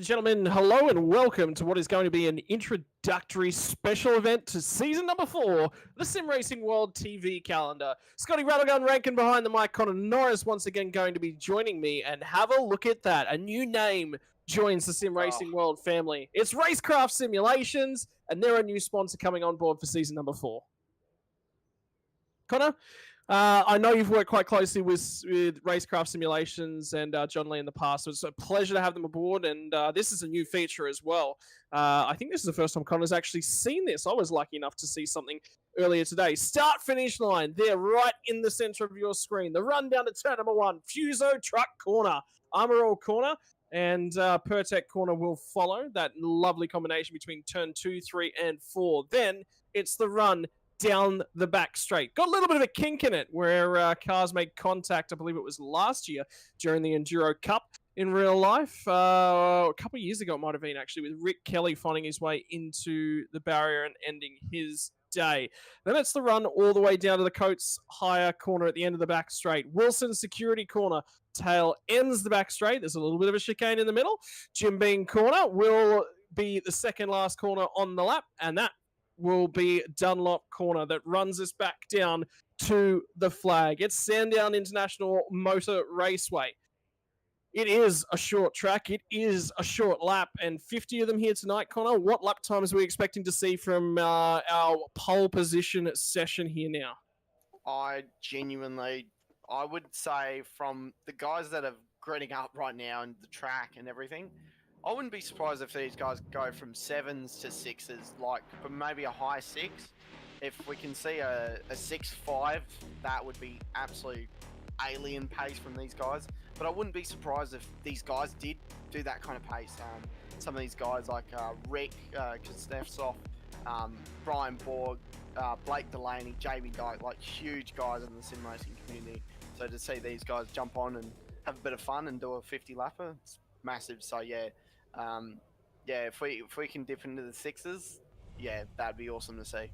and gentlemen, hello and welcome to what is going to be an introductory special event to season number 4 of the Sim Racing World TV calendar. Scotty Rattlegun Rankin behind the mic, Connor Norris once again going to be joining me, and have a look at that. A new name joins the Sim Racing World family. It's Racecraft Simulations, and they're a new sponsor coming on board for season number 4. Connor, I know you've worked quite closely with Racecraft Simulations and John Lee in the past, so it's a pleasure to have them aboard, and this is a new feature as well. I think this is the first time Connor's actually seen this. I was lucky enough to see something earlier today. Start-finish line, there right in the center of your screen. The run down to turn number 1, Fuso Truck Corner, Armor All Corner, and Pertec Corner will follow. That lovely combination between turn 2, 3, and 4. Then it's the run down the back straight. Got a little bit of a kink in it where cars made contact. I believe it was last year during the Enduro Cup in real life. A couple of years ago it might have been actually, with Rick Kelly finding his way into the barrier and ending his day. Then it's the run all the way down to the Coates higher corner at the end of the back straight. Wilson Security Corner, tail ends the back straight. There's a little bit of a chicane in the middle. Jim Beam Corner will be the second last corner on the lap, and that will be Dunlop Corner that runs us back down to the flag. It's Sandown International Motor Raceway. It is a short track. It is a short lap, and 50 of them here tonight. Connor, what lap times are we expecting to see from our pole position session here now? I would say from the guys that are gritting up right now and the track and everything, I wouldn't be surprised if these guys go from 7s to 6s, like maybe a high 6. If we can see a 6.5, that would be absolute alien pace from these guys. But I wouldn't be surprised if these guys did do that kind of pace. Some of these guys like Rick Kuznetsov, Brian Borg, Blake Delaney, Jamie Dyke, like huge guys in the sim racing community. So to see these guys jump on and have a bit of fun and do a 50 lapper, it's massive. So yeah. If we can dip into the 6s, yeah, that'd be awesome to see.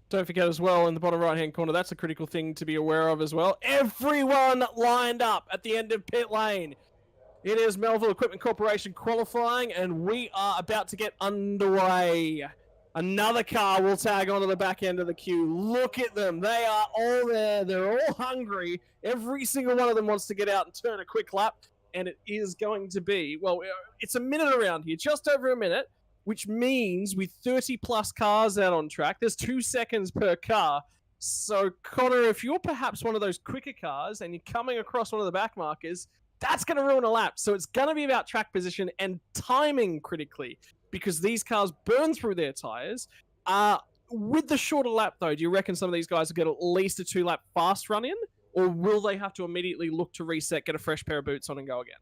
Don't forget as well, in the bottom right-hand corner, that's a critical thing to be aware of as well. Everyone lined up at the end of pit lane. It is Melville Equipment Corporation qualifying, and we are about to get underway. Another car will tag onto the back end of the queue. Look at them. They are all there. They're all hungry. Every single one of them wants to get out and turn a quick lap. And it is going to be, well, it's a minute around here, just over a minute, which means with 30 plus cars out on track, there's 2 seconds per car. So, Connor, if you're perhaps one of those quicker cars and you're coming across one of the back markers, that's going to ruin a lap. So it's going to be about track position and timing critically, because these cars burn through their tires. With the shorter lap, though, do you reckon some of these guys will get at least a 2-lap fast run in? Or will they have to immediately look to reset, get a fresh pair of boots on, and go again?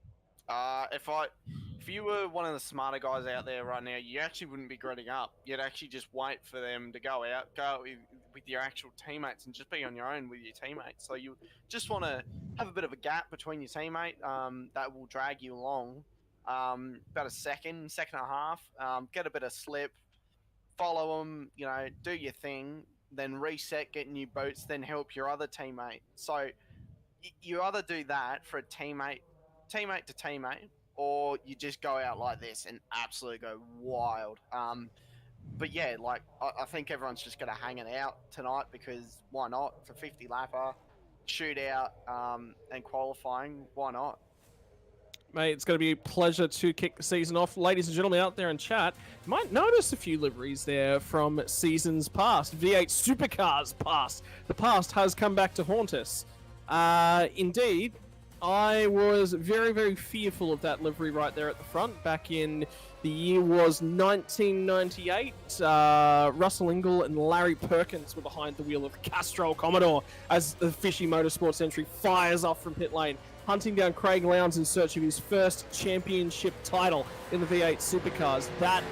If you were one of the smarter guys out there right now, you actually wouldn't be gritting up. You'd actually just wait for them to go out, go with your actual teammates, and just be on your own with your teammates. So you just want to have a bit of a gap between your teammate that will drag you along, about a second and a half. Get a bit of slip, follow them, do your thing. Then reset, get new boots, then help your other teammate. So you either do that for a teammate to teammate, or you just go out like this and absolutely go wild. But yeah, like I think everyone's just going to hang it out tonight, because why not? It's a 50 lapper, shootout, and qualifying. Why not? Mate, it's going to be a pleasure to kick the season off. Ladies and gentlemen out there in chat, you might notice a few liveries there from seasons past. V8 Supercars past. The past has come back to haunt us. Indeed, I was very, very fearful of that livery right there at the front. Back in the year was 1998. Russell Ingall and Larry Perkins were behind the wheel of the Castrol Commodore as the Fishy Motorsports entry fires off from pit lane, hunting down Craig Lowndes in search of his first championship title in the V8 Supercars. That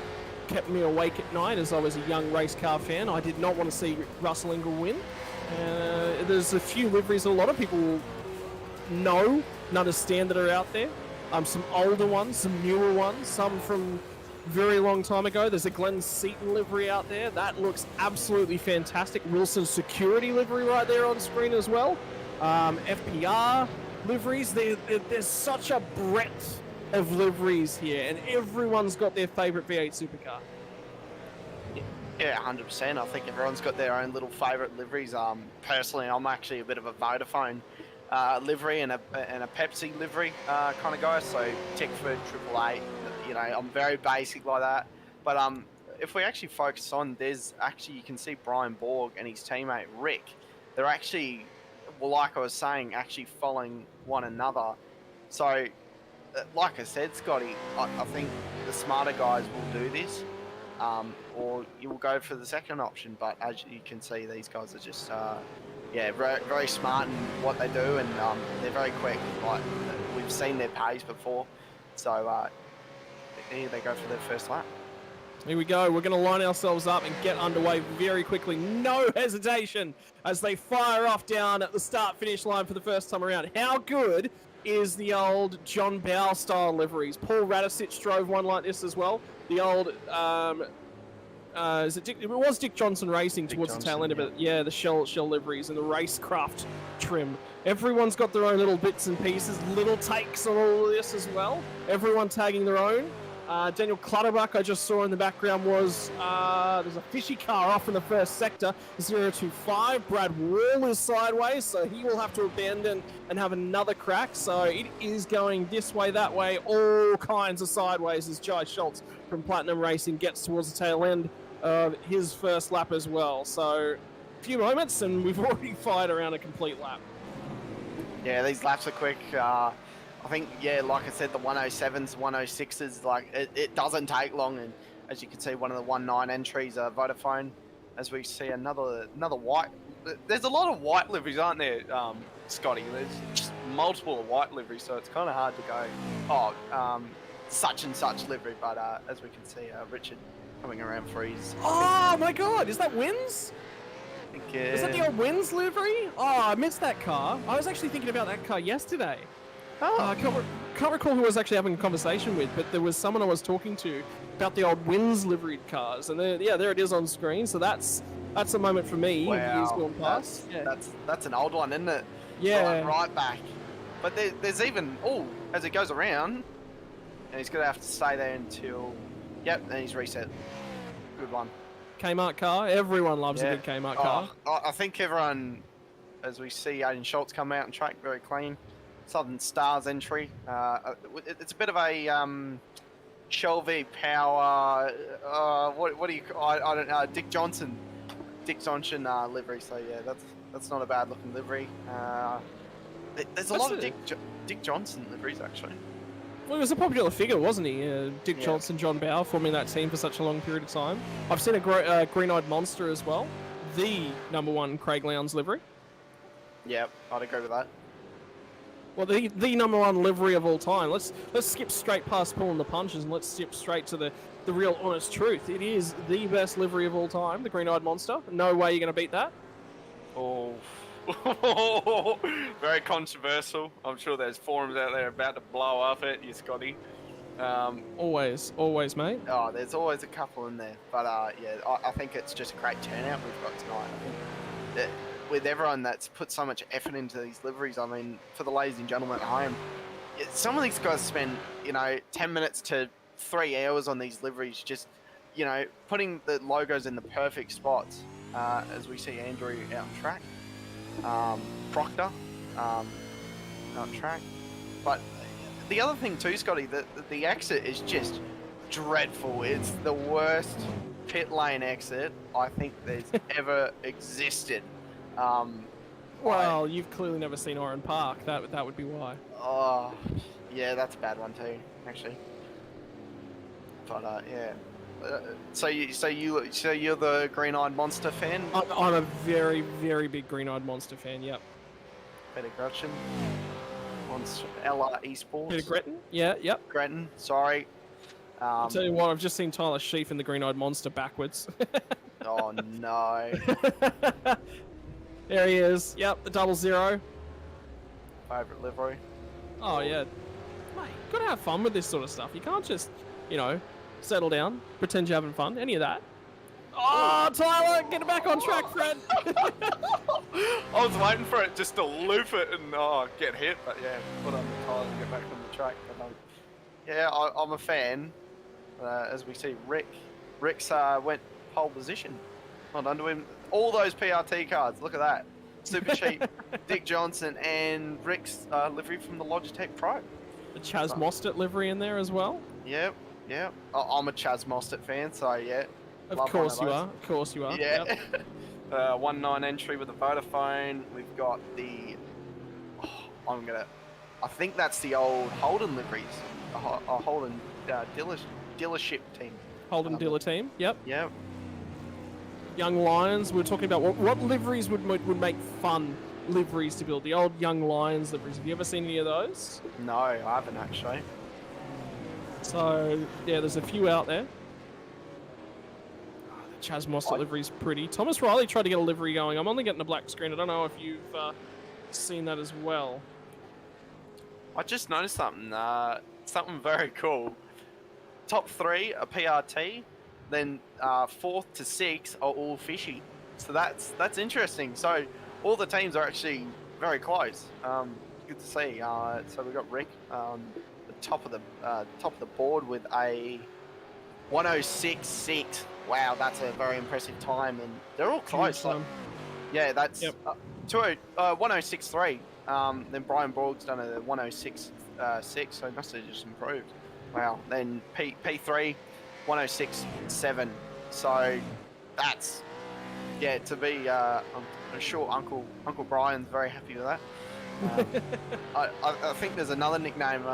kept me awake at night as I was a young race car fan. I did not want to see Russell Ingall win. There's a few liveries a lot of people know and understand that are out there. Some older ones, some newer ones, some from very long time ago. There's a Glenn Seaton livery out there. That looks absolutely fantastic. Wilson Security livery right there on screen as well. FPR liveries. There's such a breadth of liveries here, and everyone's got their favourite V8 supercar. Yeah, 100%. I think everyone's got their own little favourite liveries. Personally, I'm actually a bit of a Vodafone livery and a Pepsi livery kind of guy. So Tickford, Triple Eight. You know, I'm very basic like that. But if we actually focus on, you can see Brian Borg and his teammate Rick. They're actually, well, like I was saying, actually following one another. So, like I said, Scotty, I think the smarter guys will do this. Or you will go for the second option, but as you can see, these guys are just, yeah, very, very smart in what they do, and they're very quick. Like, we've seen their pace before, so here they go for their first lap. Here we go. We're going to line ourselves up and get underway very quickly. No hesitation as they fire off down at the start-finish line for the first time around. How good is the old John Bow style liveries? Paul Radisich drove one like this as well. The old, it was Dick Johnson Racing towards the tail end of it. Yeah, the shell liveries and the racecraft trim. Everyone's got their own little bits and pieces, little takes on all of this as well. Everyone tagging their own. Daniel Clutterbuck, I just saw in the background, was there's a fishy car off in the first sector, 025. Brad Wall is sideways, so he will have to abandon and have another crack. So it is going this way, that way, all kinds of sideways as Jai Schultz from Platinum Racing gets towards the tail end of his first lap as well. So a few moments and we've already fired around a complete lap. Yeah, these laps are quick. I think, yeah, like I said, the 107s, 106s, like, it doesn't take long. And as you can see, one of the 19 entries are Vodafone. As we see another white. There's a lot of white liveries, aren't there, Scotty? There's just multiple white liveries, so it's kind of hard to go, such and such livery. But as we can see, Richard coming around for his... Oh, my God. Is that Wins? I think, Is that the old Wins livery? Oh, I missed that car. I was actually thinking about that car yesterday. Oh, I can't recall who I was actually having a conversation with, but there was someone I was talking to about the old Wins liveried cars, and yeah, there it is on screen. So that's a moment for me. Wow, years gone past. That's an old one, isn't it? Yeah, right back. But there's even as it goes around, and he's gonna have to stay there until and he's reset. Good one. Kmart car. Everyone loves a good Kmart car. I think everyone, as we see Aiden Schultz come out and track very clean. Southern Stars entry. It's a bit of a Shelby Power. What do you? I don't know. Dick Johnson livery. So yeah, that's not a bad looking livery. There's a lot of Dick Johnson liveries actually. Well, he was a popular figure, wasn't he? Dick Johnson, John Bow, forming that team for such a long period of time. I've seen a green-eyed monster as well. The #1 Craig Lowndes livery. Yeah, I'd agree with that. Well, the #1 livery of all time. Let's skip straight past pulling the punches and let's skip straight to the real honest truth. It is the best livery of all time, the Green-Eyed Monster. No way you're going to beat that. Oh, very controversial. I'm sure there's forums out there about to blow up at you, Scotty. Always, mate. Oh, there's always a couple in there. But yeah, I think it's just a great turnout we've got tonight. I think that with everyone that's put so much effort into these liveries, I mean, for the ladies and gentlemen at home, some of these guys spend, 10 minutes to 3 hours on these liveries, just, putting the logos in the perfect spots, as we see Andrew out on track, Proctor out on track. But the other thing too, Scotty, the exit is just dreadful. It's the worst pit lane exit I think there's ever existed. Well, you've clearly never seen Oran Park. That would be why. Oh, yeah, that's a bad one too, actually. But yeah. So you're the Green-Eyed Monster fan? I'm a very, very big Green-Eyed Monster fan. Yep. Peter Gretchen, Monster LR Esports. Peter Gretton? Yeah, yep. Gretton, sorry. I'll tell you what, I've just seen Tyler Sheaf in the Green-Eyed Monster backwards. Oh no. There he is. Yep, the 00. Favorite livery. Oh yeah. Mate, you gotta have fun with this sort of stuff. You can't just, settle down, pretend you're having fun. Any of that. Oh, Tyler, get it back on track, friend. I was waiting for it just to loop it and get hit, but yeah, put on the Tyler to get back on the track. But, Yeah, I'm a fan. As we see, Rick's went pole position. Well done to him. All those PRT cards. Look at that. Super cheap. Dick Johnson and Rick's livery from the Logitech Pro. The Chaz Mostert livery in there as well. Yep. I'm a Chaz Mostert fan, so yeah. Of course you are. Of course you are. Yeah. Yep. 1.9 entry with a Vodafone. We've got the. I think that's the old Holden liveries. A Holden dealership team. Holden dealer team. Yep. Yep. Young Lions. We're talking about what liveries would make fun liveries to build. The old Young Lions liveries. Have you ever seen any of those? No, I haven't actually. So yeah, there's a few out there. The Chaz Mostert livery's pretty. Thomas Riley tried to get a livery going. I'm only getting a black screen. I don't know if you've seen that as well. I just noticed something. Something very cool. Top 3 are PRT, then 4th to 6 are all fishy. So that's interesting. So all the teams are actually very close. Good to see. So we got Rick, the top of the board with a 106.6. Wow, that's a very impressive time, and they're all close. Like, yeah, that's 106.3. Then Brian Borg's done a 106.6, so he must have just improved. Wow. Then P3, 106.7. So that's, yeah, to be, I'm sure Uncle Brian's very happy with that. I think there's another nickname,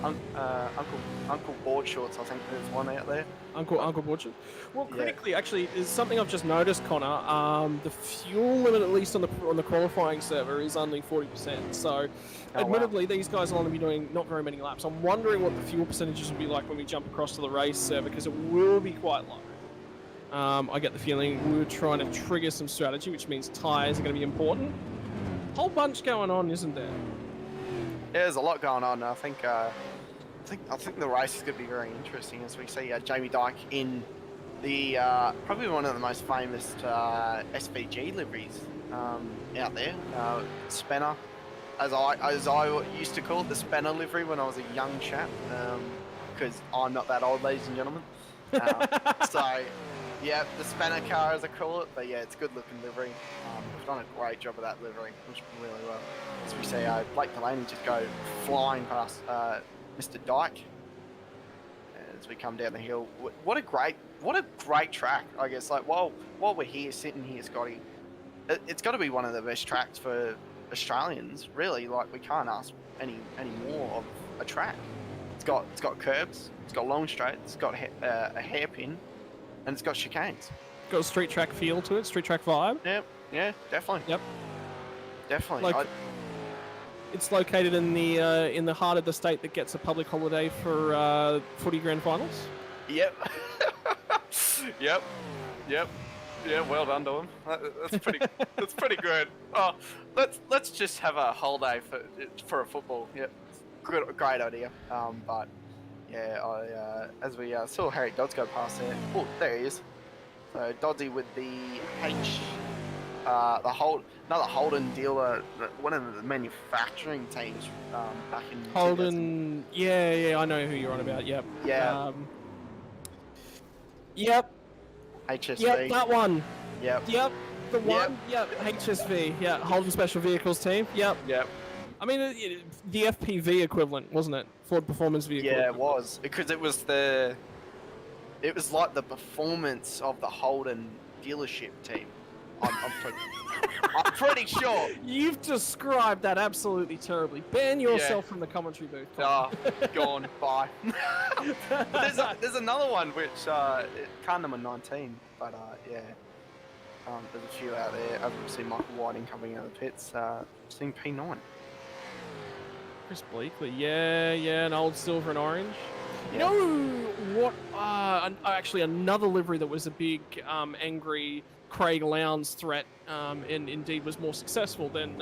Uncle Board Shorts. I think there's one out there. Uncle Board Shorts. Well, critically, actually, is something I've just noticed, Connor. The fuel limit, at least on the qualifying server, is only 40%. So, admittedly, these guys will only be doing not very many laps. I'm wondering what the fuel percentages will be like when we jump across to the race server, because it will be quite low. I get the feeling we're trying to trigger some strategy, which means tyres are going to be important. Whole bunch going on, isn't there? Yeah, there's a lot going on. I think the race is going to be very interesting as we see Jamie Dyke in the probably one of the most famous SVG liveries out there. Spanner, as I used to call it, the Spanner livery when I was a young chap, because I'm not that old, ladies and gentlemen. So. Yeah, the Spanner car as I call it, but yeah, it's a good looking livery. We've done a great job of that livery, which really well. As we see Blake Delaney just go flying past Mr. Dyke as we come down the hill. What a great track, I guess. Like while we're here, sitting here, Scotty, it's got to be one of the best tracks for Australians, really. Like we can't ask any more of a track. It's got curbs, it's got long straight, it's got a hairpin. And it's got chicanes. Got a street track feel to it, street track vibe. Yep, yeah, definitely. Yep, definitely. Like, it's located in the heart of the state that gets a public holiday for footy grand finals. Yep. yep. Yeah, well done to him. That's pretty good. Oh, let's just have a holiday for a football. Yep, great idea. But. Yeah, as we saw Harry Dodds go past there. Oh, there he is. So Doddsy with the another Holden dealer, one of the manufacturing teams back in Holden. Yeah, I know who you're on about. Yep. Yeah. Yep. HSV. Yep, that one. Yep. The one. Yep. HSV. Yeah, Holden Special Vehicles team. Yep. I mean, the FPV equivalent, wasn't it? Ford Performance Vehicle. Yeah, it was, because it was like the performance of the Holden dealership team. I'm pretty sure. You've described that absolutely terribly. Ban yourself from the commentary booth. Gone. Bye. There's another one which car number 19, but yeah. There's a few out there. I've seen Michael Whiting coming out of the pits. Seeing P9. Chris Bleakley, yeah, an old silver and orange. You know what? Actually, another livery that was a big, angry Craig Lowndes threat, and indeed was more successful than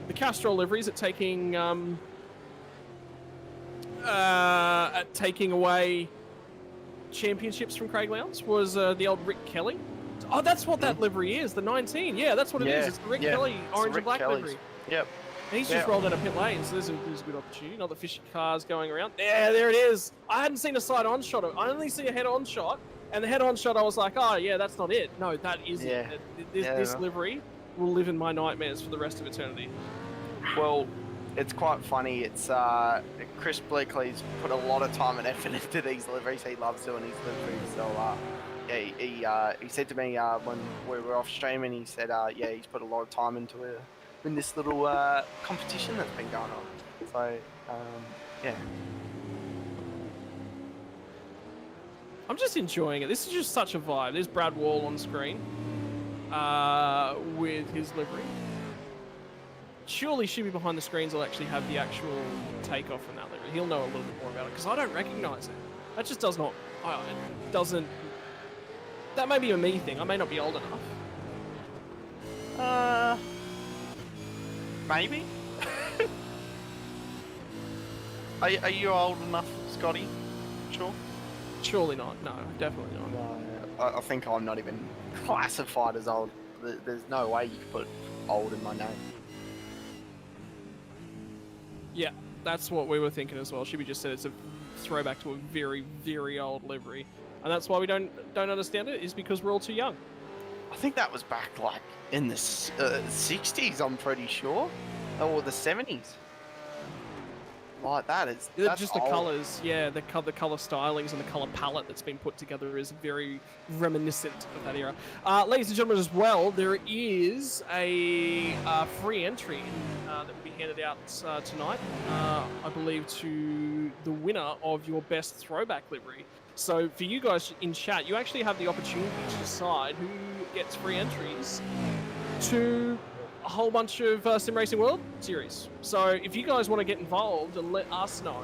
the Castrol liveries at taking away championships from Craig Lowndes was the old Rick Kelly. Oh, that's what that livery is. The 19. Yeah, that's what it is. It's the Rick Kelly orange and black livery. Yep. And he's just rolled out of pit lane, so there's a good opportunity. Not the fishy cars going around. There it is. I hadn't seen a side-on shot. I only see a head-on shot. And the head-on shot, I was like, oh, yeah, that's not it. No, that is it. This livery will live in my nightmares for the rest of eternity. Well, it's quite funny. It's Chris Bleakley's put a lot of time and effort into these liveries. He loves doing his liveries. So, he said to me when we were off streaming, he said, yeah, he's put a lot of time into it in this little competition that's been going on. So, yeah. I'm just enjoying it. This is just such a vibe. There's Brad Wall on screen with his livery. Surely Shibby behind the screens will actually have the actual takeoff from that livery. He'll know a little bit more about it because I don't recognize it. That just does not. It doesn't. That may be a me thing. I may not be old enough. Maybe. Are you old enough, Scotty? Sure. Surely not. No, definitely not. No, I think I'm not even classified as old. There's no way you could put old in my name. Yeah, that's what we were thinking as well. Shibby just said it's a throwback to a very, very old livery. And that's why we don't understand it, is because we're all too young. I think that was back like in the 60s, I'm pretty sure. Or the 70s. Like that. That's just the old. colours, yeah, the colour stylings and the colour palette that's been put together is very reminiscent of that era. Ladies and gentlemen, as well, there is a free entry that will be handed out tonight, I believe, to the winner of your best throwback livery. So for you guys in chat, you actually have the opportunity to decide who gets free entries to a whole bunch of Sim Racing World Series. So if you guys want to get involved and let us know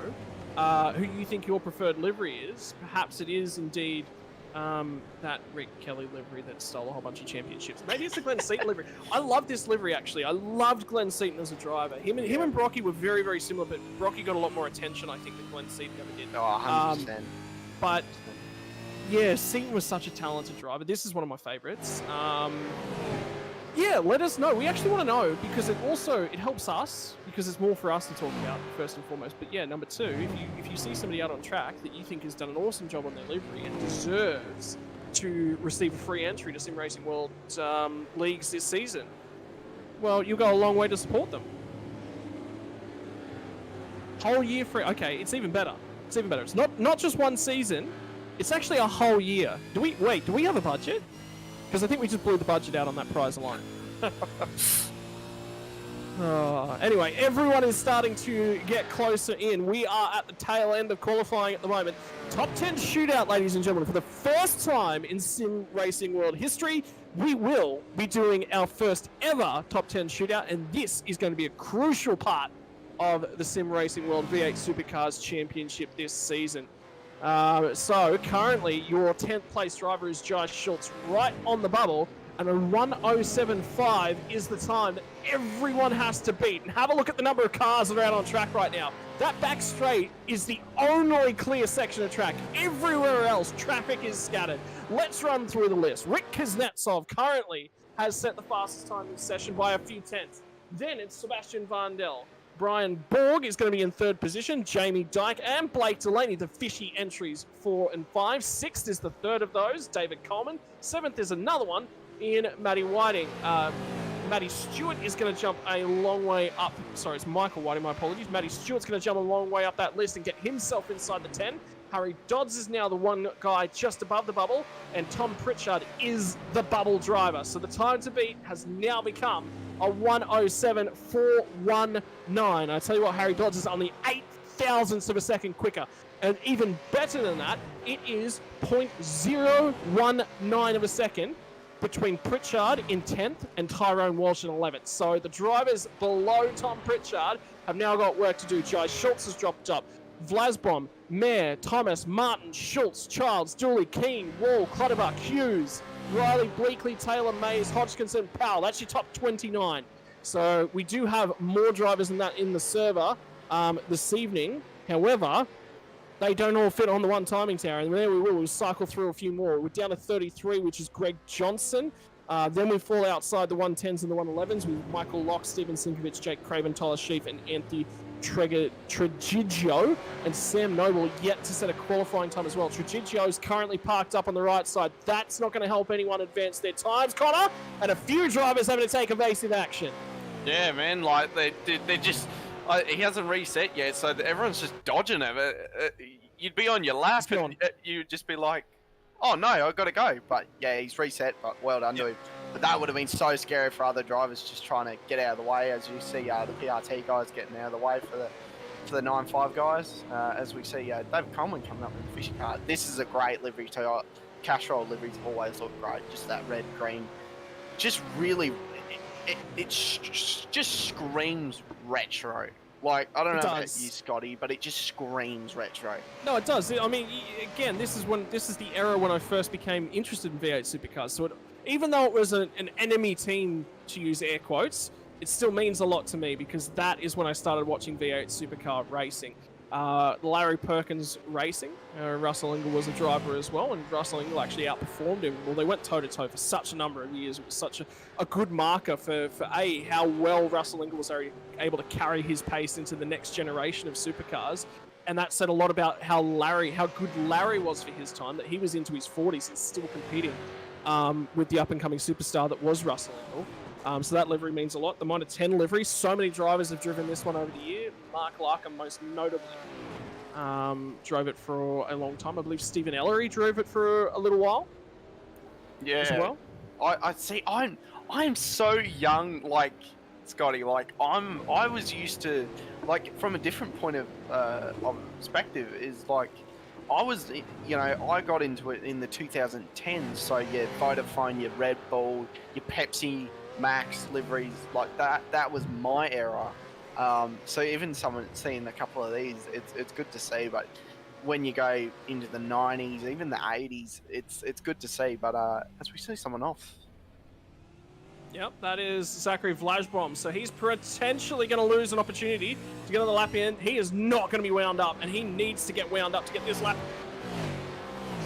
who you think your preferred livery is, perhaps it is indeed that Rick Kelly livery that stole a whole bunch of championships. Maybe it's the Glenn Seaton livery. I love this livery, actually. I loved Glenn Seaton as a driver. Him and Brocky were very, very similar, but Brocky got a lot more attention, I think, than Glenn Seaton ever did. Oh, 100%. But yeah, Seaton was such a talented driver. This is one of my favorites. Yeah, let us know. We actually want to know because it helps us because it's more for us to talk about first and foremost. But yeah, number two, if you see somebody out on track that you think has done an awesome job on their livery and deserves to receive a free entry to Sim Racing World leagues this season, well, you'll go a long way to support them. Whole year free. Okay, it's even better. It's even better. It's not just one season. It's actually a whole year. Do we have a budget? Because I think we just blew the budget out on that prize alone. Anyway, everyone is starting to get closer in. We are at the tail end of qualifying at the moment. Top 10 shootout, ladies and gentlemen. For the first time in Sim Racing World history, we will be doing our first ever Top 10 shootout, and this is going to be a crucial part of the Sim Racing World V8 Supercars Championship this season. So currently your 10th place driver is Jai Schultz right on the bubble, and a 1:07.5 is the time that everyone has to beat. And have a look at the number of cars that are out on track right now. That back straight is the only clear section of track. Everywhere else, traffic is scattered. Let's run through the list. Rick Kuznetsov currently has set the fastest time in the session by a few tenths. Then it's Sebastian Vandel. Brian Borg is going to be in third position. Jamie Dyke and Blake Delaney, the fishy entries 4 and 5. Sixth is the third of those, David Coleman. Seventh is another one in Matty Whiting. Matty Stewart is going to jump a long way up. Sorry, it's Michael Whiting, my apologies. Matty Stewart's going to jump a long way up that list and get himself inside the 10. Harry Dodds is now the one guy just above the bubble, and Tom Pritchard is the bubble driver. So the time to beat has now become a 1:07.419. I tell you what, Harry Dodds is only 0.008 of a second quicker. And even better than that, it is 0.019 of a second between Pritchard in 10th and Tyrone Walsh in 11th. So the drivers below Tom Pritchard have now got work to do. Jai Schultz has dropped up. Vlasbom, Mayer, Thomas, Martin, Schultz, Childs, Dooley, Keane, Wall, Clutterbuck, Hughes, Riley, Bleakley, Taylor, Mays, Hodgkinson, Powell. That's your top 29. So we do have more drivers than that in the server this evening. However, they don't all fit on the one timing tower. And there we will. We'll cycle through a few more. We're down to 33, which is Greg Johnson. Then we fall outside the 110s and the 111s with Michael Locke, Steven Sinkovic, Jake Craven, Tyler Sheaf, and Anthony Trigigio, and Sam Noble yet to set a qualifying time as well. Trigigio is currently parked up on the right side. That's not going to help anyone advance their times, Connor, and a few drivers having to take evasive action. Yeah, man, like they're just he hasn't reset yet, so everyone's just dodging him. You'd be on your lap and you'd just be like, oh no, I've got to go. But yeah, he's reset, but well done to him. But that would have been so scary for other drivers just trying to get out of the way, as you see the PRT guys getting out of the way for the 9.5 guys. As we see David Coleman coming up with the fishing car. This is a great livery too. Castrol liveries always look great. Just that red, green. Just really, it just screams retro. Like, I don't know about you, Scotty, but it just screams retro. No, it does. I mean, again, this is the era when I first became interested in V8 Supercars. So even though it was an enemy team, to use air quotes, it still means a lot to me because that is when I started watching V8 Supercar racing. Larry Perkins Racing, Russell Ingall was a driver as well, and Russell Ingall actually outperformed him. Well, they went toe-to-toe for such a number of years. It was such a good marker for how well Russell Ingall was able to carry his pace into the next generation of supercars. And that said a lot about how good Larry was for his time, that he was into his 40s and still competing with the up-and-coming superstar that was Russell Ingall. So that livery means a lot. The Minor 10 livery, so many drivers have driven this one over the year. Mark Larkham most notably drove it for a long time. I believe Stephen Ellery drove it for a little while. Yeah. As well. I see. I'm so young, like Scotty. Like I was used to, like, from a different point of perspective, is like I was, I got into it in the 2010s. So yeah, Vodafone, your Red Bull, your Pepsi Max liveries, like that was my era. So even someone seeing a couple of these, it's good to see. But when you go into the 90s, even the 80s, it's good to see. But as we see someone off. Yep, that is Zachary Vlajbom. So he's potentially going to lose an opportunity to get on the lap in. He is not going to be wound up, and he needs to get wound up to get this lap.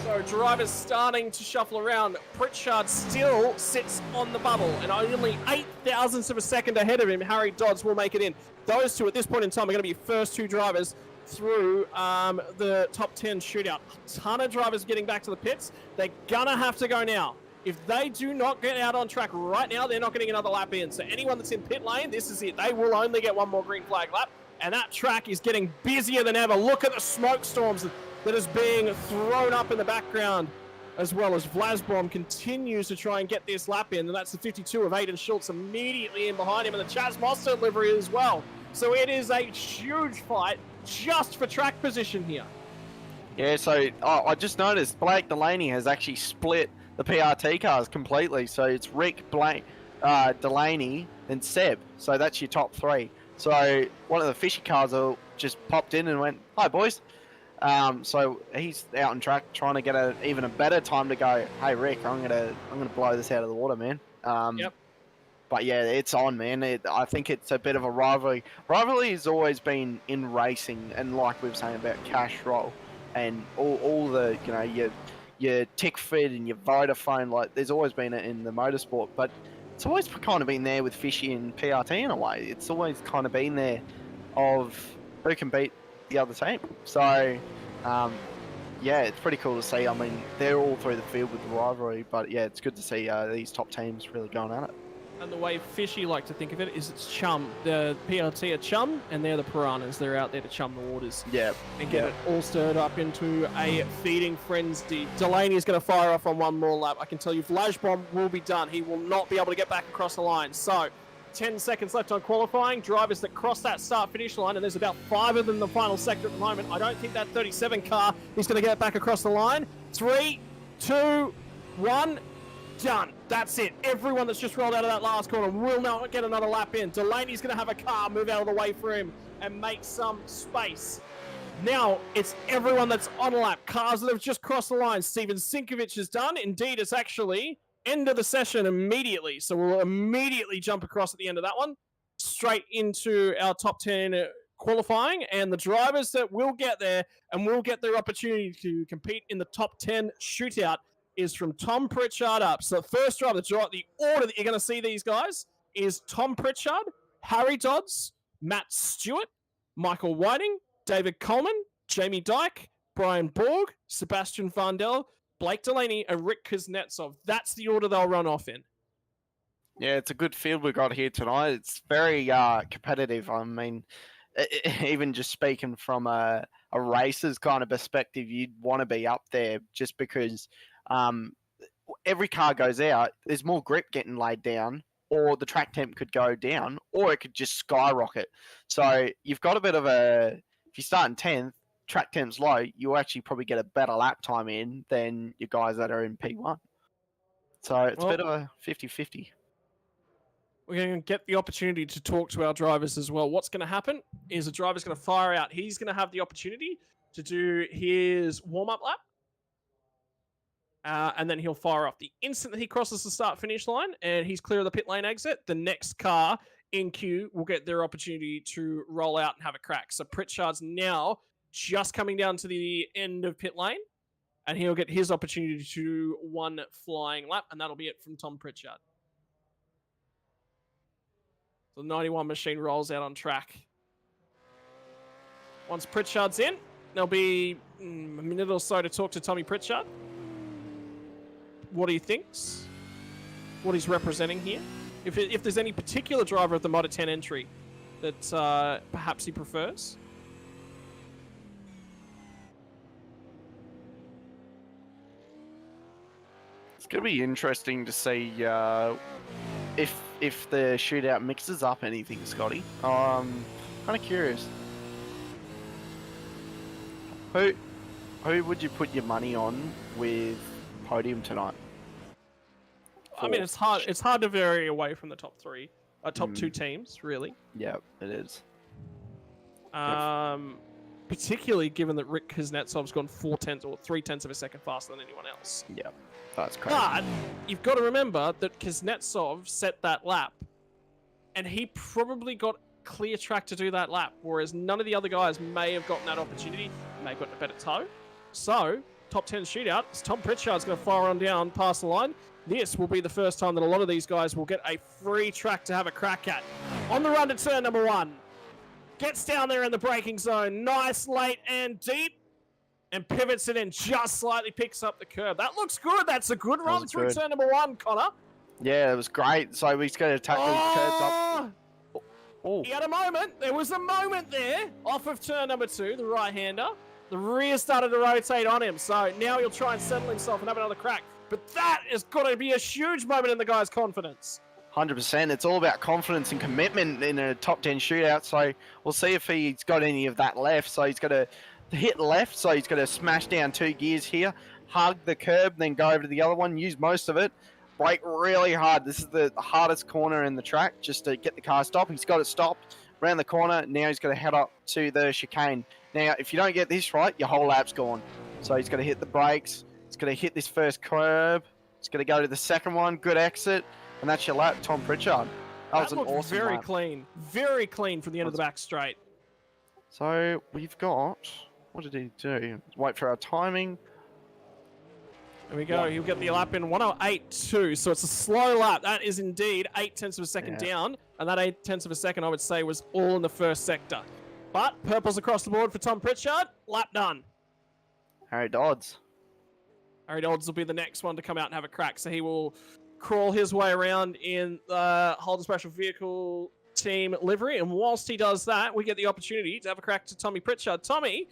So drivers starting to shuffle around. Pritchard still sits on the bubble, and only 8 thousandths of a second ahead of him. Harry Dodds will make it in. Those two at this point in time are going to be first two drivers through the top 10 shootout. A ton of drivers getting back to the pits. They're going to have to go now. If they do not get out on track right now, they're not getting another lap in. So anyone that's in pit lane, this is it. They will only get one more green flag lap, and that track is getting busier than ever. Look at the smoke storms that is being thrown up in the background, as well as Vlasbom continues to try and get this lap in, and that's the 52 of Aiden Schultz immediately in behind him, and the Chaz Mostert livery as well. So it is a huge fight just for track position here. Yeah, so I just noticed Blake Delaney has actually split the PRT cars completely. So it's Rick, Delaney, and Seb. So that's your top three. So one of the fishy cars just popped in and went, "Hi boys." So he's out on track trying to get even a better time to go. Hey Rick, I'm gonna blow this out of the water, man. Yep. But yeah, it's on, man. I think it's a bit of a rivalry. Rivalry has always been in racing, and like we were saying about Castrol and all the your Tickford and your Vodafone, like there's always been it in the motorsport, but it's always kind of been there with Fishy and PRT in a way. It's always kind of been there of who can beat the other team. So, yeah, it's pretty cool to see. I mean, they're all through the field with the rivalry, but yeah, it's good to see these top teams really going at it. And the way Fishy like to think of it is it's chum. The PLT are chum, and they're the piranhas. They're out there to chum the waters. Yeah. And get it all stirred up into a feeding frenzy. Delaney is going to fire off on one more lap. I can tell you, Vlajbom will be done. He will not be able to get back across the line. So, 10 seconds left on qualifying. Drivers that cross that start-finish line, and there's about 5 of them in the final sector at the moment. I don't think that 37 car is going to get back across the line. 3, 2, 1... done. That's it. Everyone that's just rolled out of that last corner will now get another lap in. Delaney's going to have a car move out of the way for him and make some space. Now it's everyone that's on lap. Cars that have just crossed the line. Steven Sinkovic is done. Indeed, it's actually end of the session immediately. So we'll immediately jump across at the end of that one, straight into our top 10 qualifying, and the drivers that will get there and will get their opportunity to compete in the top 10 shootout is from Tom Pritchard up. So the first driver, the order that you're going to see these guys is Tom Pritchard, Harry Dodds, Matt Stewart, Michael Whiting, David Coleman, Jamie Dyke, Brian Borg, Sebastian Vandel, Blake Delaney, and Rick Kuznetsov. That's the order they'll run off in. Yeah, it's a good field we got here tonight. It's very competitive. I mean, even just speaking from a racer's kind of perspective, you'd want to be up there just because every car goes out, there's more grip getting laid down, or the track temp could go down, or it could just skyrocket. So you've got a bit of a, if you start in 10th, track temp's low, you'll actually probably get a better lap time in than your guys that are in P1. So it's a bit of a 50-50. We're going to get the opportunity to talk to our drivers as well. What's going to happen is a driver's going to fire out. He's going to have the opportunity to do his warm-up lap. And then he'll fire off. The instant that he crosses the start-finish line and he's clear of the pit lane exit, the next car in queue will get their opportunity to roll out and have a crack. So Pritchard's now just coming down to the end of pit lane, and he'll get his opportunity to do one flying lap, and that'll be it from Tom Pritchard. The 91 machine rolls out on track. Once Pritchard's in, there'll be a minute or so to talk to Tommy Pritchard. What he thinks, what he's representing here. If there's any particular driver of the Modder 10 entry that perhaps he prefers. It's going to be interesting to see if the shootout mixes up anything, Scotty. Kind of curious. Who would you put your money on with podium tonight? I mean, it's hard. It's hard to vary away from the top three, top two teams, really. Yeah, it is. Particularly given that Rick Kuznetsov's gone 4/10 or 3/10 of a second faster than anyone else. Yeah, that's crazy. But you've got to remember that Kuznetsov set that lap, and he probably got clear track to do that lap, whereas none of the other guys may have gotten that opportunity, may have gotten a better toe. So, top 10 shootout, Tom Pritchard's going to fire on down past the line. This will be the first time that a lot of these guys will get a free track to have a crack at. On the run to turn number 1. Gets down there in the braking zone. Nice, late, and deep. And pivots it in, just slightly picks up the curb. That looks good. That's a good run through turn number 1, Connor. Yeah, it was great. So he's going to tackle the curbs up. Oh. He had a moment. There was a moment there off of turn number 2, the right-hander. The rear started to rotate on him. So now he'll try and settle himself and have another crack. But that is going to be a huge moment in the guy's confidence. 100%. It's all about confidence and commitment in a top 10 shootout. So we'll see if he's got any of that left. So he's got to hit left. So he's got to smash down 2 gears here, hug the curb, then go over to the other one, use most of it, brake really hard. This is the hardest corner in the track just to get the car stopped. He's got it stopped around the corner. Now he's got to head up to the chicane. Now, if you don't get this right, your whole lap's gone. So he's got to hit the brakes. He's got to hit this first curb. He's got to go to the second one. Good exit. And that's your lap, Tom Pritchard. That was an awesome very lap. clean. Very clean from the end of the back straight. So we've got... What did he do? Wait for our timing. There we go. He'll get the lap in 1:08.2. So it's a slow lap. That is indeed 0.8 of a second down. And that 0.8 of a second, I would say, was all in the first sector. But purples across the board for Tom Pritchard. Lap done. Harry Dodds. Harry Dodds will be the next one to come out and have a crack. So he will crawl his way around in the Holden Special Vehicle team livery. And whilst he does that, we get the opportunity to have a crack to Tommy Pritchard. Tommy,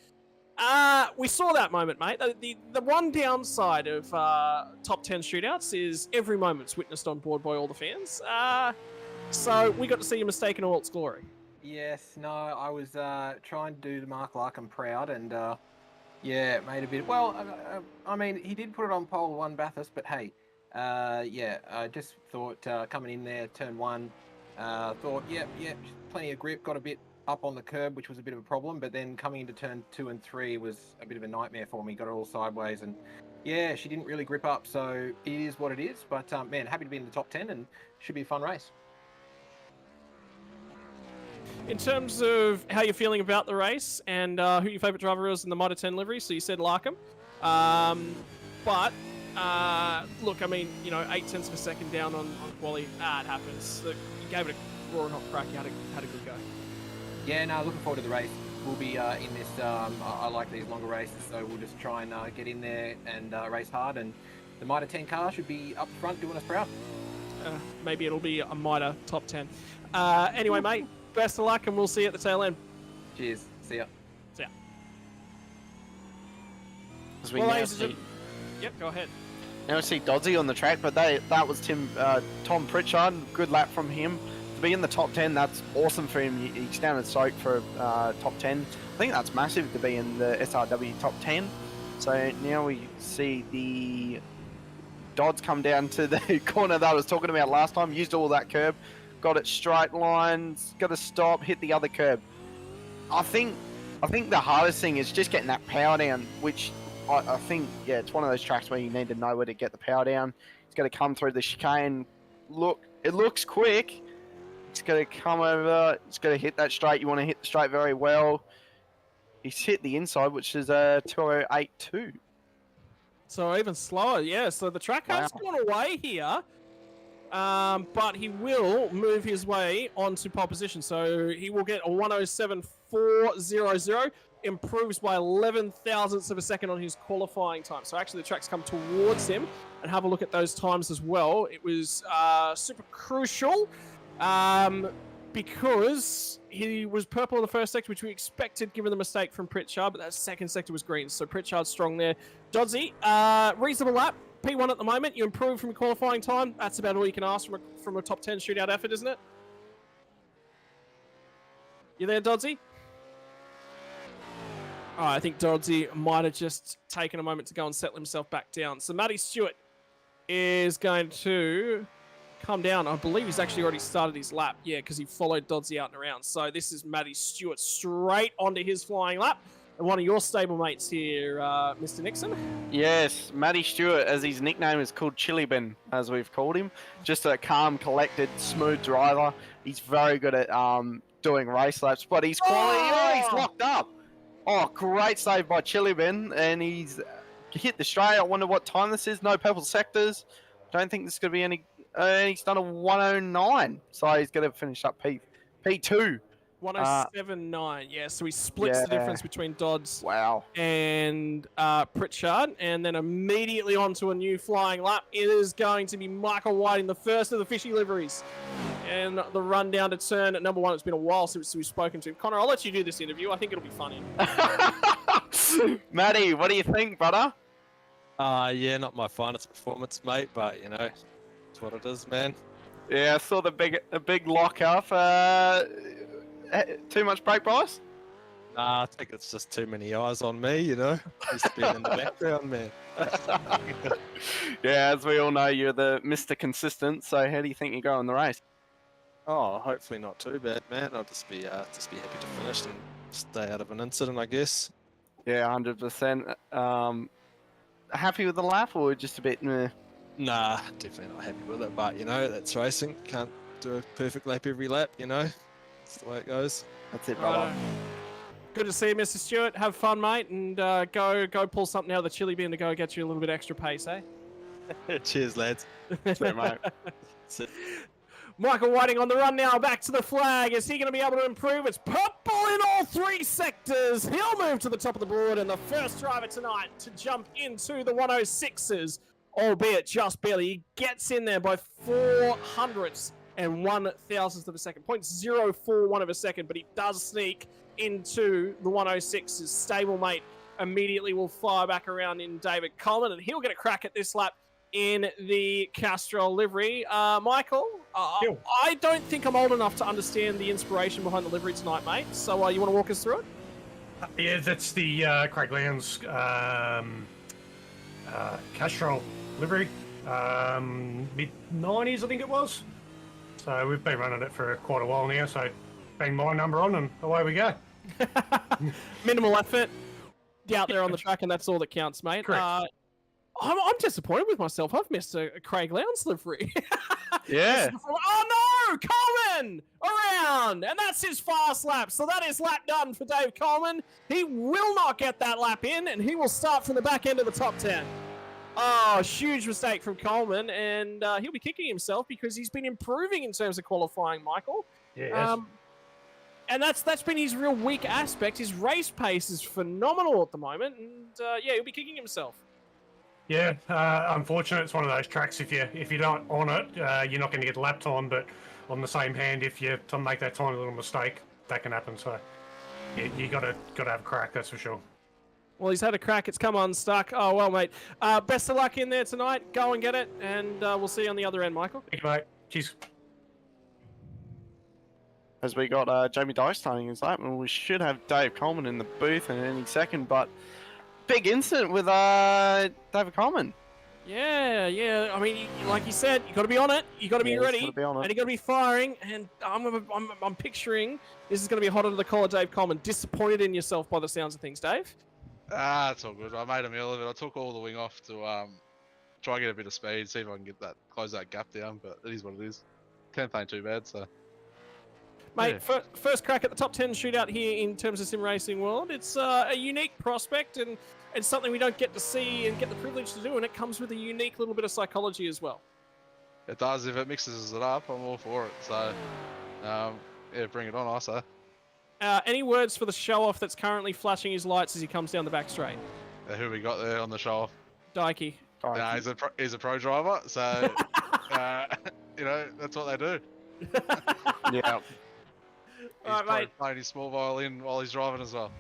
we saw that moment, mate. The one downside of top 10 shootouts is every moment's witnessed on board by all the fans. So we got to see your mistake in all its glory. Yes, no, I was trying to do the Mark Larkham proud, and yeah, it made a bit. Well, I mean, he did put it on pole 1 Bathurst, but hey, yeah, I just thought coming in there, turn 1, thought, yeah, plenty of grip, got a bit up on the curb, which was a bit of a problem, but then coming into turn 2 and 3 was a bit of a nightmare for me. Got it all sideways, and yeah, she didn't really grip up, so it is what it is. But man, happy to be in the top 10, and should be a fun race. In terms of how you're feeling about the race and who your favourite driver is in the Modder 10 livery, so you said Larkham. But Look, I mean, 0.8 of a second down on quali. It happens. Look, you gave it a roaring hot crack. You had a good go. Yeah, no, looking forward to the race. We'll be in this. I like these longer races, so we'll just try and get in there and race hard. And the Mitre 10 car should be up front doing us proud. Maybe it'll be a Mitre top 10. Anyway, mate, best of luck, and we'll see you at the tail end. Cheers. See ya. See ya. As we Well, now ladies and see, gen- Yep, go ahead. now we see Doddsy on the track, but that was Tom Pritchard. Good lap from him. To be in the top 10, that's awesome for him. He's down at Stoke for top 10. I think that's massive to be in the SRW top 10. So now we see the Dodds come down to the corner that I was talking about last time. Used all that curb, got it straight lines, got to stop, hit the other curb. I think the hardest thing is just getting that power down, which I think, yeah, it's one of those tracks where you need to know where to get the power down. It's got to come through the chicane. Look, it looks quick. It's got to come over. It's got to hit that straight. You want to hit the straight very well. He's hit the inside, which is a 2082. So even slower, yeah. So the track has gone away here, but he will move his way onto pole position. So he will get a 107.400, improves by 11 thousandths of a second on his qualifying time. So actually the track's come towards him, and have a look at those times as well. It was super crucial because he was purple in the first sector, which we expected given the mistake from Pritchard, but that second sector was green. So Pritchard's strong there. Doddsy, reasonable lap. P1 at the moment. You improve from qualifying time. That's about all you can ask from a top 10 shootout effort, isn't it? You there, Doddsy? All right, I think Doddsy might have just taken a moment to go and settle himself back down. So Matty Stewart is going to come down. I believe he's actually already started his lap. Yeah, because he followed Doddsy out and around. So this is Matty Stewart straight onto his flying lap. And one of your stablemates here, Mr. Nixon. Yes, Matty Stewart, as his nickname is called Chili Bin, as we've called him. Just a calm, collected, smooth driver. He's very good at doing race laps, but he's quality. He's locked up. Oh, great save by Chili Bin, and he's hit the straight. I wonder what time this is. No purple sectors. Don't think this is going to be any. He's done a 109, so he's going to finish up P2. 107.9, yeah. So he splits the difference between Dodds and Pritchard, and then immediately onto a new flying lap. It is going to be Michael Whiting, the first of the fishy liveries, and the run down to turn at number 1. It's been a while since we've spoken to him. Connor, I'll let you do this interview. I think it'll be funny. Matty, what do you think, brother? Yeah, not my finest performance, mate, but it's what it is, man. Yeah, I saw the big lock up. Too much brake bias? Nah, I think it's just too many eyes on me, He's been in the background, man. Yeah, as we all know, you're the Mr. Consistent, so how do you think you go in the race? Oh, hopefully not too bad, man. I'll just be happy to finish and stay out of an incident, I guess. Yeah, 100%. Happy with the lap, or just a bit meh? Nah, definitely not happy with it, but, that's racing. Can't do a perfect lap every lap, That's the way it goes. That's it, brother. Good to see you, Mr. Stewart. Have fun, mate, and go pull something out of the chili bin to go get you a little bit extra pace, eh? Cheers, lads. That's it, mate. That's it. Michael Whiting on the run now, back to the flag. Is he going to be able to improve? It's purple in all 3 sectors. He'll move to the top of the board, and the first driver tonight to jump into the 106s, albeit just barely. He gets in there by 400ths and 1 thousandth of a second, 0.041 of a second, but he does sneak into the 106's stablemate. Immediately will fire back around in David Coleman, and he'll get a crack at this lap in the Castrol livery. Michael, I don't think I'm old enough to understand the inspiration behind the livery tonight, mate. So you want to walk us through it? Yeah, that's the Craig Lowndes Castrol livery. Mid-90s, I think it was. So we've been running it for quite a while now, so bang my number on and away we go. Minimal effort, out there on the track, and that's all that counts, mate. Correct. I'm disappointed with myself. I've missed a Craig Lowndes livery. Yeah. Oh no, Coleman around, and that's his fast lap. So that is lap done for Dave Coleman. He will not get that lap in, and he will start from the back end of the top 10. Oh, huge mistake from Coleman, and he'll be kicking himself because he's been improving in terms of qualifying, Michael. Yes. And that's been his real weak aspect. His race pace is phenomenal at the moment, and yeah, he'll be kicking himself. Yeah, unfortunate. It's one of those tracks. If you're not on it, you're not going to get lap time. But on the same hand, if you make that tiny little mistake, that can happen. So you got to have a crack. That's for sure. Well, he's had a crack. It's come unstuck. Oh, well, mate. Best of luck in there tonight. Go and get it, and we'll see you on the other end, Michael. Thank you, mate. Cheers. As we got Jamie Dyke starting his lap, and we should have Dave Coleman in the booth in any second, but big incident with David Coleman. Yeah. I mean, like you said, you got to be on it. You got to be ready, and you got to be firing. And I'm picturing this is going to be hot under the collar, Dave Coleman. Disappointed in yourself by the sounds of things, Dave. It's all good. I made a meal of it. I took all the wing off to try and get a bit of speed, see if I can close that gap down. But it is what it is. 10th ain't too bad, so. Mate, Yeah. first crack at the top 10 shootout here in terms of sim racing world. It's a unique prospect, and it's something we don't get to see and get the privilege to do, and it comes with a unique little bit of psychology as well. It does. If it mixes it up, I'm all for it. So, yeah, bring it on, I say. Any words for the show-off that's currently flashing his lights as he comes down the back straight? Who we got there on the show? Dikey. Nah, he's a pro driver, so you know that's what they do. Yeah. He's All right, mate. playing his small violin while he's driving as well.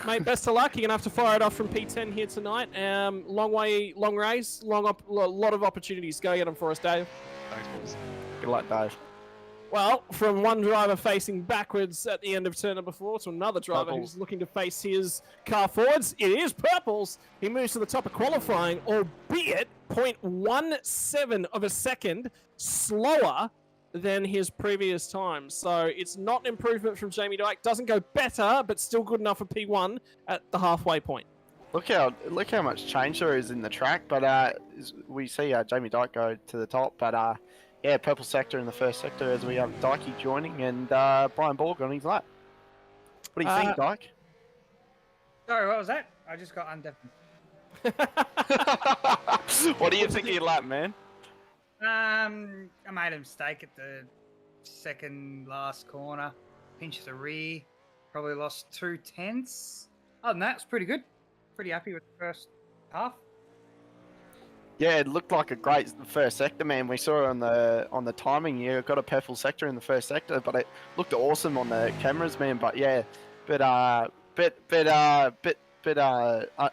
Mate, best of luck. You're going to have to fire it off from P10 here tonight. Long race, lot of opportunities. Go get them for us, Dave. Thanks, boys. Good luck, Dave. Well, from one driver facing backwards at the end of turn number 4 to another driver Purples. who's looking to face his car forwards, it is Purples. He moves to the top of qualifying, albeit 0.17 of a second slower than his previous time. So it's not an improvement from Jamie Dyke. Doesn't go better, but still good enough for P1 at the halfway point. Look how much change there is in the track. But we see Jamie Dyke go to the top. But yeah, purple sector in the first sector as we have Dykey joining and Brian Borg on his lap. What do you think, Dyke? Sorry, what was that? I just got undeafened. What do you think of your lap, man? I made a mistake at the second last corner. Pinched the rear. Probably lost 2/10. Other than that, it's pretty good. Pretty happy with the first half. Yeah, it looked like a great first sector, man. We saw on the timing. You got a purple sector in the first sector, but it looked awesome on the cameras, man. But yeah,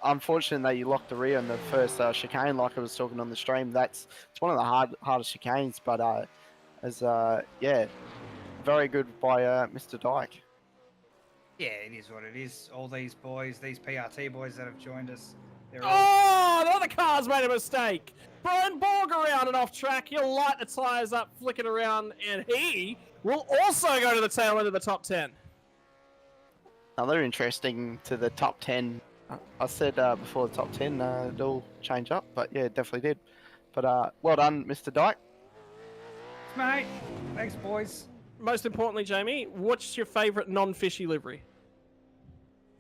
unfortunate that you locked the rear in the first chicane, like I was talking on the stream. It's one of the hardest chicanes, but yeah, very good by Mr. Dyke. Yeah, it is what it is. All these boys, these PRT boys that have joined us, they're all... Oh, the other car's made a mistake. Brian Borg around and off track. He'll light the tyres up, flick it around, and he will also go to the tail end of the top 10. Another interesting to the top 10. I said before the top 10 it'll change up, but yeah, it definitely did. But well done, Mr. Dyke. Mate, thanks, boys. Most importantly, Jamie, what's your favourite non-fishy livery?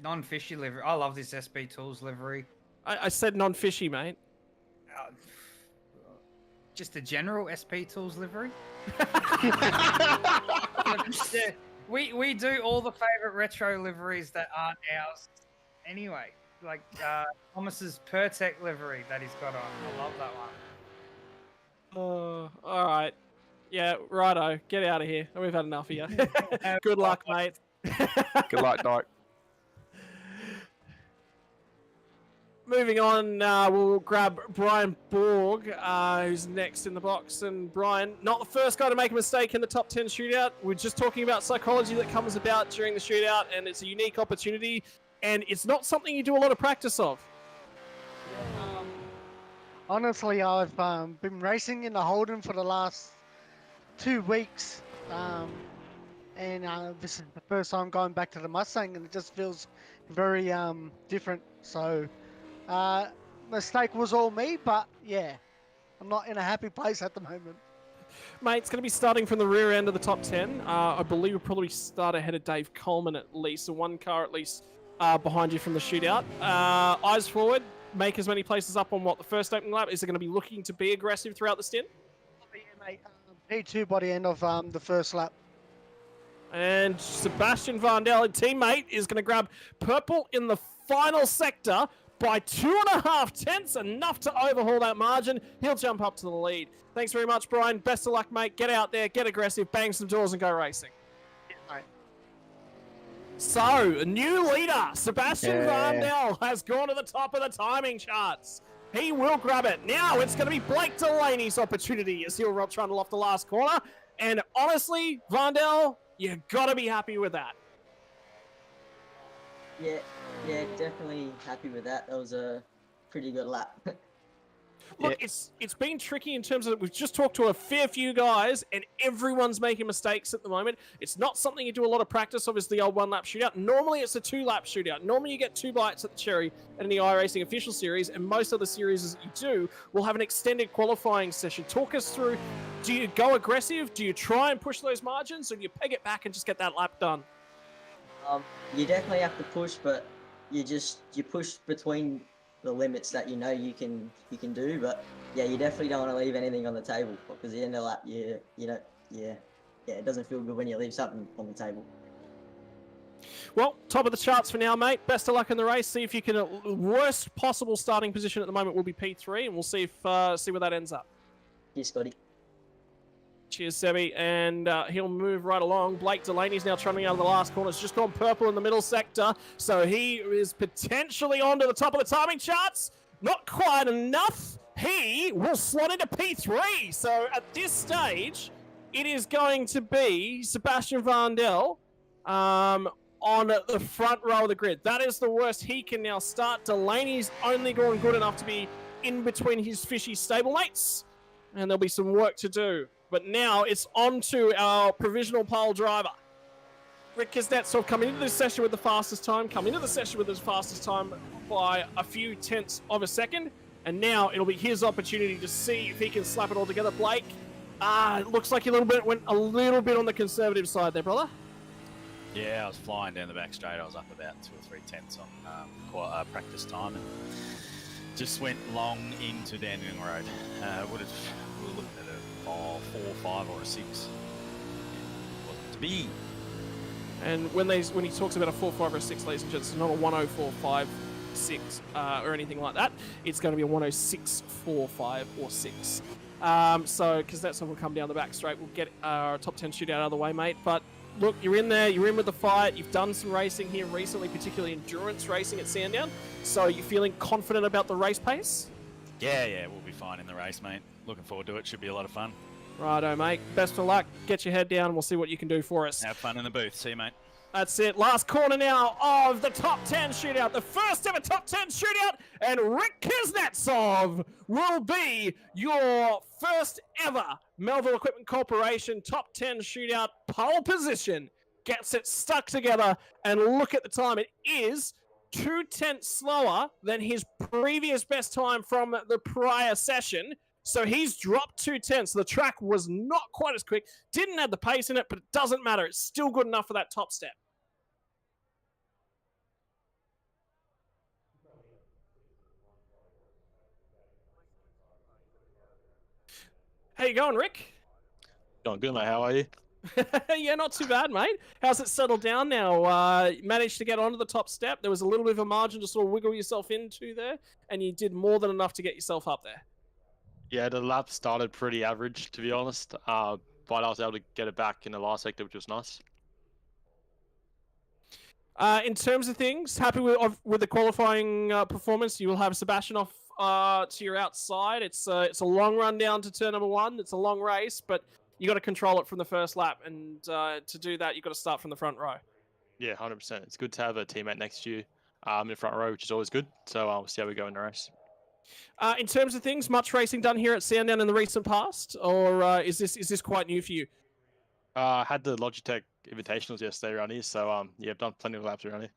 Non-fishy livery. I love this SB Tools livery. I said non-fishy, mate. Just a general SP Tools livery. Yeah, we do all the favourite retro liveries that aren't ours anyway. Like Thomas's Pertec livery that he's got on. I love that one. All right. Yeah, righto. Get out of here. We've had enough of you. Good luck, mate. Good luck, Dyke. Moving on, we'll grab Brian Borg, who's next in the box. And Brian, not the first guy to make a mistake in the top 10 shootout. We're just talking about psychology that comes about during the shootout, and it's a unique opportunity, and it's not something you do a lot of practice of. Honestly, I've been racing in the Holden for the last 2 weeks, and this is the first time going back to the Mustang, and it just feels very different. So, mistake was all me, but yeah, I'm not in a happy place at the moment. Mate, it's going to be starting from the rear end of the top 10. I believe we'll probably start ahead of Dave Coleman at least, so one car at least behind you from the shootout. Eyes forward, make as many places up on what the first opening lap? Is it going to be looking to be aggressive throughout the stint? Yeah, mate. P2 by the end of the first lap. And Sebastian Vandel, a teammate, is going to grab purple in the final sector by 2.5 tenths, enough to overhaul that margin. He'll jump up to the lead. Thanks very much, Brian. Best of luck, mate. Get out there, get aggressive, bang some doors, and go racing. Mate. So, a new leader, Sebastian Vandel, has gone to the top of the timing charts. He will grab it. Now it's going to be Blake Delaney's opportunity as he'll trundle off the last corner. And honestly, Vandel, you got to be happy with that. Yeah, definitely happy with that. That was a pretty good lap. Look, it's been tricky in terms of we've just talked to a fair few guys and everyone's making mistakes at the moment. It's not something you do a lot of practice, obviously the old 1-lap shootout. Normally it's a 2-lap shootout. Normally you get 2 bites at the cherry at any iRacing official series, and most of the series that you do will have an extended qualifying session. Talk us through, do you go aggressive? Do you try and push those margins, or do you peg it back and just get that lap done? You definitely have to push, but you push between the limits that you know you can do. But yeah, you definitely don't want to leave anything on the table, because at the end of the lap, it doesn't feel good when you leave something on the table. Well, top of the charts for now, mate. Best of luck in the race. See if you can. Worst possible starting position at the moment will be P3, and we'll see if see where that ends up. Cheers, Scotty. Cheers, Sebi, and he'll move right along. Blake Delaney's now trundling out of the last corner. It's just gone purple in the middle sector, so he is potentially onto the top of the timing charts. Not quite enough. He will slot into P3. So at this stage, it is going to be Sebastian Vandel on the front row of the grid. That is the worst he can now start. Delaney's only gone good enough to be in between his fishy stablemates, and there'll be some work to do. But now it's on to our provisional pole driver. Rick Kuznetsov coming into this session with the fastest time, by a few tenths of a second. And now it'll be his opportunity to see if he can slap it all together. Blake, it looks like he went a little bit on the conservative side there, brother. Yeah, I was flying down the back straight. I was up about 2 or 3 tenths on practice time, and just went long into Dandelion Road. We were looking at a 4, 5 or a 6. Wasn't to be. And when he talks about a 4, 5 or a 6, ladies and gents, it's not a 104, 5, 6 or anything like that. It's going to be a 106, 4, 5 or 6. So, because that's when we'll come down the back straight. We'll get our top 10 shootout out of the way, mate. But look, you're in there. You're in with the fight. You've done some racing here recently, particularly endurance racing at Sandown. So, are you feeling confident about the race pace? Yeah, we'll be fine in the race, mate. Looking forward to it. Should be a lot of fun. Righto, mate. Best of luck. Get your head down and we'll see what you can do for us. Have fun in the booth. See you, mate. That's it. Last corner now of the top 10 shootout. The first ever top 10 shootout. And Rick Kuznetsov will be your first ever Melville Equipment Corporation top 10 shootout pole position. Gets it stuck together. And look at the time. It is 2 tenths slower than his previous best time from the prior session. So he's dropped 2 tenths. The track was not quite as quick. Didn't have the pace in it, but it doesn't matter. It's still good enough for that top step. How you going, Rick? Going good, mate. How are you? Yeah, not too bad, mate. How's it settled down now? Managed to get onto the top step. There was a little bit of a margin to sort of wiggle yourself into there, and you did more than enough to get yourself up there. Yeah, the lap started pretty average, to be honest, but I was able to get it back in the last sector, which was nice. In terms of things, happy with the qualifying performance. You will have Sebastian off to your outside. It's a long run down to turn number 1. It's a long race, but you got to control it from the first lap, and to do that, you've got to start from the front row. Yeah, 100%. It's good to have a teammate next to you in the front row, which is always good. So we'll see how we go in the race. In terms of things, much racing done here at Sandown in the recent past, or is this quite new for you? I had the Logitech Invitationals yesterday around here, so yeah, I've done plenty of laps around here.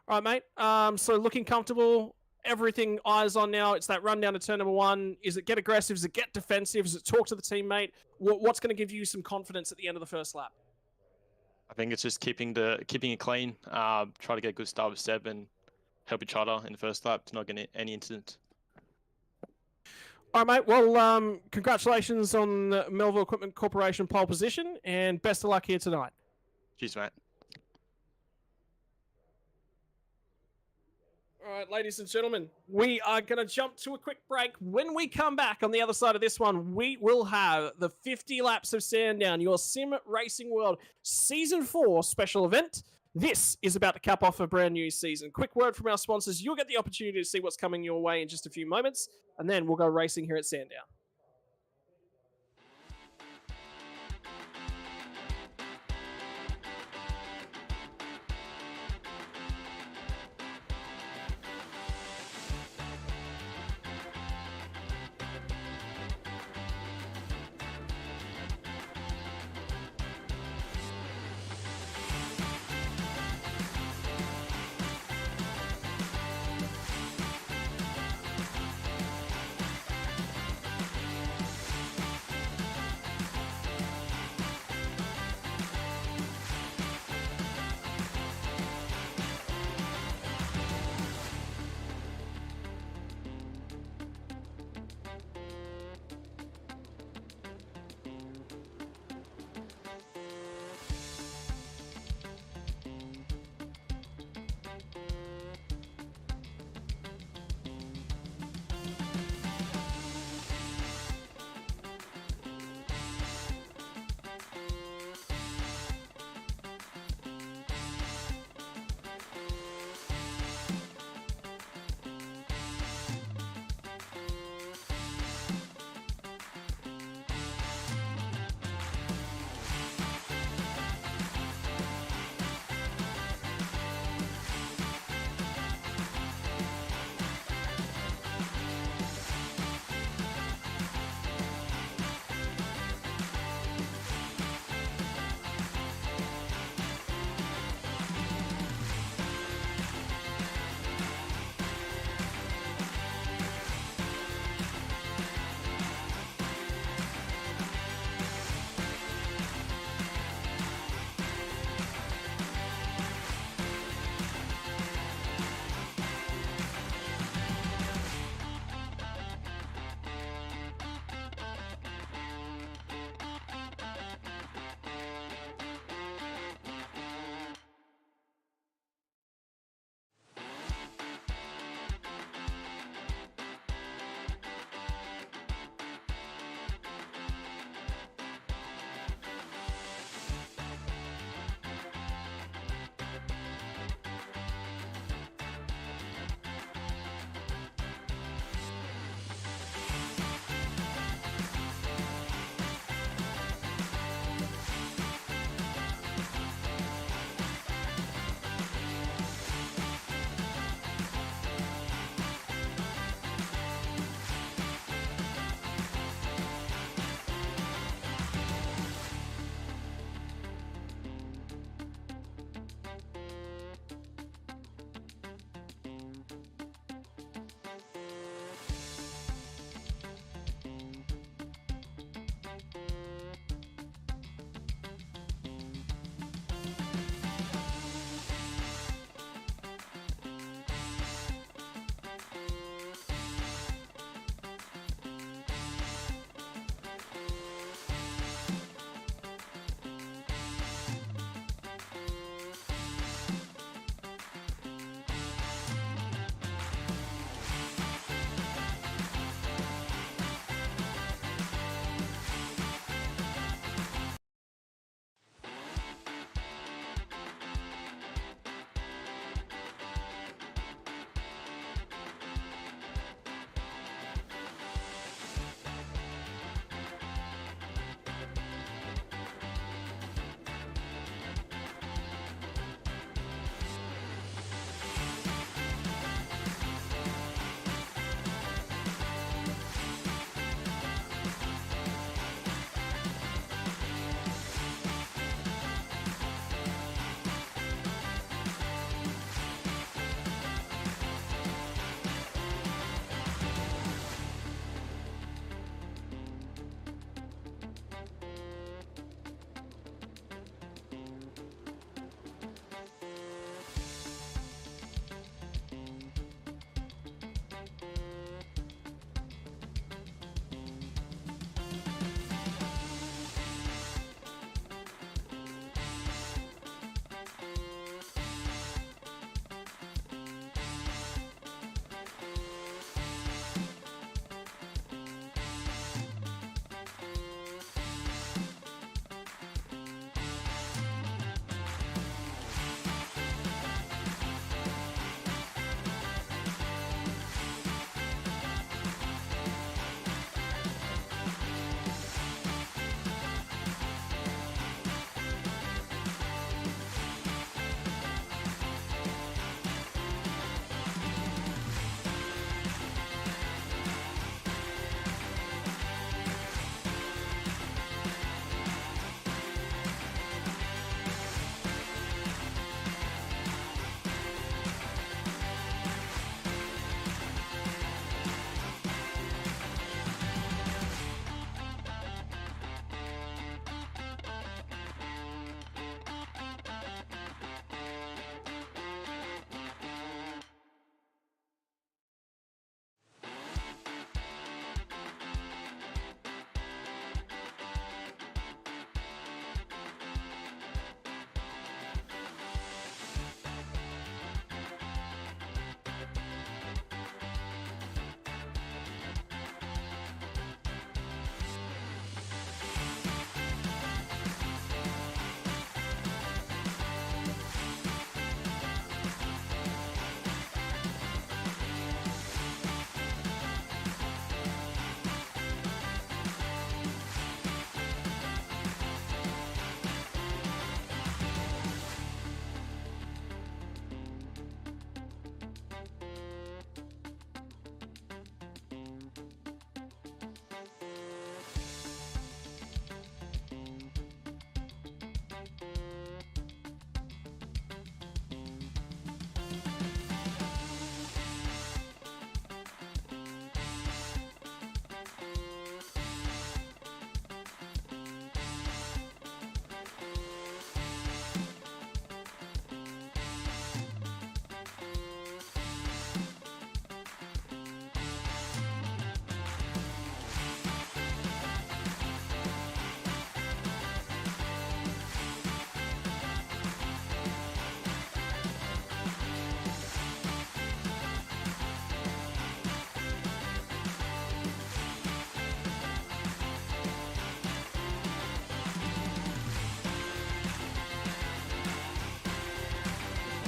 All right, mate. So looking comfortable. Everything eyes on now. It's that run down to turn number 1. Is it get aggressive? Is it get defensive? Is it talk to the teammate? What's going to give you some confidence at the end of the first lap? I think it's just keeping it clean. Try to get a good start with Seb and help each other in the first lap to not get any incident. All right, mate. Well, congratulations on the Melville Equipment Corporation pole position, and best of luck here tonight. Cheers, mate. All right, ladies and gentlemen, we are going to jump to a quick break. When we come back on the other side of this one, we will have the 50 laps of Sandown, your Sim Racing World Season 4 special event. This is about to cap off a brand new season. Quick word from our sponsors. You'll get the opportunity to see what's coming your way in just a few moments, and then we'll go racing here at Sandown.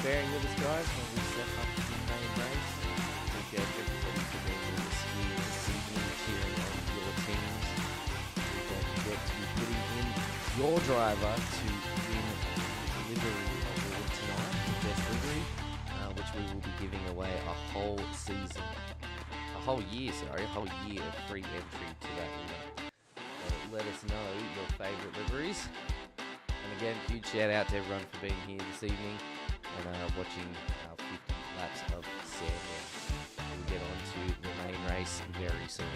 bearing with us, guys, when we set up the main race. Appreciate everybody for being with us here this evening, cheering on your teams. We don't forget to be putting in your driver to win the livery award tonight, the best livery, which we will be giving away a whole season, a whole year of free entry to that winner. Let us know your favourite liveries. And again, huge shout out to everyone for being here this evening and watching our 50 laps of Sandown. We'll get on to the main race very soon.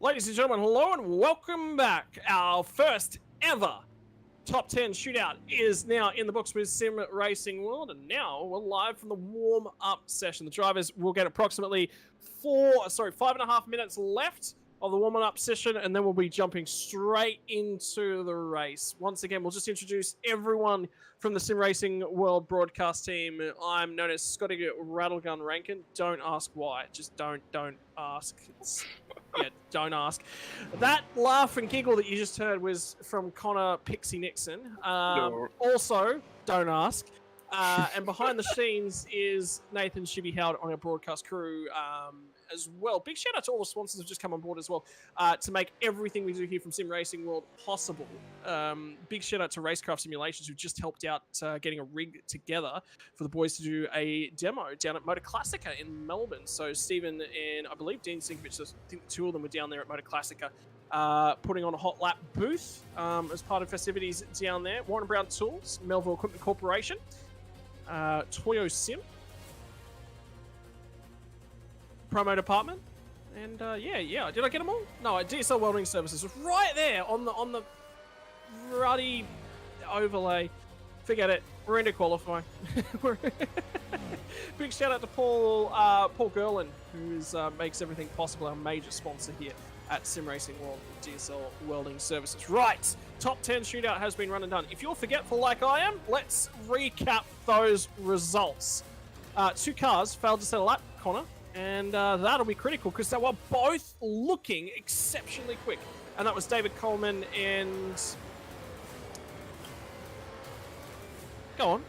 Ladies and gentlemen, hello and welcome back. Our first ever top 10 shootout is now in the books with Sim Racing World, and now we're live from the warm-up session. The drivers will get approximately 5.5 minutes left of the warming up session, and then we'll be jumping straight into the race. Once again, we'll just introduce everyone from the Sim Racing World broadcast team. I'm known as Scotty Rattlegun Rankin. Don't ask why. Just don't ask. Yeah, don't ask. That laugh and giggle that you just heard was from Connor Pixie Nixon. Also, don't ask. And behind the scenes is Nathan Shibby Howard on our broadcast crew as well. Big shout out to all the sponsors who've just come on board as well to make everything we do here from Sim Racing World possible. Big shout out to Racecraft Simulations who just helped out getting a rig together for the boys to do a demo down at Motor Classica in Melbourne. So Stephen and I believe Dean Sinkovich, I think the two of them were down there at Motor Classica putting on a hot lap booth as part of festivities down there. Warren Brown Tools, Melville Equipment Corporation, Toyo Sim, promo department, and yeah. Did I get them all? No, DSL Welding Services was right there on the ruddy overlay. Forget it. We're into qualifying. Big shout out to Paul Gerlin, who makes everything possible. Our major sponsor here at Sim Racing World, DSL Welding Services. Right, top 10 shootout has been run and done. If you're forgetful like I am, let's recap those results. 2 cars failed to set a lap, Connor, and that'll be critical because they were both looking exceptionally quick. And that was David Coleman and... Go on.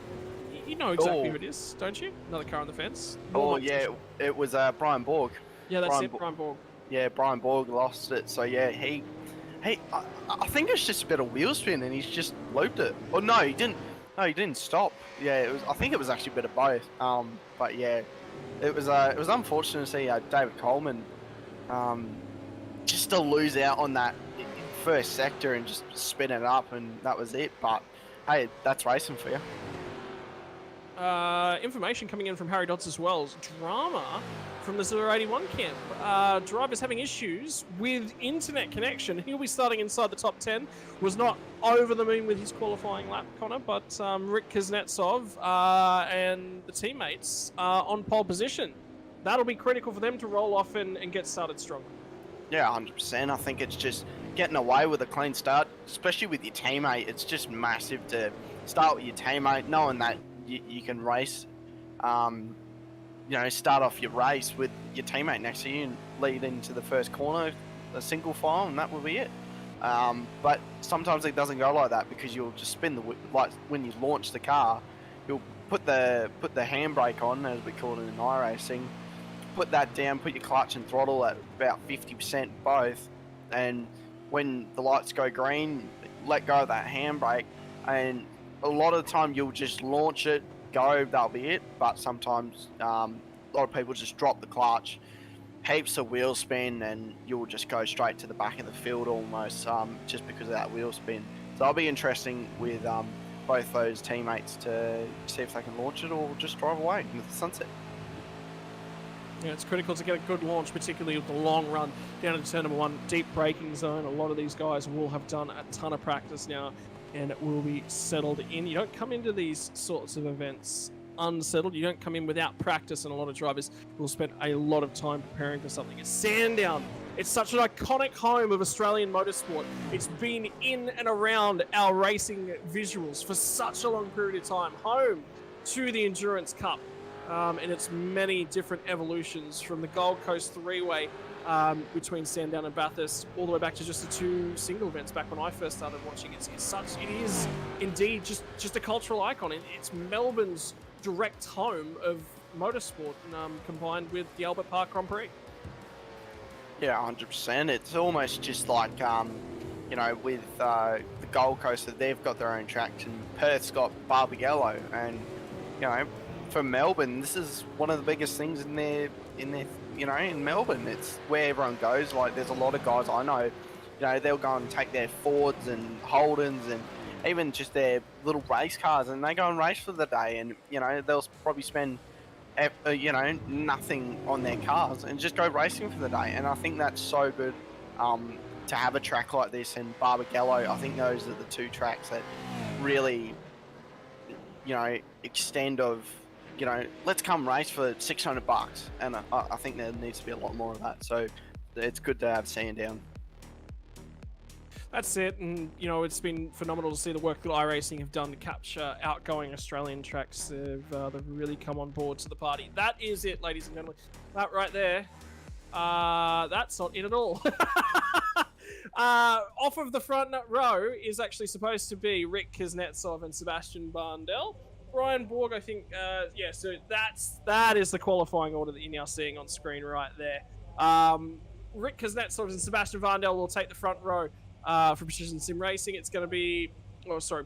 You know exactly who it is, don't you? Another car on the fence. It was Brian Borg. Yeah, that's Brian Borg. Yeah, Brian Borg lost it. So yeah, I think it's just a bit of wheel spin, and he's just looped it. Oh no, he didn't. No, he didn't stop. Yeah, it was. I think it was actually a bit of both. But yeah, it was unfortunate to see David Coleman, just to lose out on that first sector and just spin it up, and that was it. But hey, that's racing for you. Information coming in from Harry Dodds as well. Drama from the 081 camp. Drivers having issues with internet connection. He'll be starting inside the top 10. Was not over the moon with his qualifying lap, Connor, but Rick Kuznetsov and the teammates are on pole position. That'll be critical for them to roll off and get started strong. Yeah, 100%. I think it's just getting away with a clean start, especially with your teammate. It's just massive to start with your teammate, knowing that you can race, start off your race with your teammate next to you and lead into the first corner, a single file, and that will be it. But sometimes it doesn't go like that because you'll just spin like when you launch the car, you'll put the handbrake on, as we call it in iRacing, put that down, put your clutch and throttle at about 50% both, and when the lights go green, let go of that handbrake, and a lot of the time you'll just launch it, go, that'll be it. But sometimes a lot of people just drop the clutch, heaps of wheel spin, and you'll just go straight to the back of the field almost, just because of that wheel spin. So that'll be interesting with both those teammates to see if they can launch it or just drive away into the sunset. Yeah, it's critical to get a good launch, particularly with the long run down into turn number 1, deep braking zone. A lot of these guys will have done a ton of practice now and it will be settled in. You don't come into these sorts of events unsettled. You don't come in without practice, and a lot of drivers will spend a lot of time preparing for something. It's Sandown. It's such an iconic home of Australian motorsport. It's been in and around our racing visuals for such a long period of time. Home to the Endurance Cup and its many different evolutions, from the Gold Coast three-way between Sandown and Bathurst, all the way back to just the 2 single events back when I first started watching. It is indeed just a cultural icon. It's Melbourne's direct home of motorsport, combined with the Albert Park Grand Prix. Yeah, 100%. It's almost just like, with the Gold Coast, that they've got their own tracks, and Perth's got Barbagallo, and for Melbourne, this is one of the biggest things in Melbourne. It's where everyone goes. Like, there's a lot of guys I know, they'll go and take their Fords and Holdens and even just their little race cars, and they go and race for the day, and they'll probably spend nothing on their cars and just go racing for the day. And I think that's so good to have a track like this and Barbagallo, I think those are the two tracks that really, you know, extend of, you know, let's come race for $600, and I think there needs to be a lot more of that. So it's good to have Sandown. That's it, and you know, it's been phenomenal to see the work that iRacing have done to capture outgoing Australian tracks. They've really come on board to the party. That is it, ladies and gentlemen. That right there, that's not it at all. Off of the front row is actually supposed to be Rick Kuznetsov and Sebastian Barndell. Brian Borg, I think, yeah, so that is the qualifying order that you're now seeing on screen right there. Rick Kuznetsov and Sebastian Barndell will take the front row. For Precision Sim Racing, it's going to be,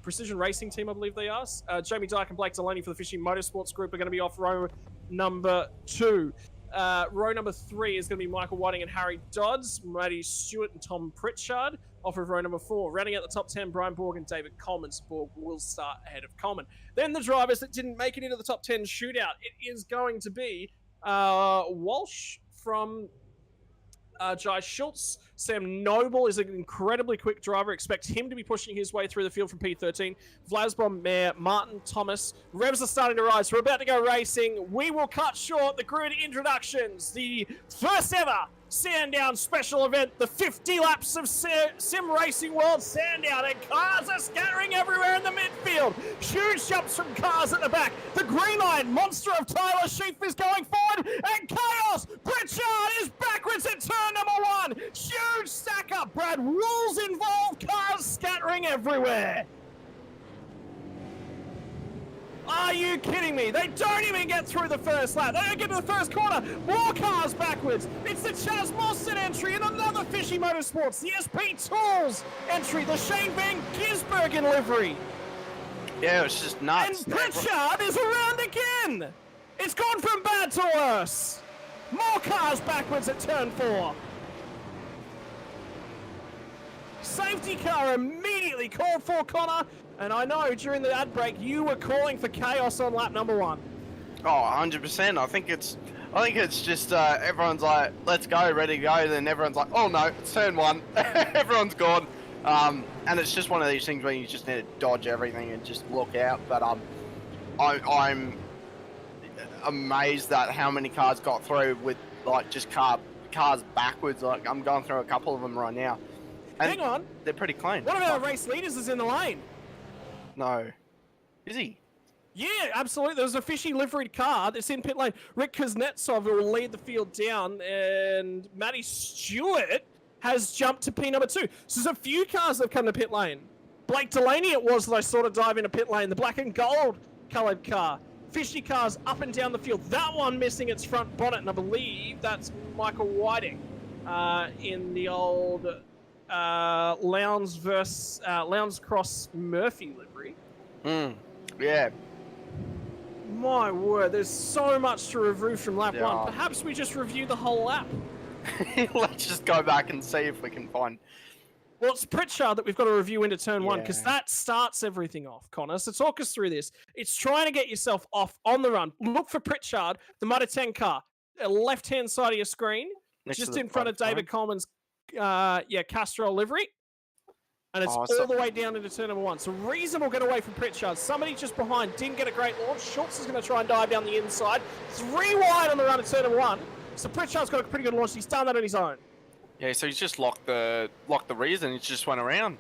Precision Racing Team, I believe they are. Jamie Dyke and Blake Delaney for the Fishing Motorsports Group are going to be off row number 2. Row number 3 is going to be Michael Whiting and Harry Dodds, Matty Stewart and Tom Pritchard off of row number 4. Rounding out the top 10, Brian Borg and David Coleman. Borg will start ahead of Coleman. Then the drivers that didn't make it into the top 10 shootout, it is going to be Walsh from Jai Schultz. Sam Noble is an incredibly quick driver. Expect him to be pushing his way through the field from P13. Vlasbom, Mayer, Martin, Thomas. Revs are starting to rise. We're about to go racing. We will cut short the grid introductions. The first ever Sandown special event. The 50 laps of Sim Racing World Sandown. And cars are scattering everywhere in the midfield. Huge jumps from cars at the back. The green line monster of Tyler Sheaf is going forward. And Chaos Pritchard is backwards at turn number 1. Huge stack up. Brad Wool's involved. Cars scattering everywhere. Are you kidding me? They don't even get through the first lap. They don't get to the first corner. More cars backwards. It's the Chaz Mostert entry and another Fishy Motorsports. The SP Tools entry. The Shane Van Gisbergen livery. Yeah, it was just nuts. And Pritchard is around again. It's gone from bad to worse. More cars backwards at turn 4. Safety car immediately called for Connor. And I know during the ad break you were calling for chaos on lap number 1. Oh, 100%. I think it's just everyone's like, let's go, ready to go. Then everyone's like, oh no, it's turn 1. Everyone's gone. And it's just one of these things where you just need to dodge everything and just look out. But I'm amazed at how many cars got through with like just cars backwards. Like I'm going through a couple of them right now. And hang on. They're pretty clean. One of our race leaders is in the lane. No. Is he? Yeah, absolutely. There's a Fishy liveried car that's in pit lane. Rick Kuznetsov will lead the field down, and Matty Stewart has jumped to P number 2. So there's a few cars that have come to pit lane. Blake Delaney it was that I saw to dive into pit lane. The black and gold coloured car. Fishy cars up and down the field. That one missing its front bonnet, and I believe that's Michael Whiting in the old Lowndes Cross Murphy livery. Yeah. My word, there's so much to review from lap 1. Perhaps we just review the whole lap. Let's just go back and see if we can find... Well, it's Pritchard that we've got to review into turn 1, because that starts everything off, Connor. So talk us through this. It's trying to get yourself off on the run. Look for Pritchard, the Mudder 10 car, left-hand side of your screen, just in front of David Coleman's Castrol livery. And it's all the way down into turn number 1. So reasonable getaway from Pritchard. Somebody just behind didn't get a great launch. Schultz is going to try and dive down the inside. 3 wide on the run at turn number 1. So Pritchard's got a pretty good launch. He's done that on his own. Yeah, so he's just locked the rears and he just went around.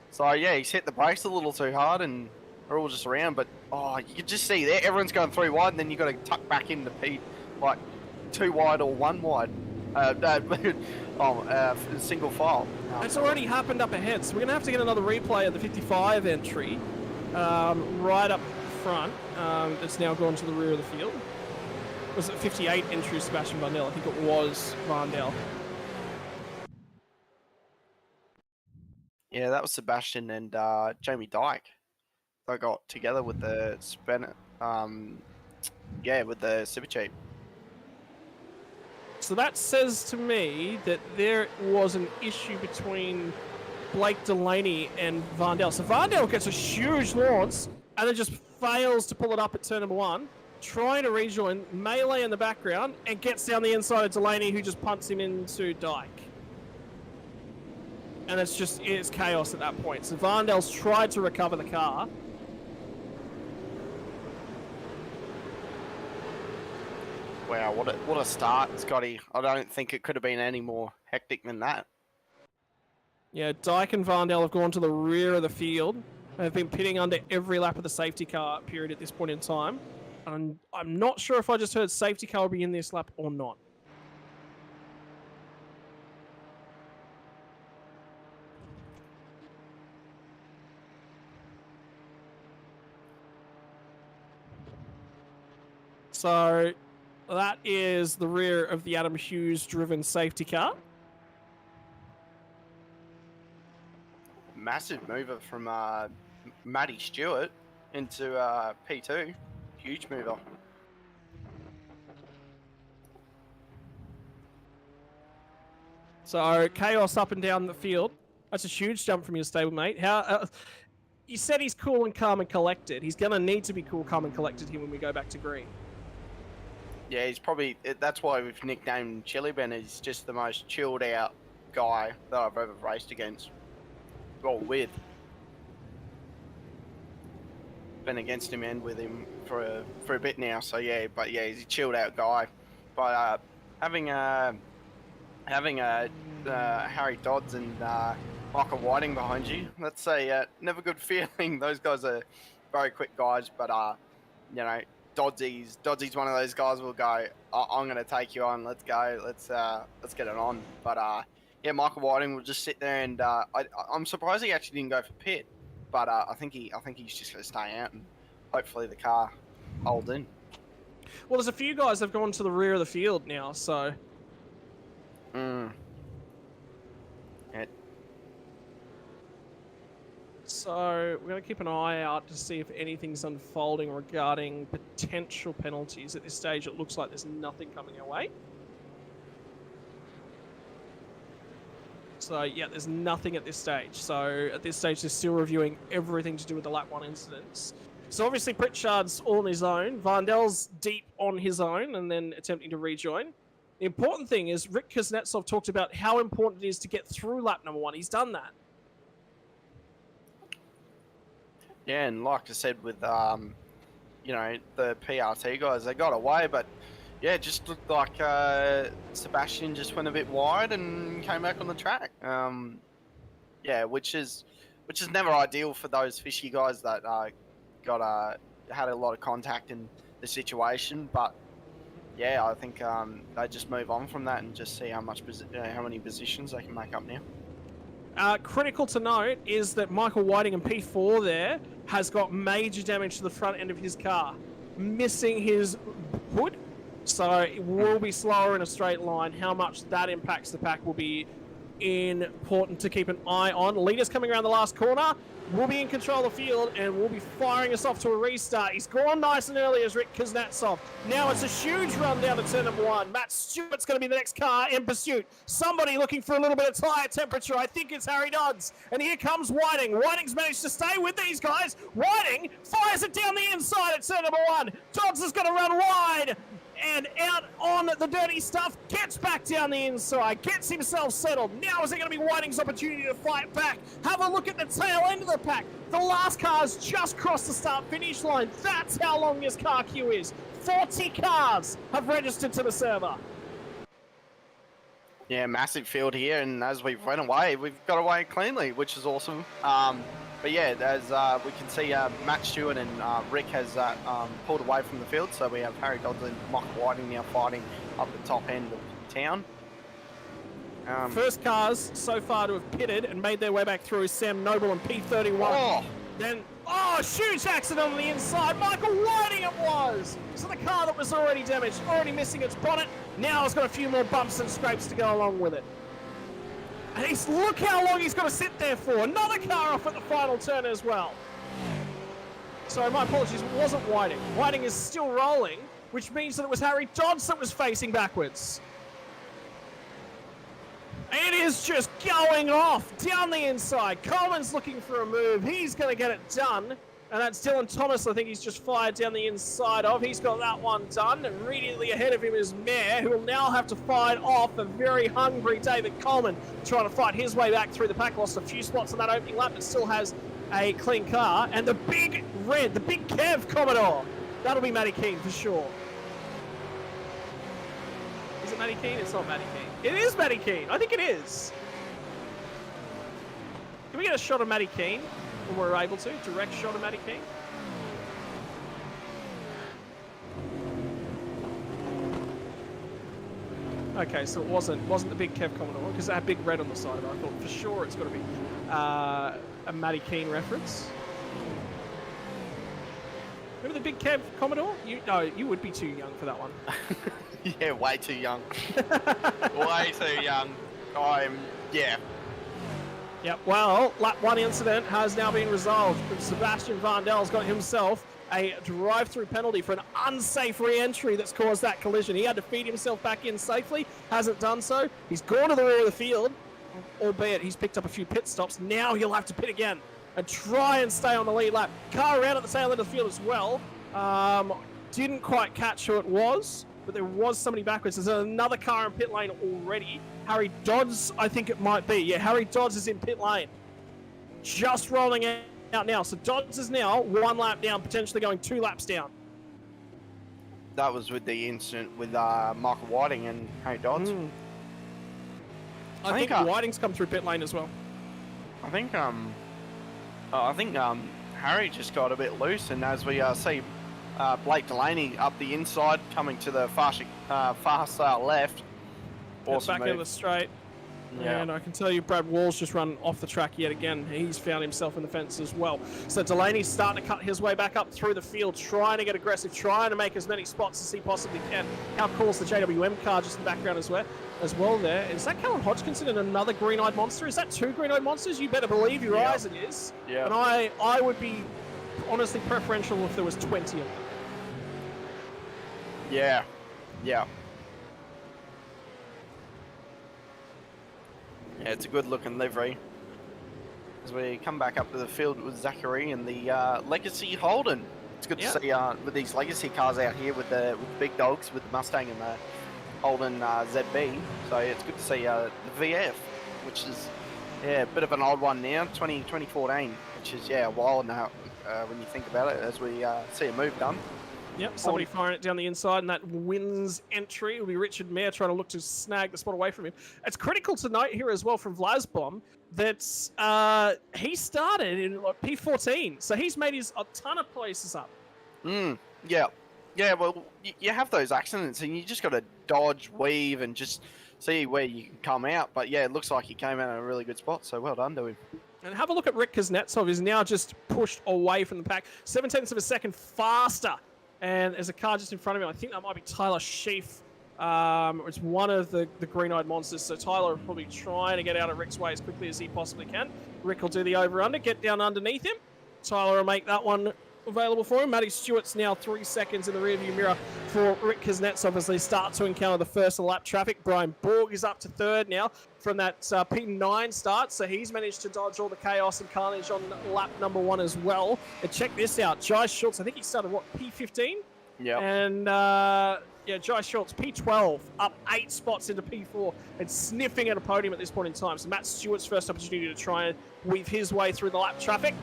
So yeah, he's hit the brakes a little too hard and they're all just around. But you can just see there, everyone's going 3 wide, and then you got to tuck back into P, like 2 wide or 1 wide. Single file. It's already happened up ahead, so we're going to have to get another replay of the 55 entry right up front. It's now gone to the rear of the field. Was it 58 entry Sebastian Varndell? I think it was Varndell. Yeah, that was Sebastian and Jamie Dyke. They got together with the with the Super Cheap. So that says to me that there was an issue between Blake Delaney and Varndell. So Varndell gets a huge launch and then just fails to pull it up at turn number 1, trying to rejoin Melee in the background and gets down the inside of Delaney, who just punts him into Dyke. and it's chaos at that point. So Varndel's tried to recover the car. Wow, what a start, Scotty. I don't think it could have been any more hectic than that. Yeah, Dyke and Varndell have gone to the rear of the field. They've been pitting under every lap of the safety car period at this point in time. And I'm not sure if I just heard safety car will be in this lap or not. So that is the rear of the Adam Hughes driven safety car. Massive mover from Matty Stewart into P2. Huge mover. So chaos up and down the field. That's a huge jump from your stablemate. How you said he's cool and calm and collected. He's going to need to be cool, calm and collected here when we go back to green. Yeah, he's probably... That's why we've nicknamed Chili Ben. He's just the most chilled out guy that I've ever raced against. Well, with. Been against him and with him for a bit now, so yeah, but yeah, he's a chilled out guy. But having Harry Dodds and Michael Whiting behind you, that's a never good feeling. Those guys are very quick guys, but you know, Doddsy's one of those guys will go, I'm going to take you on, let's go, let's get it on. But yeah, Michael Whiting will just sit there, and I'm surprised he actually didn't go for pit, but I think he's just going to stay out, and hopefully the car holds in. Well, there's a few guys that have gone to the rear of the field now, so... Yeah. So we're going to keep an eye out to see if anything's unfolding regarding potential penalties. At this stage, it looks like there's nothing coming our way. So yeah, there's nothing at this stage. So at this stage, they're still reviewing everything to do with the lap 1 incidents. So obviously Pritchard's all on his own. Varndel's deep on his own and then attempting to rejoin. The important thing is Rick Kuznetsov talked about how important it is to get through lap number 1. He's done that. Yeah, and like I said with, you know, the PRT guys, they got away, but yeah, it just looked like Sebastian just went a bit wide and came back on the track. Yeah, which is never ideal for those fishy guys that had a lot of contact in the situation. But yeah, I think they just move on from that and just see how many positions they can make up now. Critical to note is that Michael Whiting in P4 there has got major damage to the front end of his car, missing his hood, so it will be slower in a straight line. How much that impacts the pack will be important to keep an eye on. Leader's coming around the last corner. We'll be in control of the field and we'll be firing us off to a restart. He's gone nice and early as Rick Kuznetsov. Now it's a huge run down to turn number 1. Matt Stewart's going to be the next car in pursuit. Somebody looking for a little bit of tyre temperature. I think it's Harry Dodds. And here comes Whiting. Whiting's managed to stay with these guys. Whiting fires it down the inside at turn number 1. Dodds is going to run wide and out on the dirty stuff, gets back down the inside, gets himself settled. Now is it going to be Whiting's opportunity to fight back? Have a look at the tail end of the pack. The last car's just crossed the start-finish line. That's how long this car queue is. 40 cars have registered to the server. Yeah, massive field here, and as we've run away, we've got away cleanly, which is awesome. But yeah, as we can see, Matt Stewart and Rick has pulled away from the field, so we have Harry Dodds and Michael Whiting now fighting up the top end of town. First cars so far to have pitted and made their way back through is Sam Noble and P31. Oh. Then, huge accident on the inside. Michael Whiting it was! So the car that was already damaged, already missing its bonnet, now it's got a few more bumps and scrapes to go along with it. And look how long he's got to sit there for. Another car off at the final turn as well. Sorry, my apologies, it wasn't Whiting. Whiting is still rolling, which means that it was Harry Dodds that was facing backwards. It is just going off down the inside. Coleman's looking for a move. He's going to get it done And that's Dylan Thomas. I think he's just fired down the inside of. He's got that one done. Immediately ahead of him is Mayer, who will now have to fight off a very hungry David Coleman, trying to fight his way back through the pack. Lost a few spots on that opening lap, but still has a clean car. And the big red, the big Kev Commodore. That'll be Matty Keane for sure. Is it Matty Keane? It's not Matty Keane. It is Matty Keane. I think it is. Can we get a shot of Matty Keane when we're able to? Direct shot of Matty Keane? Okay, so it wasn't the big Kev Commodore because it had big red on the side of it. I thought for sure it's got to be a Matty Keane reference. Remember the big Kev Commodore? You would be too young for that one. Yeah, way too young. Way too young. Yeah. Yep, well, lap 1 incident has now been resolved. Sebastian Vandel's got himself a drive-through penalty for an unsafe re-entry that's caused that collision. He had to feed himself back in safely, hasn't done so. He's gone to the rear of the field, albeit he's picked up a few pit stops. Now he'll have to pit again and try and stay on the lead lap. Car around at the tail end of the field as well. Didn't quite catch who it was, but there was somebody backwards. There's another car in pit lane already. Harry Dodds, I think it might be. Yeah, Harry Dodds is in pit lane. Just rolling out now. So Dodds is now 1 lap down, potentially going 2 laps down. That was with the incident with Michael Whiting and Harry Dodds. I think Whiting's come through pit lane as well. I think Harry just got a bit loose, and as we see Blake Delaney up the inside, coming to the fast left. Awesome back move. into the straight. Yeah. And I can tell you Brad Wall's just run off the track yet again. He's found himself in the fence as well. So Delaney's starting to cut his way back up through the field, trying to get aggressive, trying to make as many spots as he possibly can. How cool is the JWM car just in the background as well there? Is that Callum Hodgkinson and another green-eyed monster? Is that 2 green-eyed monsters? You better believe your eyes it is. Yeah. And I would be honestly preferential if there was 20 of them. Yeah. Yeah, it's a good looking livery. As we come back up to the field with Zachary and the Legacy Holden. It's good to see with these Legacy cars out here with the big dogs, with the Mustang and the Holden ZB. So it's good to see the VF, which is a bit of an old one now, 2014, which is a while now when you think about it, as we see a move done. Yep, somebody firing it down the inside, and that wins entry will be Richard Mayer trying to look to snag the spot away from him. It's critical to note here as well from Vlasbom that he started in P14, so he's made a ton of places up. Yeah, well, you have those accidents, and you just got to dodge, weave, and just see where you can come out. But yeah, it looks like he came out in a really good spot, so well done to him. And have a look at Rick Kuznetsov, who's now just pushed away from the pack, 0.7 of a second faster. And there's a car just in front of him. I think that might be Tyler Sheaf. It's one of the green-eyed monsters. So Tyler will probably trying to get out of Rick's way as quickly as he possibly can. Rick will do the over-under, get down underneath him. Tyler will make that one available for him. Matty Stewart's now 3 seconds in the rearview mirror for Rick Kuznetsov as they start to encounter the first of the lap traffic. Brian Borg is up to 3rd now from that P9 start, so he's managed to dodge all the chaos and carnage on lap number 1 as well. And check this out, Jai Schultz, I think he started, P15? Yeah. And Jai Schultz, P12, up 8 spots into P4 and sniffing at a podium at this point in time. So Matt Stewart's first opportunity to try and weave his way through the lap traffic.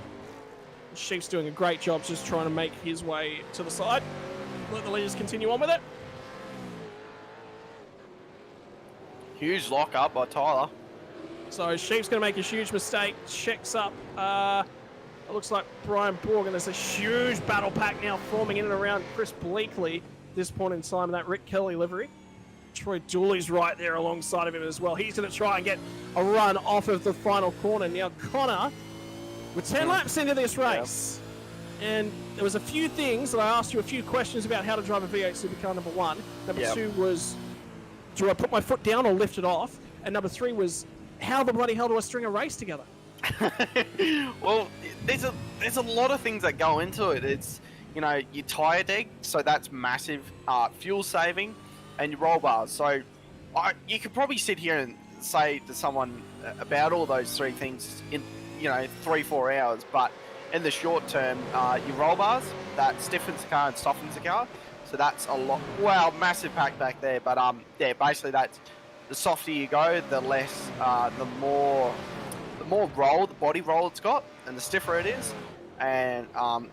Sheep's doing a great job just trying to make his way to the side. Let the leaders continue on with it. Huge lock up by Tyler. So Sheep's going to make a huge mistake. Checks up. It looks like Brian Borg, and there's a huge battle pack now forming in and around Chris Bleakley at this point in time in that Rick Kelly livery. Troy Dooley's right there alongside of him as well. He's going to try and get a run off of the final corner. Now Connor, we're 10 laps into this race, and there was a few things that I asked you a few questions about how to drive a V8 Supercar, number 1. Number 2 was, do I put my foot down or lift it off? And number 3 was, how the bloody hell do I string a race together? Well, there's a lot of things that go into it. It's, your tyre deg, so that's massive, fuel saving, and your roll bars. So you could probably sit here and say to someone about all those 3 things in 3-4 hours, but in the short term, your roll bars, that stiffens the car and softens the car. So that's a lot. Wow, massive pack back there. But yeah, basically that's the softer you go, the less, the more roll, the body roll it's got, and the stiffer it is, and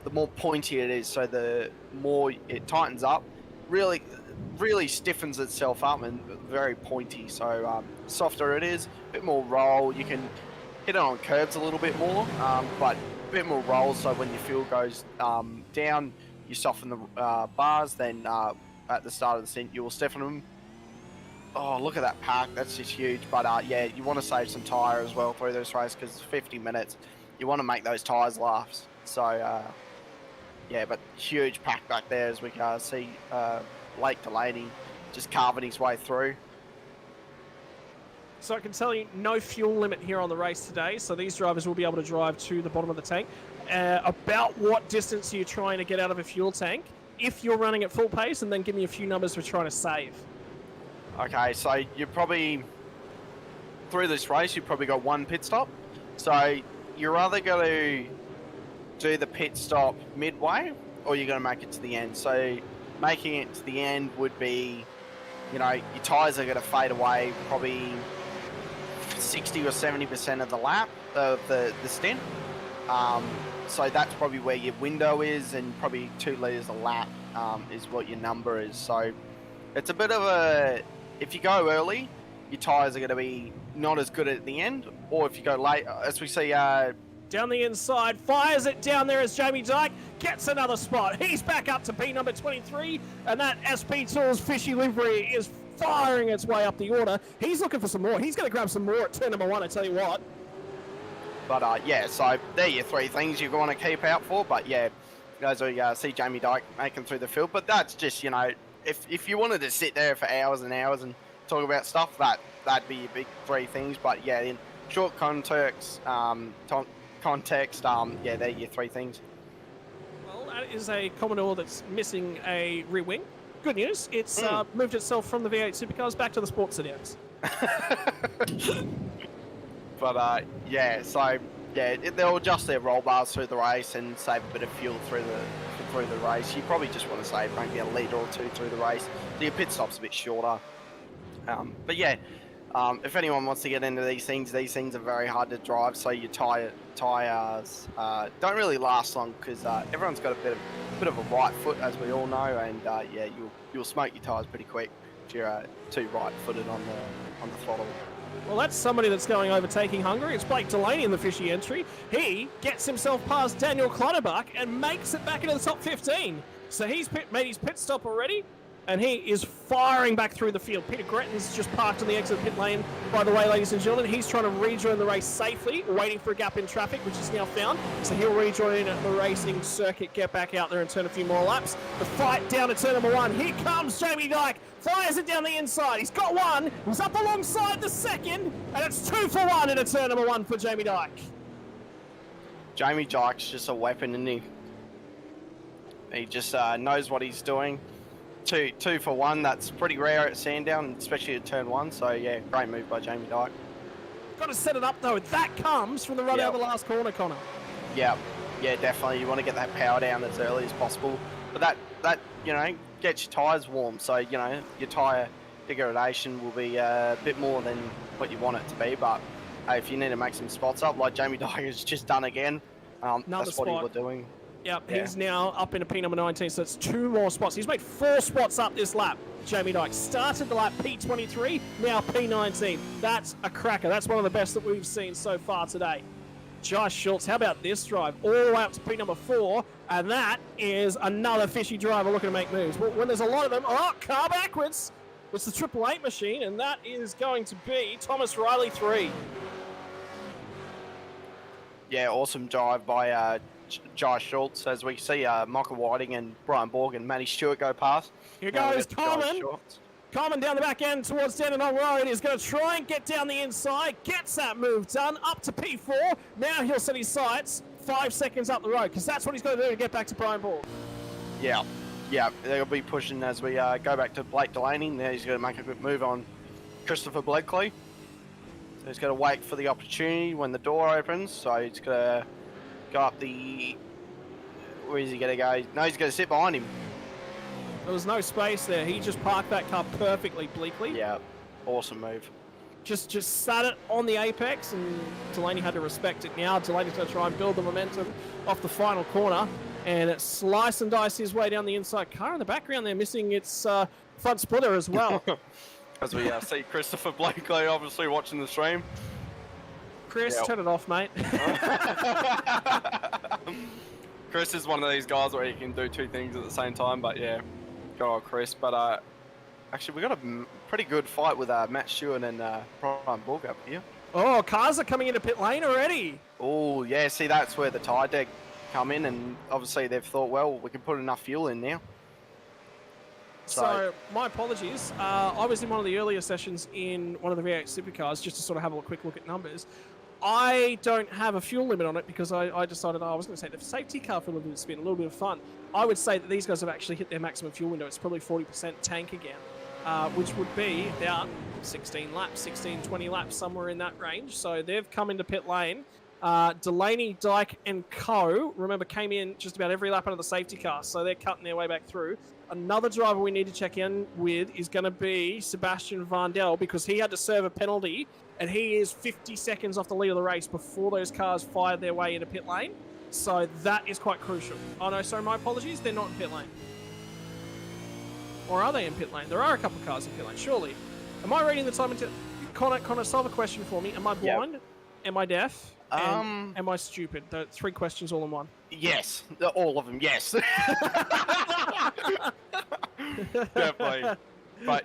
the more pointy it is. So the more it tightens up, really stiffens itself up and very pointy. So softer it is, a bit more roll. You can hit it on curbs a little bit more, but a bit more roll. So when your fuel goes down, you soften the bars. Then at the start of the stint, you will stiffen them. Oh, look at that pack. That's just huge. But yeah, you want to save some tyre as well through this race because it's 50 minutes. You want to make those tyres last. So yeah, but huge pack back there as we can see Blake Delaney just carving his way through. So I can tell you, no fuel limit here on the race today, so these drivers will be able to drive to the bottom of the tank. About what distance are you trying to get out of a fuel tank if you're running at full pace, and then give me a few numbers for trying to save. Okay, so you probably, through this race, you've probably got one pit stop. So you're either going to do the pit stop midway, or you're going to make it to the end. So making it to the end would be, you know, your tyres are going to fade away probably 60 or 70% of the lap of the stint. So that's probably where your window is, and probably 2 litres a lap is what your number is. So it's a bit of a, if you go early, your tyres are going to be not as good at the end, or if you go late, as we see... down the inside, fires it down there as Jamie Dyke gets another spot. He's back up to P number 23, and that SP Tools fishy livery is firing its way up the order. He's looking for some more. He's going to grab some more at turn number 1, I tell you what. But yeah, so they're your 3 things you want to keep out for. But yeah, as we see Jamie Dyke making through the field. But that's just, you know, if you wanted to sit there for hours and hours and talk about stuff, that'd be your big 3 things. But yeah, in short context, yeah, they're your 3 things. Well, that is a Commodore that's missing a rear wing. Good news, it's moved itself from the V8 Supercars back to the sports sedans. But yeah, so yeah, they'll adjust their roll bars through the race and save a bit of fuel through the race. You probably just want to save maybe a litre or 2 through the race. So your pit stop's a bit shorter. But yeah, if anyone wants to get into these things are very hard to drive. So your tyres don't really last long because everyone's got a bit of a right foot, as we all know, and yeah, you'll smoke your tyres pretty quick if you're too right-footed on the throttle. Well, that's somebody that's going overtaking Hungary. It's Blake Delaney in the fishy entry. He gets himself past Daniel Clutterbuck and makes it back into the top 15. So he's made his pit stop already, and he is firing back through the field. Peter Gretton's just parked on the exit pit lane, by the way, ladies and gentlemen. He's trying to rejoin the race safely, waiting for a gap in traffic, which is now found. So he'll rejoin the racing circuit, get back out there and turn a few more laps. The fight down to turn number 1. Here comes Jamie Dyke. Fires it down the inside. He's got 1. He's up alongside the second, and it's 2 for 1 in a turn number 1 for Jamie Dyke. Jamie Dyke's just a weapon, isn't he? He just knows what he's doing. 2 for 1, that's pretty rare at Sandown, especially at turn 1. So yeah, great move by Jamie Dyke. Got to set it up though. That comes from the run out of the last corner, Connor. Yeah, definitely. You want to get that power down as early as possible. But that you know, gets your tyres warm. So you know, your tyre degradation will be a bit more than what you want it to be. But if you need to make some spots up, like Jamie Dyke has just done again, that's what he was doing. Yep, he's now up into P number 19, so it's 2 more spots. He's made 4 spots up this lap. Jamie Dyke started the lap P23, now P19. That's a cracker. That's one of the best that we've seen so far today. Josh Schultz, how about this drive? All the way up to P number 4, and that is another fishy driver looking to make moves. When there's a lot of them, car backwards. It's the 888 machine, and that is going to be Thomas Riley 3. Yeah, awesome drive by Josh Schultz, as we see Michael Whiting and Brian Borg and Matty Stewart go past. Here goes Coleman. Coleman down the back end towards Dandenong Road is going to try and get down the inside. Gets that move done up to P4. Now he'll set his sights 5 seconds up the road because that's what he's going to do to get back to Brian Borg. Yeah, they'll be pushing as we go back to Blake Delaney. Now he's going to make a good move on Christopher Blakely. So he's going to wait for the opportunity when the door opens. So he's going to go up the... Where is he going to go? No, he's going to sit behind him. There was no space there. He just parked that car perfectly, Bleakley. Yeah, awesome move. Just sat it on the apex, and Delaney had to respect it. Now Delaney's going to try and build the momentum off the final corner, and it slice and dice his way down the inside. Car in the background there missing its front splitter as well. As we see Christopher Blakely obviously watching the stream. Chris, turn it off, mate. Chris is one of these guys where he can do two things at the same time, but yeah, good old Chris. But actually, we got a pretty good fight with Matt Stewart and Brian Borg up here. Oh, cars are coming into pit lane already. Oh, yeah, see, that's where the tyre deck come in, and obviously they've thought, well, we can put enough fuel in now. So my apologies. I was in one of the earlier sessions in one of the V8 Supercars just to sort of have a quick look at numbers. I don't have a fuel limit on it because I decided I was going to say the safety car for a little bit of spin, a little bit of fun. I would say that these guys have actually hit their maximum fuel window. It's probably 40% tank again, which would be about 16 laps, 16, 20 laps, somewhere in that range. So they've come into pit lane. Delaney, Dyke, and Co. remember came in just about every lap out of the safety car, so they're cutting their way back through. Another driver we need to check in with is going to be Sebastian Vandel, because he had to serve a penalty, and he is 50 seconds off the lead of the race before those cars fired their way into pit lane. So that is quite crucial. Oh no, sorry, my apologies, they're not in pit lane. Or are they in pit lane? There are a couple of cars in pit lane, surely. Am I reading the time into... Connor, solve a question for me. Am I blind? Yep. Am I deaf? Am I stupid? The 3 questions all in one. Yes, all of them. Yes. Definitely. But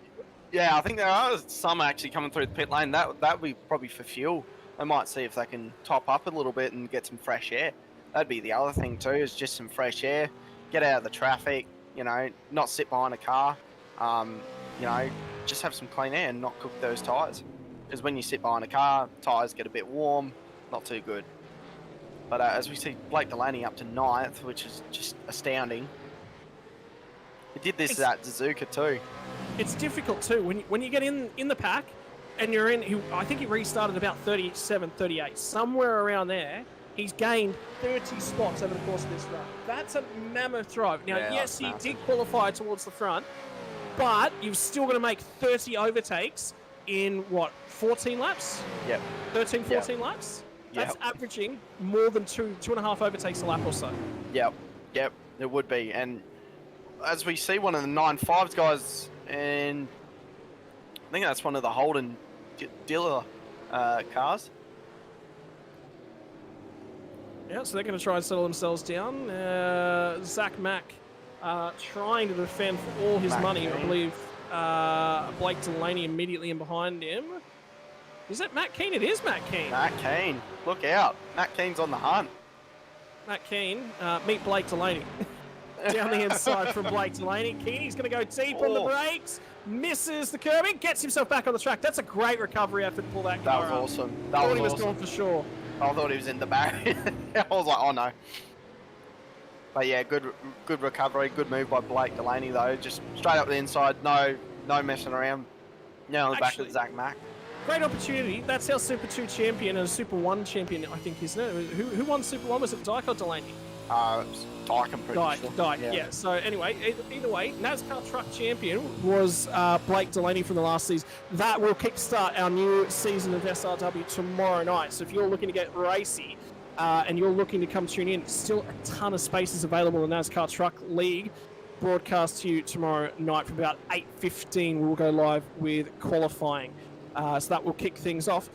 yeah, I think there are some actually coming through the pit lane. That would be probably for fuel. They might see if they can top up a little bit and get some fresh air. That'd be the other thing too, is just some fresh air. Get out of the traffic. You know, not sit behind a car. You know, just have some clean air and not cook those tyres. Because when you sit behind a car, tyres get a bit warm. Not too good. But as we see Blake Delaney up to 9th, which is just astounding. He did this at Suzuka too. It's difficult too when you get in the pack and you're in. I think he restarted about 37, 38, somewhere around there. He's gained 30 spots over the course of this run. That's a mammoth drive. Now, yeah, yes, he did qualify towards the front, but you've still got to make 30 overtakes in what, 14 laps? Yep. 13, 14 laps. That's averaging more than two and a half overtakes a lap or so. Yep, it would be. And as we see, one of the 9.5s guys, and I think that's one of the Holden dealer cars. Yeah, so they're going to try and settle themselves down. Zach Mack trying to defend for all his money. I believe Blake Delaney immediately in behind him. Is it Matt Keane? It is Matt Keane. Matt Keane. Look out. Matt Keane's on the hunt. Matt Keane. Meet Blake Delaney. Down the inside from Blake Delaney. Keane's going to go deep on the brakes. Misses the curbing. Gets himself back on the track. That's a great recovery effort to pull that car That was up. awesome. That was he was awesome. gone for sure. I thought he was in the back. I was like, oh no. But yeah, good recovery. Good move by Blake Delaney though. Just straight up the inside. No messing around. Now on the back of Zach Mack. Great opportunity. That's our Super 2 champion and a Super 1 champion, I think, isn't it? Who won Super 1? Was it Dyke or Delaney? Dyke, I'm pretty sure. Dyke, yeah. So anyway, either way, NASCAR truck champion was Blake Delaney from the last season. That will kickstart our new season of SRW tomorrow night. So if you're looking to get racy and you're looking to come tune in, still a ton of spaces available in the NASCAR Truck League. Broadcast to you tomorrow night from about 8:15. We'll go live with qualifying. So that will kick things off.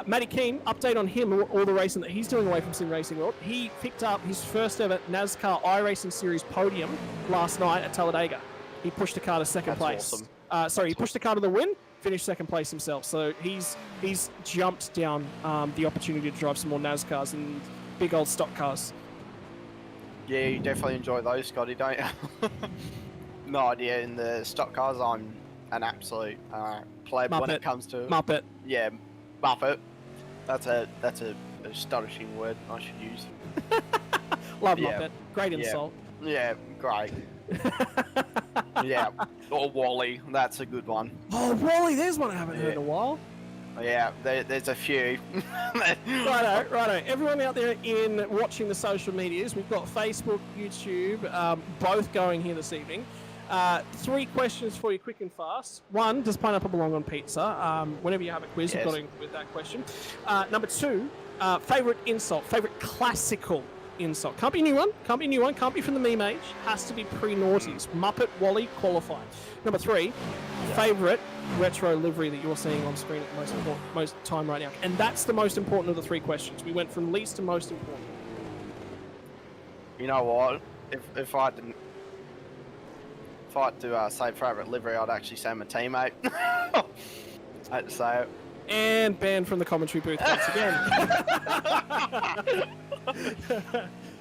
Matty Keane, update on him, all the racing that he's doing away from Sim Racing World. He picked up his first ever NASCAR iRacing Series podium last night at Talladega. He pushed the car to second place. Awesome. He pushed the car to the win, finished second place himself. So he's jumped down the opportunity to drive some more NASCARs and big old stock cars. Yeah, you definitely enjoy those, Scotty, don't you? No idea. In the stock cars, I'm an absolute pleb when it comes to Muppet. Yeah, Muppet. That's a astonishing word I should use. Love Muppet. Great insult. Yeah, great. Yeah. Or Wally. That's a good one. Oh, Wally, there's one I haven't heard in a while. Yeah, there's a few. Righto. Everyone out there in watching the social medias, we've got Facebook, YouTube, both going here this evening. 3 questions for you, quick and fast. 1, does pineapple belong on pizza? Whenever you have a quiz, Yes. you've got to include that question. Number 2, favourite insult, favourite classical insult. Can't be a new one, can't be from the meme age, has to be pre-noughties. Muppet, Wally, qualify. Number 3, favourite retro livery that you're seeing on screen at the most time right now. And that's the most important of the 3 questions. We went from least to most important. You know what? If I had to say favourite livery, I'd actually say my teammate. I had to say it. And banned from the commentary booth once again.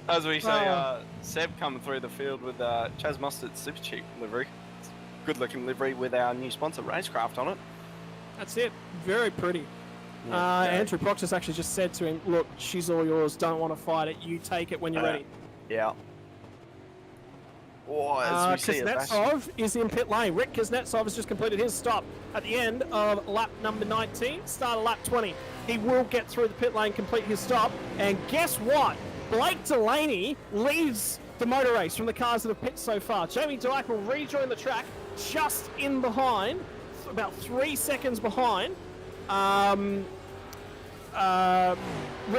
As we say, Seb coming through the field with Chaz Mustard's super cheap livery. Good looking livery with our new sponsor Racecraft on it. That's it. Very pretty. Yeah, Andrew Proctor's actually just said to him, look, she's all yours. Don't want to fight it. You take it when you're ready. Yeah. Oh, as we see Kuznetsov is in pit lane. Rick Kuznetsov has just completed his stop at the end of lap number 19, start of lap 20. He will get through the pit lane, complete his stop, and guess what? Blake Delaney leads the motor race from the cars that have pit so far. Jamie Dyke will rejoin the track just in behind, about 3 seconds behind Rick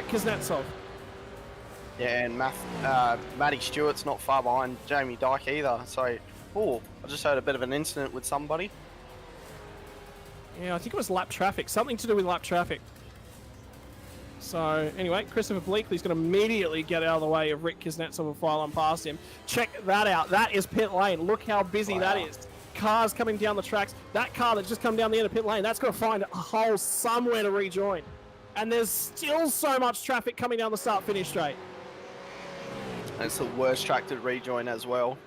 Kuznetsov. Yeah, and Matty Stewart's not far behind Jamie Dyke either. So, I just heard a bit of an incident with somebody. Yeah, I think it was lap traffic. Something to do with lap traffic. So, anyway, Christopher Bleakley's going to immediately get out of the way of Rick Kuznetsov and file on past him. Check that out. That is pit lane. Look how busy that is. Cars coming down the tracks. That car that's just come down the end of pit lane, that's got to find a hole somewhere to rejoin. And there's still so much traffic coming down the start-finish straight. It's the worst track to rejoin as well.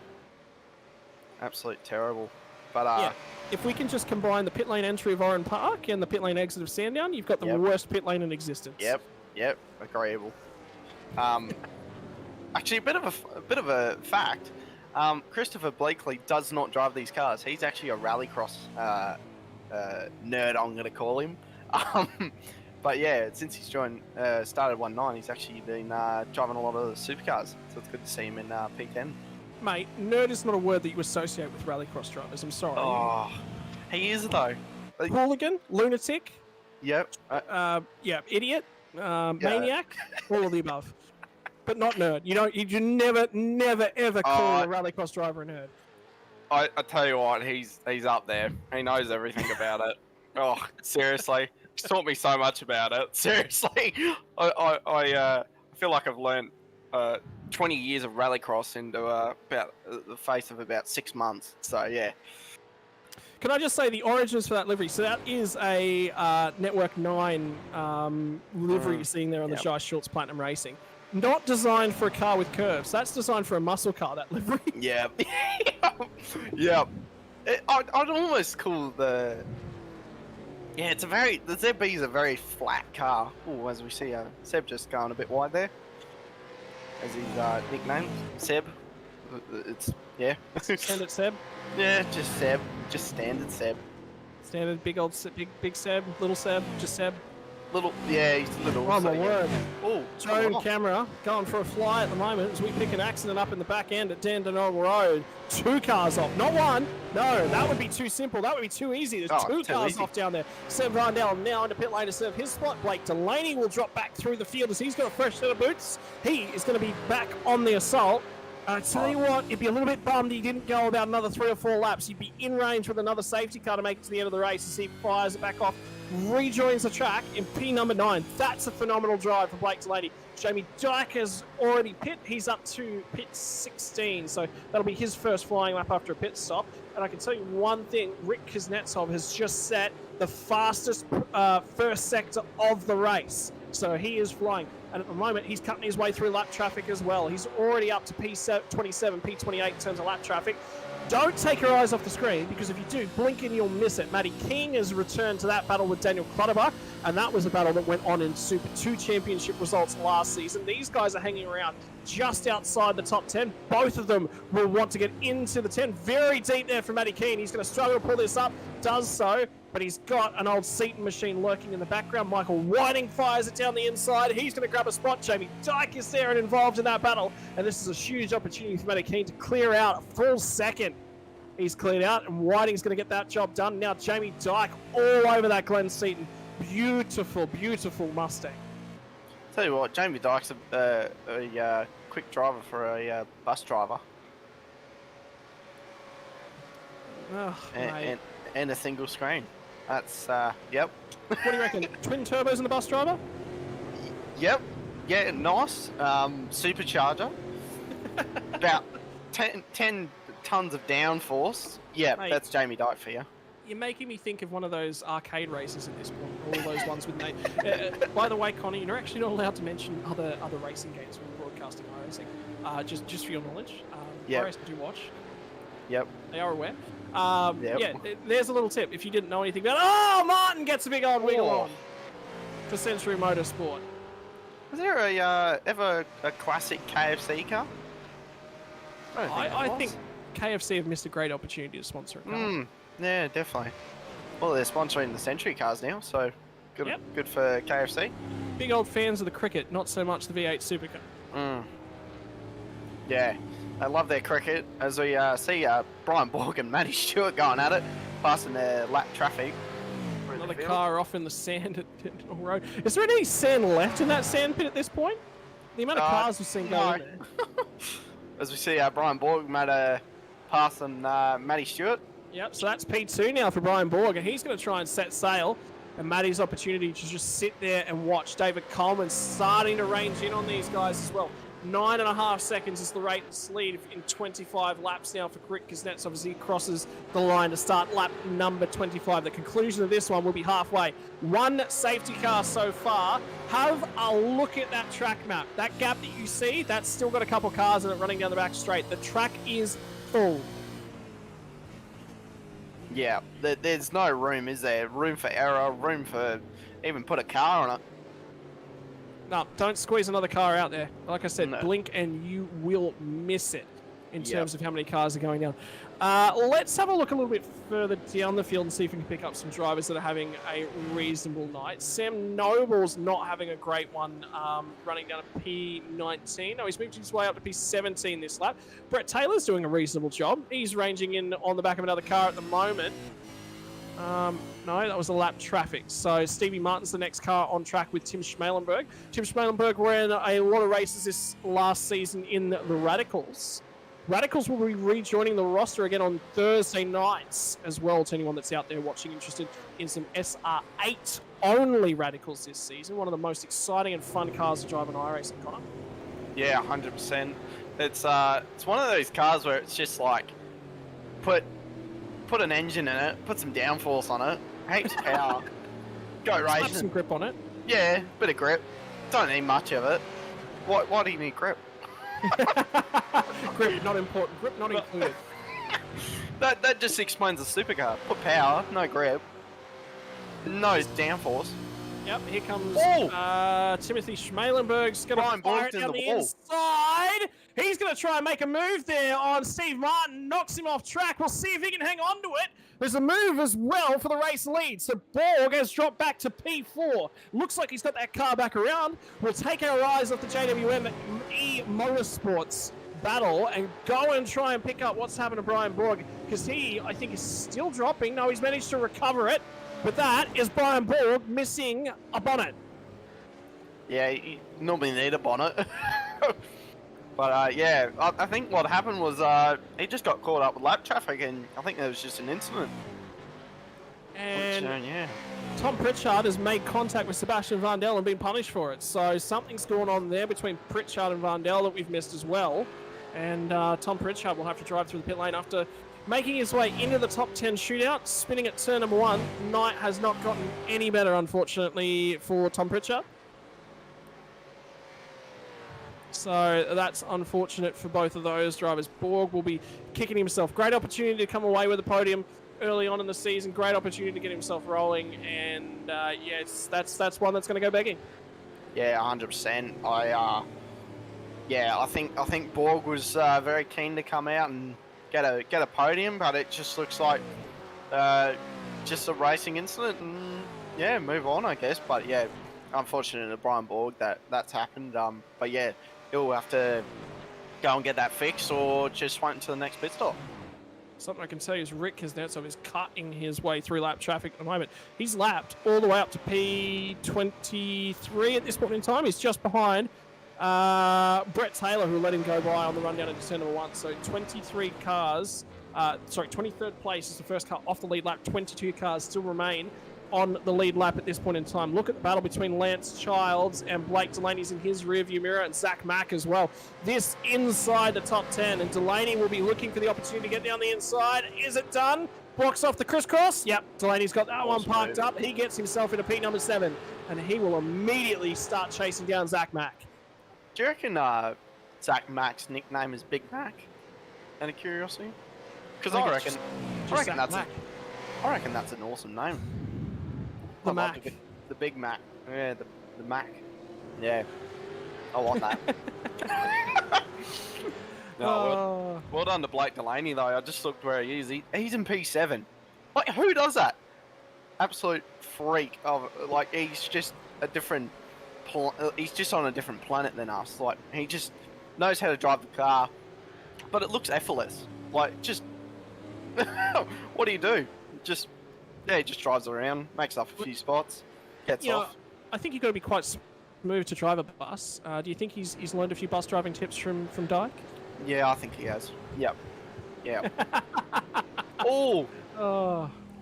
Absolute terrible. But yeah, if we can just combine the pit lane entry of Oran Park and the pit lane exit of Sandown, you've got the worst pit lane in existence. Yep, agreeable. Actually, a bit of a fact. Christopher Bleakley does not drive these cars. He's actually a rallycross nerd, I'm going to call him. But yeah, since he's started 1.9, he's actually been driving a lot of the supercars. So it's good to see him in P10. Mate, nerd is not a word that you associate with rallycross drivers. I'm sorry. Oh, he is though. Hooligan, lunatic. Yep. Idiot, maniac, all of the above. But not nerd. You never ever call a rallycross driver a nerd. I tell you what, he's up there. He knows everything about it. Oh, seriously. He's taught me so much about it. Seriously, I feel like I've learned 20 years of rallycross into about the face of about 6 months. So yeah. Can I just say the origins for that livery? So that is a Network 9 livery you're seeing there on the Jai Schultz Platinum Racing. Not designed for a car with curves. That's designed for a muscle car, that livery. Yeah. Yeah. I'd almost call the... Yeah, the ZB is a very flat car. Oh, as we see, Seb just going a bit wide there. As his nickname, Seb. It's, yeah. Standard Seb? Yeah, just Seb. Just standard Seb. Standard big Seb, little Seb, just Seb. Little, yeah, he's little. Oh my word. Oh, drone camera going for a fly at the moment as we pick an accident up in the back end at Dandenong Road. 2 cars off, not 1. No, that would be too simple. That would be too easy. There's 2 cars off down there. Seb Rindell now into pit lane to serve his spot. Blake Delaney will drop back through the field as he's got a fresh set of boots. He is going to be back on the assault. I tell you what, he'd be a little bit bummed he didn't go about another 3 or 4 laps. He'd be in range with another safety car to make it to the end of the race as he fires it back off, rejoins the track in P number 9. That's a phenomenal drive for Blake Delaney. Jamie Dyke has already pit. He's up to pit 16, so that'll be his first flying lap after a pit stop. And I can tell you one thing, Rick Kuznetsov has just set the fastest first sector of the race. So he is flying. And at the moment, he's cutting his way through lap traffic as well. He's already up to P27, P28 in terms of lap traffic. Don't take your eyes off the screen, because if you do, blink and you'll miss it. Matty King has returned to that battle with Daniel Clutterbuck, and that was a battle that went on in Super 2 championship results last season. These guys are hanging around just outside the top 10. Both of them will want to get into the 10. Very deep there for Matty King. He's going to struggle to pull this up. Does so. but he's got an old Seaton machine lurking in the background. Michael Whiting fires it down the inside. He's going to grab a spot. Jamie Dyke is there and involved in that battle, and this is a huge opportunity for Matty Keane to clear out a full second. He's cleared out, and Whiting's going to get that job done. Now Jamie Dyke all over that Glenn Seaton. Beautiful, beautiful Mustang. Tell you what, Jamie Dyke's a quick driver for a bus driver. Oh, and a single screen. That's, yep. What do you reckon? Twin turbos in the bus driver? Yep. Yeah, nice. Supercharger. About 10 tons of downforce. Yeah, Mate. that's Jamie Dyke for you. You're making me think of one of those arcade races at this point. All those ones with name. By the way, Connie, you're actually not allowed to mention other racing games when you're broadcasting iRacing. Just for your knowledge. Yep. iRacing do watch. Yep. They are aware. Yep. Yeah, there's a little tip. If you didn't know anything about it. Oh, Martin gets a big old wiggle on for Century Motorsport. Was there ever a classic KFC car? I think KFC have missed a great opportunity to sponsor a car. Yeah, definitely. Well, they're sponsoring the Century cars now, so good for KFC. Big old fans of the cricket, not so much the V8 Supercar. Yeah, I love their cricket. As we see Brian Borg and Matty Stewart going at it, passing their lap traffic. Another car off in the sand at Tendall Road. Is there any sand left in that sand pit at this point? The amount of cars we've seen go in there. As we see Brian Borg passing Matty Stewart. Yep, so that's P2 now for Brian Borg, and he's going to try and set sail. And Matty's opportunity to just sit there and watch. David Coleman starting to range in on these guys as well. 9.5 seconds is the race lead in 25 laps now for Rick Kuznets. Obviously, crosses the line to start lap number 25. The conclusion of this one will be halfway. One safety car so far. Have a look at that track map. That gap that you see, that's still got a couple cars in it running down the back straight. The track is full. Yeah, there's no room, is there? Room for error, room for even put a car on it. No, don't squeeze another car out there. Like I said, blink and you will miss it in terms of how many cars are going down. Let's have a look a little bit further down the field and see if we can pick up some drivers that are having a reasonable night. Sam Noble's not having a great one, running down a P19. No, he's moved his way up to P17 this lap. Brett Taylor's doing a reasonable job. He's ranging in on the back of another car at the moment. No, that was a lap traffic. So Stevie Martin's the next car on track with Tim Schmalenberg. Tim Schmalenberg ran a lot of races this last season in the Radicals. Radicals will be rejoining the roster again on Thursday nights as well, to anyone that's out there watching interested in some SR8 only Radicals this season. One of the most exciting and fun cars to drive on iRacing, Connor. Yeah, 100%. It's one of those cars where it's just like put an engine in it, put some downforce on it, heaps of power, go racing. Slap some grip on it. Yeah, bit of grip. Don't need much of it. Why do you need grip? Grip not important. Grip not included. That just explains the supercar. Put power, no grip, no downforce. Yep, here comes Timothy Schmalenberg's going to fire it down the inside. He's going to try and make a move there on Steve Martin. Knocks him off track. We'll see if he can hang on to it. There's a move as well for the race lead. So Borg has dropped back to P4. Looks like he's got that car back around. We'll take our eyes off the JWM Motorsports battle and go and try and pick up what's happened to Brian Borg, because he, I think, is still dropping. No, he's managed to recover it. But that is Brian Borg missing a bonnet. Yeah, you normally need a bonnet. But yeah, I think what happened was he just got caught up with lap traffic, and I think there was just an incident. And yeah. Tom Pritchard has made contact with Sebastian Vandel and been punished for it. So something's going on there between Pritchard and Vandel that we've missed as well. And Tom Pritchard will have to drive through the pit lane after making his way into the top 10 shootout, spinning at turn number 1. Night has not gotten any better, unfortunately, for Tom Pritchard. So that's unfortunate for both of those drivers. Borg will be kicking himself. Great opportunity to come away with a podium early on in the season. Great opportunity to get himself rolling. And yes, that's one that's going to go begging. Yeah, 100%. I think Borg was very keen to come out and get a podium, but it just looks like just a racing incident, and yeah, move on, I guess. But yeah, unfortunate to Brian Borg that's happened. But yeah, he'll have to go and get that fixed, or just wait until the next pit stop. Something I can tell you is Rick Kuznetsov is cutting his way through lap traffic at the moment. He's lapped all the way up to P23 at this point in time. He's just behind Brett Taylor, who let him go by on the run down into turn number 1. So 23 cars, 23rd place is the first car off the lead lap. 22 cars still remain on the lead lap at this point in time. Look at the battle between Lance Childs and Blake Delaney's in his rearview mirror, and Zach Mack as well. This inside the top 10, and Delaney will be looking for the opportunity to get down the inside. Is it done? Blocks off the crisscross. Yep, Delaney's got that one parked up. He gets himself into P number 7, and he will immediately start chasing down Zach Mack. Do you reckon Zach Mack's nickname is Big Mac? Out of curiosity, because I reckon that's an awesome name. The Mac. Like the Big Mac. Yeah, the Mac. Yeah. I want that. Well done to Blake Delaney, though. I just looked where he is. He's in P7. Like, who does that? Absolute freak of, like, he's just a different, he's just on a different planet than us. Like, he just knows how to drive the car, but it looks effortless. Like, just, what do? Just, yeah, he just drives around, makes up a few spots, gets off. I think you've got to be quite smooth to drive a bus. Do you think he's learned a few bus driving tips from Dyke? Yeah, I think he has. Yep. Yeah. Oh!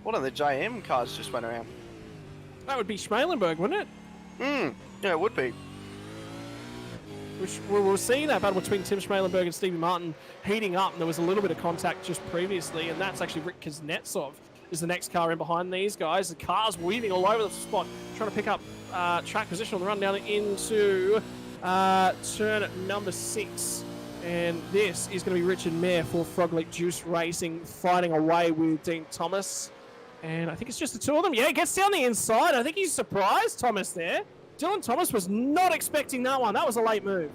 One of the JM cars just went around. That would be Schmalenberg, wouldn't it? Yeah, it would be. We're seeing that battle between Tim Schmalenberg and Stevie Martin heating up, and there was a little bit of contact just previously, and that's actually Rick Kuznetsov is the next car in behind these guys. The car's weaving all over the spot, trying to pick up track position on the run down into turn number 6. And this is going to be Richard Mayer for Frog Leap Juice Racing, fighting away with Dean Thomas. And I think it's just the two of them. Yeah, he gets down the inside. I think he's surprised Thomas there. Dylan Thomas was not expecting that one. That was a late move.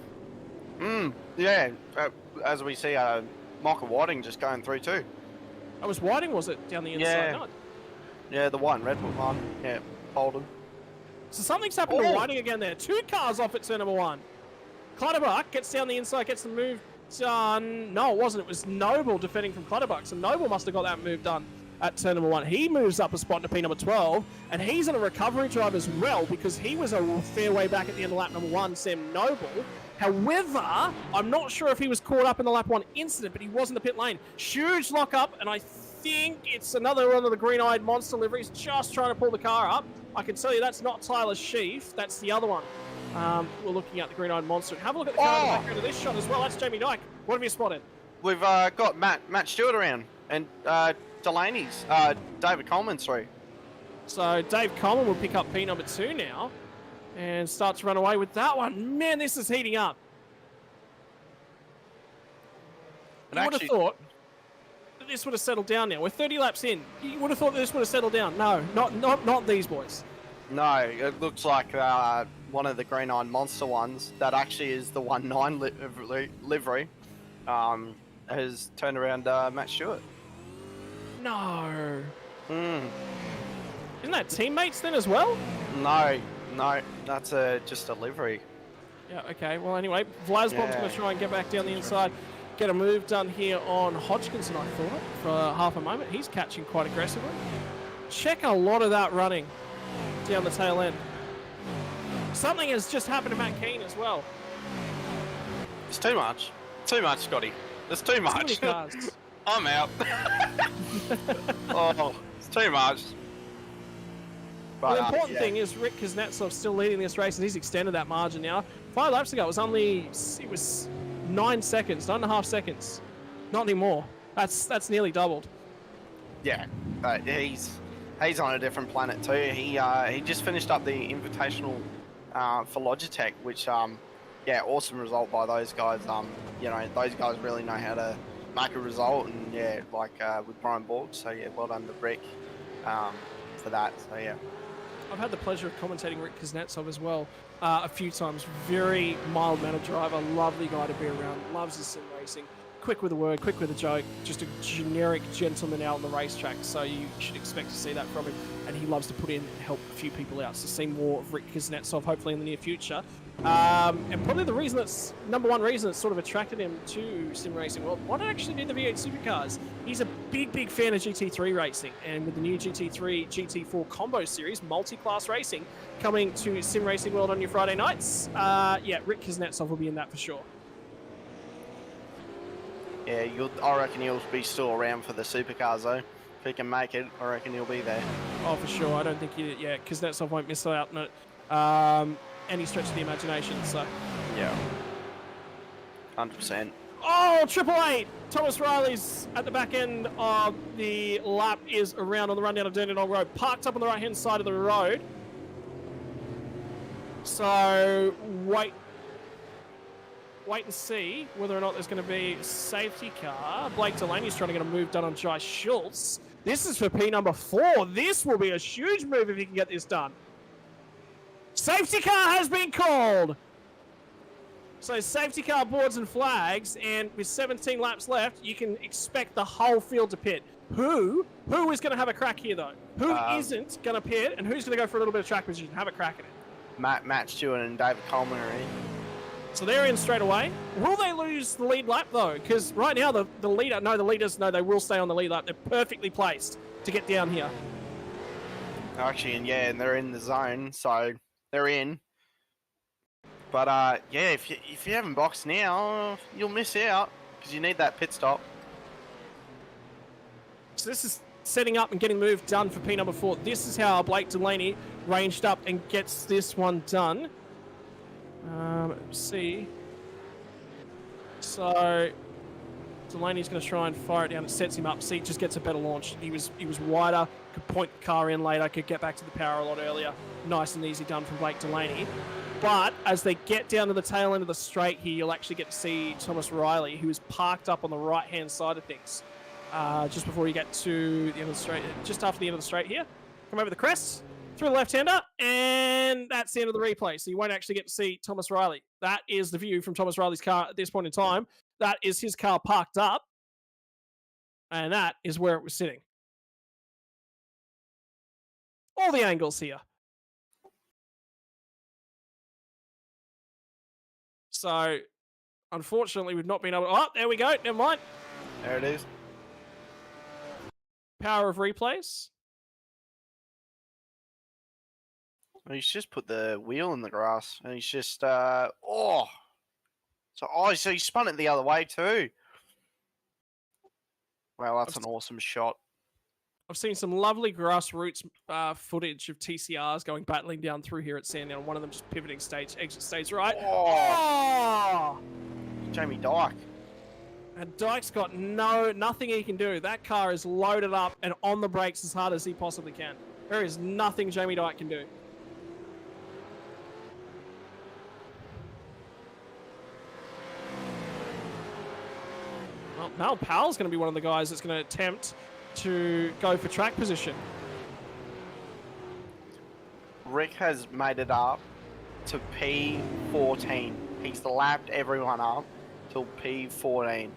Yeah, as we see, Michael Whiting just going through too. That was Whiting, was it, down the inside? Yeah, No. yeah, the one, Red Bull one. Yeah, Holden. So something's happened to Whiting again there. 2 cars off at turn number 1. Clutterbuck gets down the inside, gets the move done. No, it wasn't. It was Noble defending from Clutterbuck. So Noble must have got that move done at turn number 1. He moves up a spot to P number 12, and he's on a recovery drive as well because he was a fair way back at the end of lap number 1, Sam Noble. However, I'm not sure if he was caught up in the lap 1 incident, but he was in the pit lane. Huge lock up, and I think it's another one of the green-eyed monster liveries just trying to pull the car up. I can tell you that's not Tyler Sheaf. That's the other one. We're looking at the green-eyed monster. Have a look at the car in the background of this shot as well. That's Jamie Dyke. What have you spotted? We've got Matt Stewart around, and Delaney's, David Coleman through. So Dave Coleman will pick up P number 2 now and start to run away with that one. Man, this is heating up. You would have thought that this would have settled down now. We're 30 laps in. You would have thought that this would have settled down. No, not these boys. No, it looks like one of the green-eyed monster ones that actually is the 1-9 livery has turned around Matt Stewart. No. Isn't that teammates then as well? No, that's just a livery. Yeah, okay. Well, anyway, Vlasbom's going to try and get back down the inside. Get a move done here on Hodgkinson, I thought, for half a moment. He's catching quite aggressively. Check a lot of that running down the tail end. Something has just happened to Matt Keane as well. It's too much. Too much, Scotty. It's too much. I'm out. Oh, it's too much. But, the important thing is Rick Kuznetsov still leading this race, and he's extended that margin now. 5 laps ago, it was 9 seconds, 9.5 seconds. Not anymore. That's nearly doubled. Yeah, he's on a different planet too. He just finished up the Invitational for Logitech, which awesome result by those guys. You know, those guys really know how to make a result, and with Brian Borg. So yeah, well done to Rick for that. So yeah. I've had the pleasure of commentating Rick Kuznetsov as well a few times. Very mild-mannered driver, lovely guy to be around, loves his sim racing. quick with a word, quick with a joke, just a generic gentleman out on the racetrack. So you should expect to see that from him. And he loves to put in and help a few people out. So see more of Rick Kuznetsov hopefully in the near future. And probably the reason that's number one reason that sort of attracted him to sim racing world, why not actually do the V8 Supercars? He's a big fan of GT3 racing, and with the new GT3 GT4 combo series, multi-class racing, coming to sim racing world on your Friday nights, yeah, Rick Kuznetsov will be in that for sure. Yeah, I reckon he'll be still around for the supercars though. If he can make it, I reckon he'll be there. Oh, for sure. I don't think Kuznetsov won't miss out on it. Any stretch of the imagination, so. Yeah. 100%. Oh, 888! Thomas Riley's at the back end of the lap is around on the run down of Dandenong Road, parked up on the right-hand side of the road. So, wait and see whether or not there's going to be a safety car. Blake Delaney's trying to get a move done on Jai Schultz. This is for P number 4. This will be a huge move if he can get this done. Safety car has been called. So safety car boards and flags, and with 17 laps left, you can expect the whole field to pit. Who is going to have a crack here, though? Who isn't going to pit, and who's going to go for a little bit of track position? Have a crack at it. Matt Stewart and David Coleman are in. So they're in straight away. Will they lose the lead lap, though? Because right now, the leaders, they will stay on the lead lap. They're perfectly placed to get down here. Actually, and they're in the zone, so they're in. But yeah, if you haven't boxed now, you'll miss out because you need that pit stop. So this is setting up and getting the move done for P number 4. This is how Blake Delaney ranged up and gets this one done. Let's see. So Delaney's going to try and fire it down. It sets him up. See, it just gets a better launch. He was wider. Could point the car in later. Could get back to the power a lot earlier. Nice and easy done from Blake Delaney. But as they get down to the tail end of the straight here, you'll actually get to see Thomas Riley, who is parked up on the right-hand side of things. Just before you get to the end of the straight, just after the end of the straight here. Come over the crest, through the left-hander, and that's the end of the replay. So you won't actually get to see Thomas Riley. That is the view from Thomas Riley's car at this point in time. That is his car parked up, and that is where it was sitting. All the angles here. So, unfortunately, we've not been able to... Oh, there we go. Never mind. There it is. Power of replays. He's just put the wheel in the grass, and he's just... So he spun it the other way too. Wow, that's an awesome shot. I've seen some lovely grassroots footage of TCRs going battling down through here at Sandown. One of them just pivoting exit stage right. Oh! Jamie Dyke. And Dyke's got nothing he can do. That car is loaded up and on the brakes as hard as he possibly can. There is nothing Jamie Dyke can do. Well, Mal Powell's going to be one of the guys that's going to attempt to go for track position. Rick has made it up to P14. He's lapped everyone up till P14.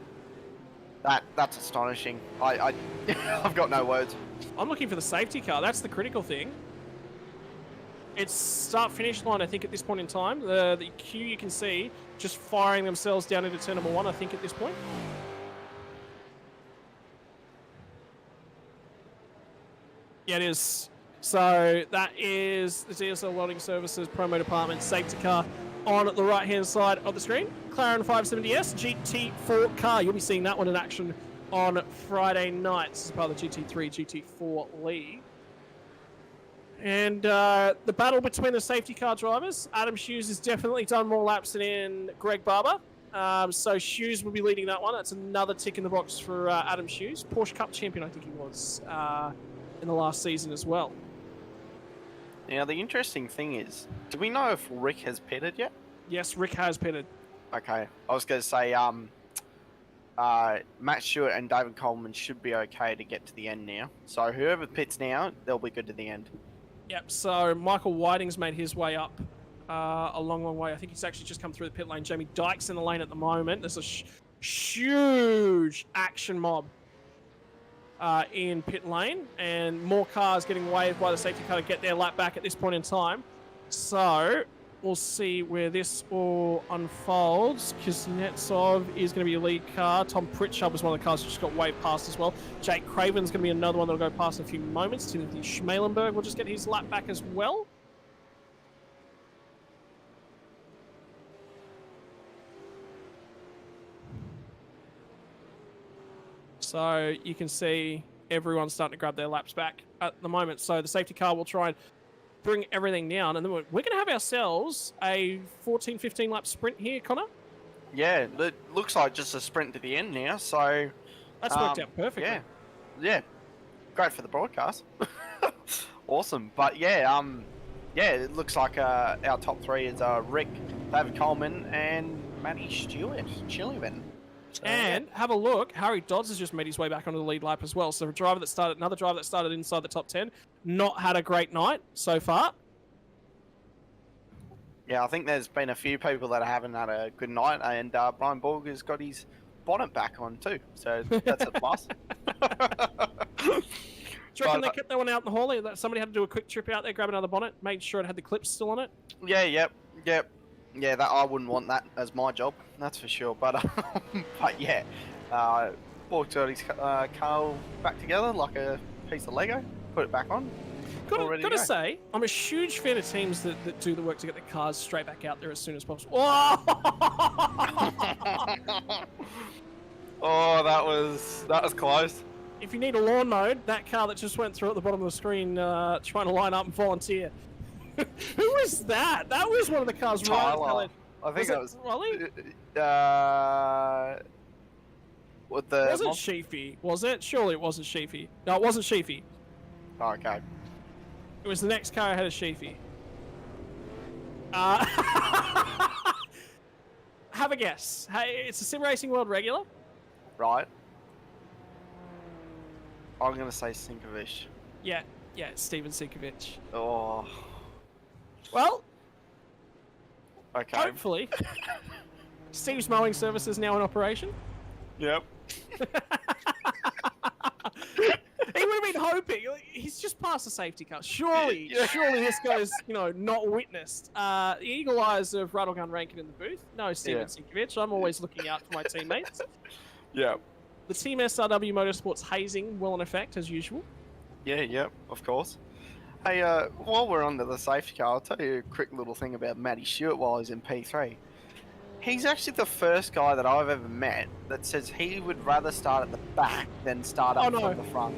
That's astonishing. I've got no words. I'm looking for the safety car. That's the critical thing. It's start-finish line, I think, at this point in time. The queue you can see just firing themselves down into turn number 1, I think, at this point. Yeah, it is. So that is the DSL Welding Services promo department safety car on the right-hand side of the screen. McLaren 570S GT4 car. You'll be seeing that one in action on Friday nights as part of the GT3, GT4 league. And the battle between the safety car drivers. Adam Hughes has definitely done more laps than Greg Barber. So Hughes will be leading that one. That's another tick in the box for Adam Hughes. Porsche Cup champion, I think he was, in the last season as well. Now, the interesting thing is, do we know if Rick has pitted yet? Yes, Rick has pitted. Okay. I was going to say, Matt Stewart and David Coleman should be okay to get to the end now. So whoever pits now, they'll be good to the end. Yep, so Michael Whiting's made his way up a long way. I think he's actually just come through the pit lane. Jamie Dyke's in the lane at the moment. There's huge action mob in pit lane, and more cars getting waved by the safety car to get their lap back at this point in time. So we'll see where this all unfolds. Kuznetsov is going to be a lead car. Tom Pritchard was one of the cars that just got waved past as well. Jake Craven's going to be another one that'll go past in a few moments. Timothy Schmalenberg will just get his lap back as well. So you can see everyone's starting to grab their laps back at the moment. So the safety car will try and bring everything down, and then we're going to have ourselves a 14-15 lap sprint here, Connor. Yeah, it looks like just a sprint to the end now, so... That's worked out perfectly. Yeah, great for the broadcast. Awesome, but yeah, it looks like our top three is Rick, David Coleman, and Matty Stewart, Chillivan. And have a look, Harry Dodds has just made his way back onto the lead lap as well. So another driver that started inside the top 10, not had a great night so far. Yeah, I think there's been a few people that haven't had a good night, and Brian Borg has got his bonnet back on too, so that's a plus. Do you reckon they kept that one out in the hall? That somebody had to do a quick trip out there, grab another bonnet, made sure it had the clips still on it? Yeah, yep. Yeah, that I wouldn't want that as my job, that's for sure. But yeah, Borg's got his car back together like a piece of Lego, put it back on. Gotta say, I'm a huge fan of teams that do the work to get the cars straight back out there as soon as possible. Oh, that was close. If you need a lawn mowed, that car that just went through at the bottom of the screen trying to line up and volunteer. Who was that? That was one of the cars. Tyler. I think that was Rolly. With the wasn't Sheafy, was it? Surely it wasn't Sheafy. No, it wasn't Sheafy. Oh, okay. It was the next car ahead of Sheafy. Have a guess. Hey, it's a Sim Racing World regular. Right. I'm gonna say Sinkovic. Yeah, it's Steven Sinkovic. Oh. Well. Okay. Hopefully. Steve's mowing service is now in operation. Yep. He would have been hoping. He's just passed the safety car. Surely this goes, not witnessed. The eagle eyes of Rattlegun Rankin in the booth. No, Steven Sinkovic. I'm always looking out for my teammates. Yeah. The Team SRW Motorsports hazing well in effect, as usual. Yeah, of course. Hey, while we're on to the safety car, I'll tell you a quick little thing about Matty Stewart while he's in P3. He's actually the first guy that I've ever met that says he would rather start at the back than start up from the front.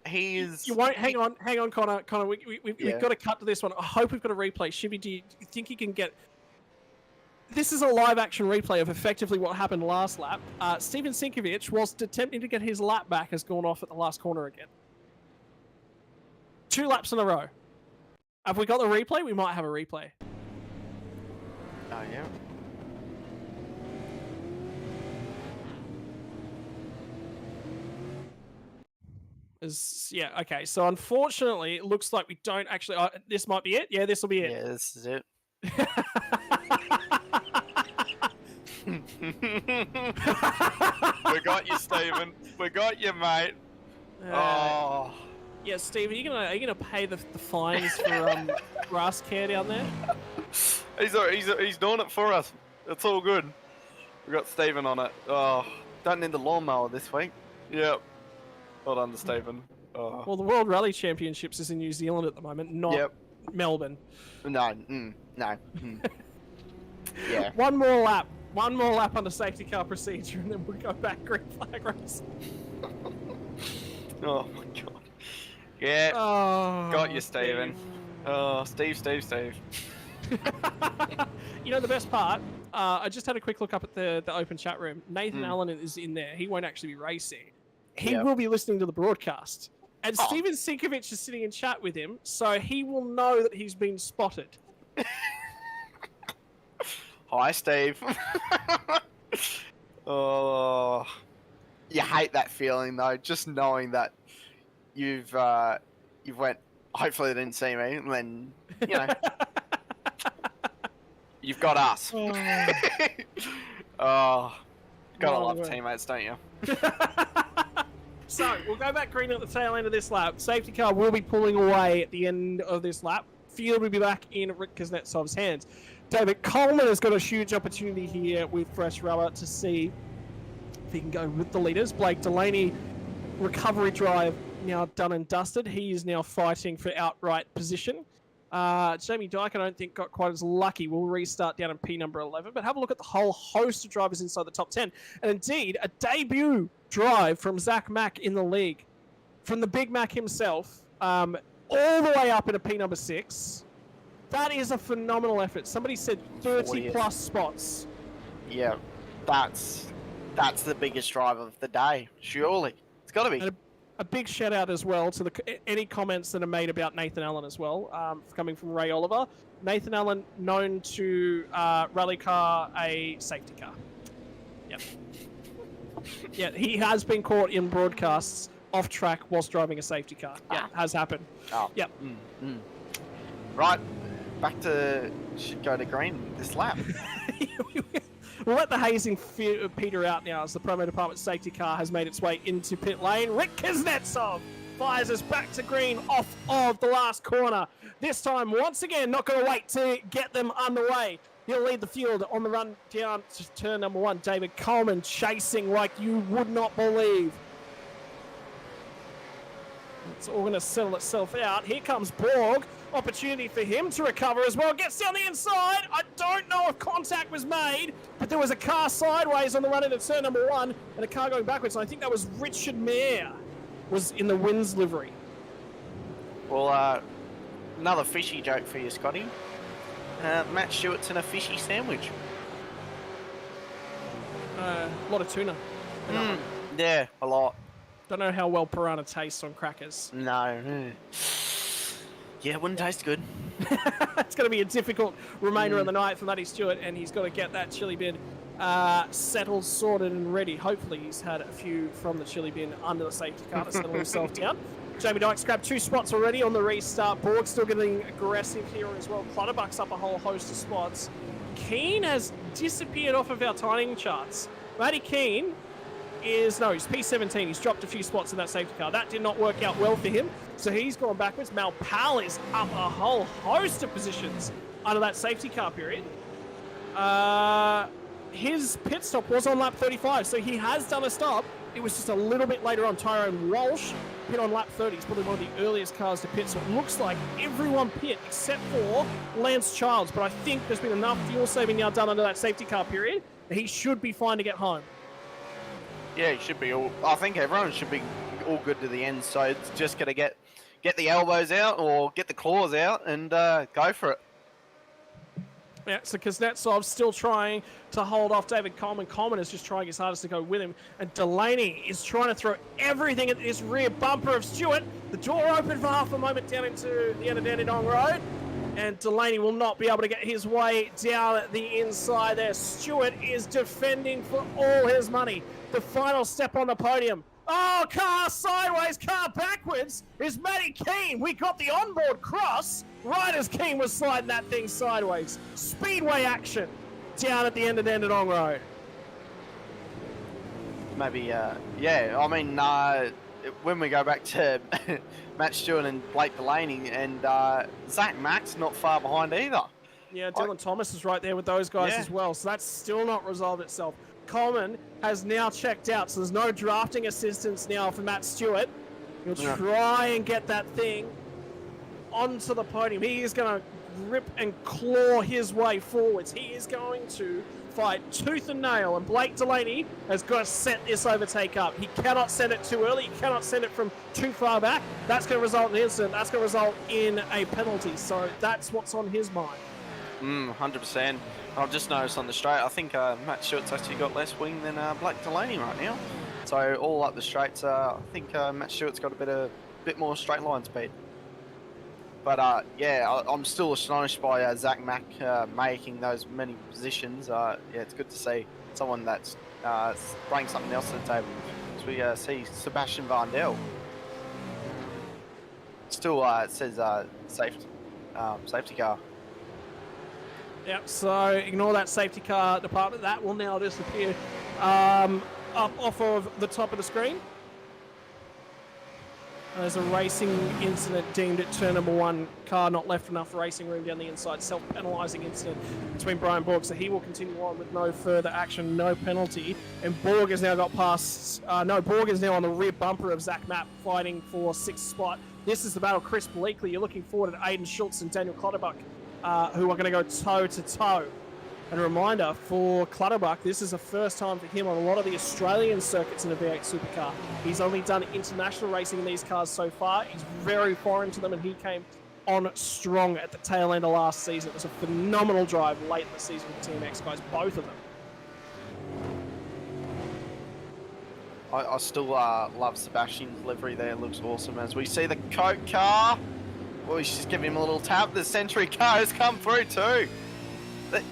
He is... You won't... Hang on, Connor. Connor, we've got to cut to this one. I hope we've got a replay. Shibby, do you think you can get... This is a live action replay of effectively what happened last lap. Steven Sinkovic, whilst attempting to get his lap back, has gone off at the last corner again. 2 laps in a row. Have we got the replay? We might have a replay. Oh, yeah. Yeah, okay. So unfortunately, it looks like we don't actually... this might be it. Yeah, this will be it. Yeah, this is it. We got you, Stephen. We got you, mate. Oh. Yeah, Steve, are you gonna pay the fines for grass care down there? He's doing it for us. It's all good. We got Stephen on it. Oh, don't need the lawnmower this week. Yep. Well done to Stephen. Oh. Well, the World Rally Championships is in New Zealand at the moment, not Melbourne. No. Yeah. One more lap under safety car procedure, and then we'll go back green flag race. Oh my god. Yeah. Oh, got you, Stephen. Steve. Oh, Steve. You know the best part? I just had a quick look up at the open chat room. Nathan Allen is in there. He won't actually be racing. He will be listening to the broadcast. And Steven Sinkovic is sitting in chat with him, so he will know that he's been spotted. Hi, Steve. Oh, you hate that feeling though, just knowing that you've went. Hopefully, they didn't see me, and then you've got us. Oh, gotta My love word. teammates, don't you? So we'll go back green at the tail end of this lap. Safety car will be pulling away at the end of this lap. Field will be back in Rick Kuznetsov's hands. David Coleman has got a huge opportunity here with fresh rubber to see if he can go with the leaders. Blake Delaney, recovery drive now done and dusted. He is now fighting for outright position. Jamie Dyke, I don't think, got quite as lucky. We'll restart down in P number 11, but have a look at the whole host of drivers inside the top 10. And indeed, a debut drive from Zach Mack in the league, from the Big Mac himself, all the way up into P number 6. That is a phenomenal effort. Somebody said 30 plus spots. Yeah, that's the biggest drive of the day, surely. It's got to be. And a big shout out as well to any comments that are made about Nathan Allen as well, coming from Ray Oliver. Nathan Allen, known to rally car a safety car. Yep. Yeah, he has been caught in broadcasts off track whilst driving a safety car. Yeah, has happened. Oh. Yep. Right, back to should go to green this lap. We'll let the hazing peter out now as the promo department safety car has made its way into pit lane. Rick Kuznetsov fires us back to green off of the last corner. This time, once again, not going to wait to get them underway. He'll lead the field on the run down to turn number 1. David Coleman chasing like you would not believe. It's all going to settle itself out. Here comes Borg. Opportunity for him to recover as well. Gets down the inside. I don't know if contact was made, but there was a car sideways on the run into turn number 1 and a car going backwards. And I think that was Richard Mayer was in the Wins livery. Well, another fishy joke for you, Scotty. Matt Stewart's in a fishy sandwich. A lot of tuna. Yeah, a lot. Don't know how well piranha tastes on crackers. No. Yeah, it wouldn't taste good. It's going to be a difficult remainder of the night for Matty Stewart, and he's got to get that chili bin settled, sorted, and ready. Hopefully he's had a few from the chili bin under the safety car to settle himself down. Jamie Dyke's grabbed 2 spots already on the restart. Borg still getting aggressive here as well. Clutterbuck's up a whole host of spots. Keane has disappeared off of our timing charts. Matty Keane he's P17. He's dropped a few spots in that safety car. That did not work out well for him, so he's gone backwards. Mal Powell is up a whole host of positions under that safety car period. His pit stop was on lap 35, so he has done a stop. It was just a little bit later on. Tyrone Walsh pit on lap 30. He's probably one of the earliest cars to pit, so it looks like everyone pit except for Lance Childs, but I think there's been enough fuel saving now done under that safety car period that he should be fine to get home. Yeah, he should be all. I think everyone should be all good to the end. So it's just gonna get the elbows out or get the claws out and go for it. Yeah, so Kuznetsov's still trying to hold off David Coleman. Coleman is just trying his hardest to go with him. And Delaney is trying to throw everything at this rear bumper of Stewart. The door opened for half a moment down into the end of Dandenong Road. And Delaney will not be able to get his way down the inside there. Stewart is defending for all his money. The final step on the podium. Oh, car sideways, car backwards is Matty Keane. We got the onboard cross right as Keane was sliding that thing sideways. Speedway action down at the end of Dandenong Road. Maybe, yeah, I mean, when we go back to Matt Stewart and Blake Delaney and Zach Mack's not far behind either. Yeah, Dylan Thomas is right there with those guys as well, so that's still not resolved itself. Coleman has now checked out, so there's no drafting assistance now for Matt Stewart. He'll try and get that thing onto the podium. He is going to rip and claw his way forwards. He is going to fight tooth and nail, and Blake Delaney has got to set this overtake up. He cannot send it too early. He cannot send it from too far back. That's going to result in an incident. That's going to result in a penalty. So that's what's on his mind. 100%. I've just noticed on the straight, I think Matt Stewart's actually got less wing than Blake Delaney right now. So all up the straights, I think Matt Stewart's got a bit more straight line speed. But yeah, I'm still astonished by Zach Mack making those many positions. Yeah, it's good to see someone that's bringing something else to the table. So we see Sebastian Varndell. Still it says safety car. Yep, so ignore that safety car department. That will now disappear up off of the top of the screen. There's a racing incident deemed at turn number 1. Car not left enough racing room down the inside. Self-penalising incident between Brian Borg. So he will continue on with no further action, no penalty. And Borg has now got past... Borg is now on the rear bumper of Zach Mapp, fighting for 6th spot. This is the battle. Chris Bleakley, you're looking forward at Aiden Schultz and Daniel Clutterbuck, who are going to go toe-to-toe. And a reminder for Clutterbuck, this is the first time for him on a lot of the Australian circuits in a V8 Supercar. He's only done international racing in these cars so far. He's very foreign to them, and he came on strong at the tail end of last season. It was a phenomenal drive late in the season with the Team X guys, both of them. I still love Sebastian's livery there. It looks awesome. As we see the Coke car. Well, he's just giving him a little tap. The Century car has come through too.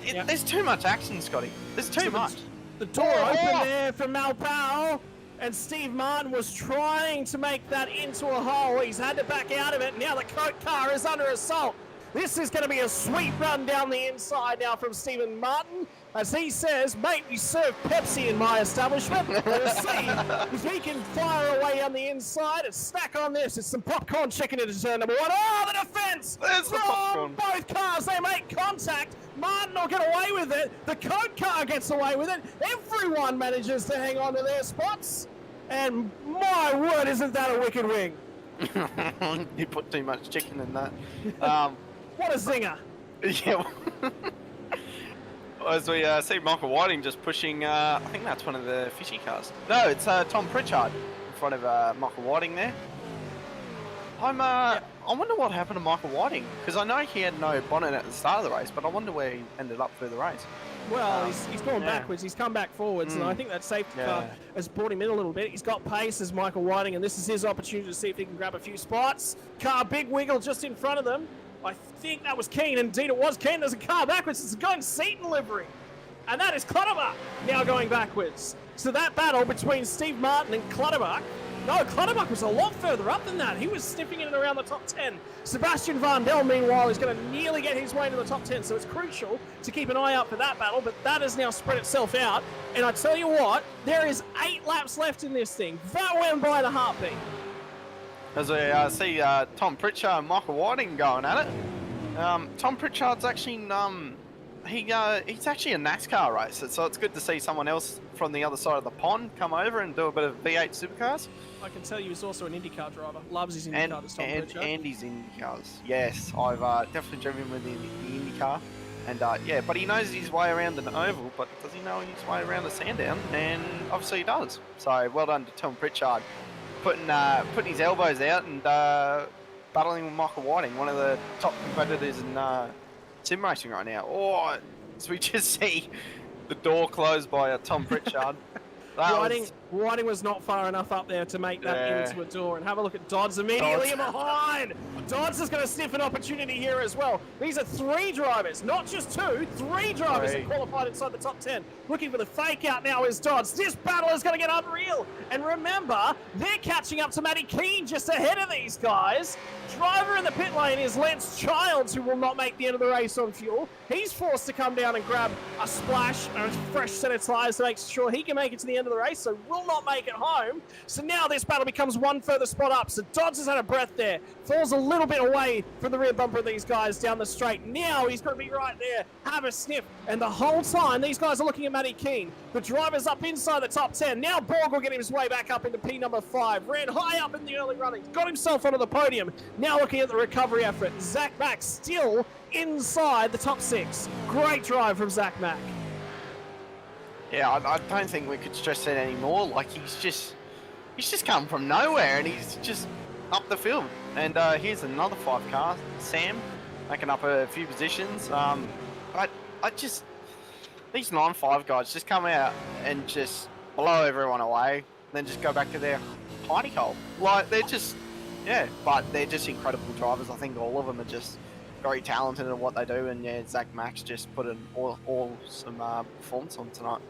There's too much action, Scotty. There's too much. The door open there for Malpau, and Steve Martin was trying to make that into a hole. He's had to back out of it. Now the Coke car is under assault. This is going to be a sweet run down the inside now from Stephen Martin. As he says, mate, we serve Pepsi in my establishment. Let's see if he can fire away on the inside and snack on this. It's some popcorn chicken into turn number 1. Oh, the defense! There's the popcorn. Both cars, they make contact. Martin will get away with it. The Coke car gets away with it. Everyone manages to hang on to their spots. And my word, isn't that a wicked wing? You put too much chicken in that. What a zinger. Yeah. As we see Michael Whiting just pushing, I think that's one of the fishy cars. No, it's Tom Pritchard in front of Michael Whiting there. I wonder what happened to Michael Whiting, because I know he had no bonnet at the start of the race, but I wonder where he ended up through the race. Well, he's gone backwards. He's come back forwards, and I think that safety car has brought him in a little bit. He's got pace as Michael Whiting, and this is his opportunity to see if he can grab a few spots. Car, big wiggle just in front of them. I think that was Keane. Indeed, it was Keane. There's a car backwards. It's a Gordon Seaton livery. And that is Clutterbuck now going backwards. So that battle between Steve Martin and Clutterbuck. No, Clutterbuck was a lot further up than that. He was sniffing in and around the top 10. Sebastian Vandel, meanwhile, is going to nearly get his way to the top 10. So it's crucial to keep an eye out for that battle. But that has now spread itself out. And I tell you what, there is 8 laps left in this thing. That went by the heartbeat. As we see Tom Pritchard and Michael Whiting going at it. Tom Pritchard's actually he's actually a NASCAR racer, so it's good to see someone else from the other side of the pond come over and do a bit of V8 Supercars. I can tell you he's also an IndyCar driver. Loves his IndyCar, this Tom Pritchard. And his IndyCars. Yes, I've definitely driven with the IndyCar. And yeah, but he knows his way around an oval, but does he know his way around a Sandown? And obviously he does. So well done to Tom Pritchard. Putting his elbows out and battling with Michael Whiting, one of the top competitors in sim racing right now. Oh, so we just see the door closed by Tom Pritchard. Whiting was not far enough up there to make that into a door. And have a look at Dodds immediately in behind. Dodds is going to sniff an opportunity here as well. These are 3 drivers, not just 2. 3 drivers have qualified inside the top 10. Looking for the fake out now is Dodds. This battle is going to get unreal. And remember, they're catching up to Matty Keane just ahead of these guys. Driver in the pit lane is Lance Childs, who will not make the end of the race on fuel. He's forced to come down and grab a splash and a fresh set of tyres to make sure he can make it to the end of the race, so will not make it home. So now this battle becomes one further spot up. So Dodds has had a breath there. Falls a little bit away from the rear bumper of these guys down the straight. Now he's going to be right there, have a sniff. And the whole time, these guys are looking at Matty Keane. The driver's up inside the top 10. Now Borg will get his way back up into P number 5. Ran high up in the early running. Got himself onto the podium. Now looking at the recovery effort. Zach Mack still inside the top 6. Great drive from Zach Mack. Yeah, I don't think we could stress that anymore. Like, he's just come from nowhere and he's just up the field. And here's another 5 car, Sam, making up a few positions. These 9-5 guys just come out and just blow everyone away, then just go back to their hidey hole. Like, they're just, but they're just incredible drivers. I think all of them are just very talented in what they do. And yeah, Zach Max just put an awesome performance on tonight.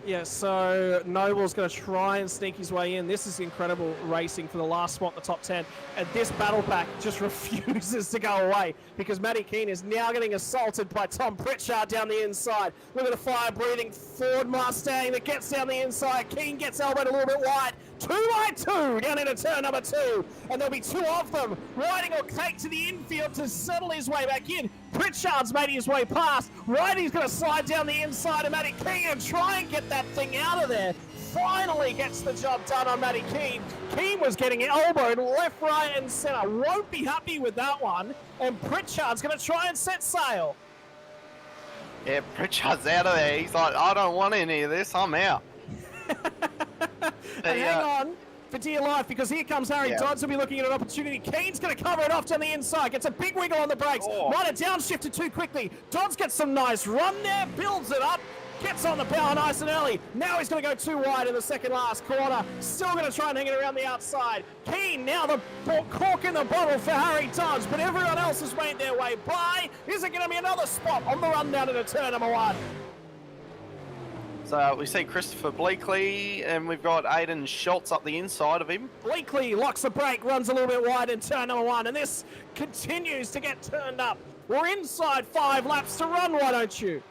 Yeah, so Noble's going to try and sneak his way in. This is incredible racing for the last spot in the top 10. And this battle pack just refuses to go away because Matty Keane is now getting assaulted by Tom Pritchard down the inside. Look at the fire-breathing Ford Mustang that gets down the inside. Keane gets elbowed a little bit wide. 2x2 down into turn number 2. And there'll be 2 of them riding or cake to the infield to settle his way back in. Pritchard's made his way past. Righty's going to slide down the inside of Matty Keane and try and get that thing out of there. Finally gets the job done on Matty Keane. Keane was getting elbowed left, right, and center. Won't be happy with that one. And Pritchard's going to try and set sail. Yeah, Pritchard's out of there. He's like, I don't want any of this. I'm out. And hang on for dear life, because here comes Harry Dodds. Will be looking at an opportunity. Keane's going to cover it off down the inside. Gets a big wiggle on the brakes. Might have downshifted too quickly. Dodds gets some nice run there. Builds it up. Gets on the power nice and early. Now he's going to go too wide in the second last corner. Still going to try and hang it around the outside. Keane now the cork in the bottle for Harry Dodds, but everyone else has made their way by. Is it going to be another spot on the run down into turn number 1? So we see Christopher Bleakley, and we've got Aiden Schultz up the inside of him. Bleakley locks the brake, runs a little bit wide in turn number 1, and this continues to get turned up. We're inside 5 laps to run, why don't you?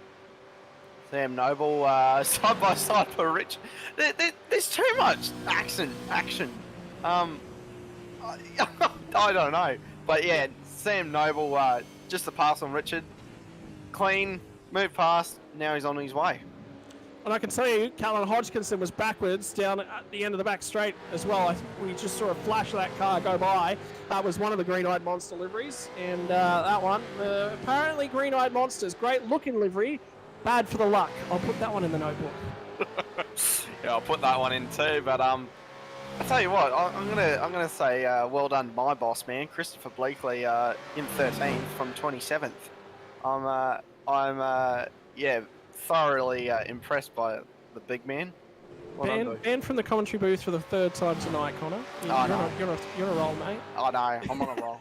Sam Noble side by side for Rich. There's too much action. I don't know, but yeah, Sam Noble just a pass on Richard. Clean, move past. Now he's on his way. And I can tell you, Callan Hodgkinson was backwards down at the end of the back straight as well. We just saw a flash of that car go by. That was one of the Green-Eyed Monster liveries, and that one, apparently Green-Eyed Monsters, great looking livery, bad for the luck. I'll put that one in the notebook. Yeah, I'll put that one in too. But I tell you what, I'm gonna say well done, my boss man, Christopher Bleakley, in 13th from 27th. I'm thoroughly impressed by the big man. Banned from the commentary booth for the 3rd time tonight, Connor. You're on a roll, mate. I know, I'm on a roll.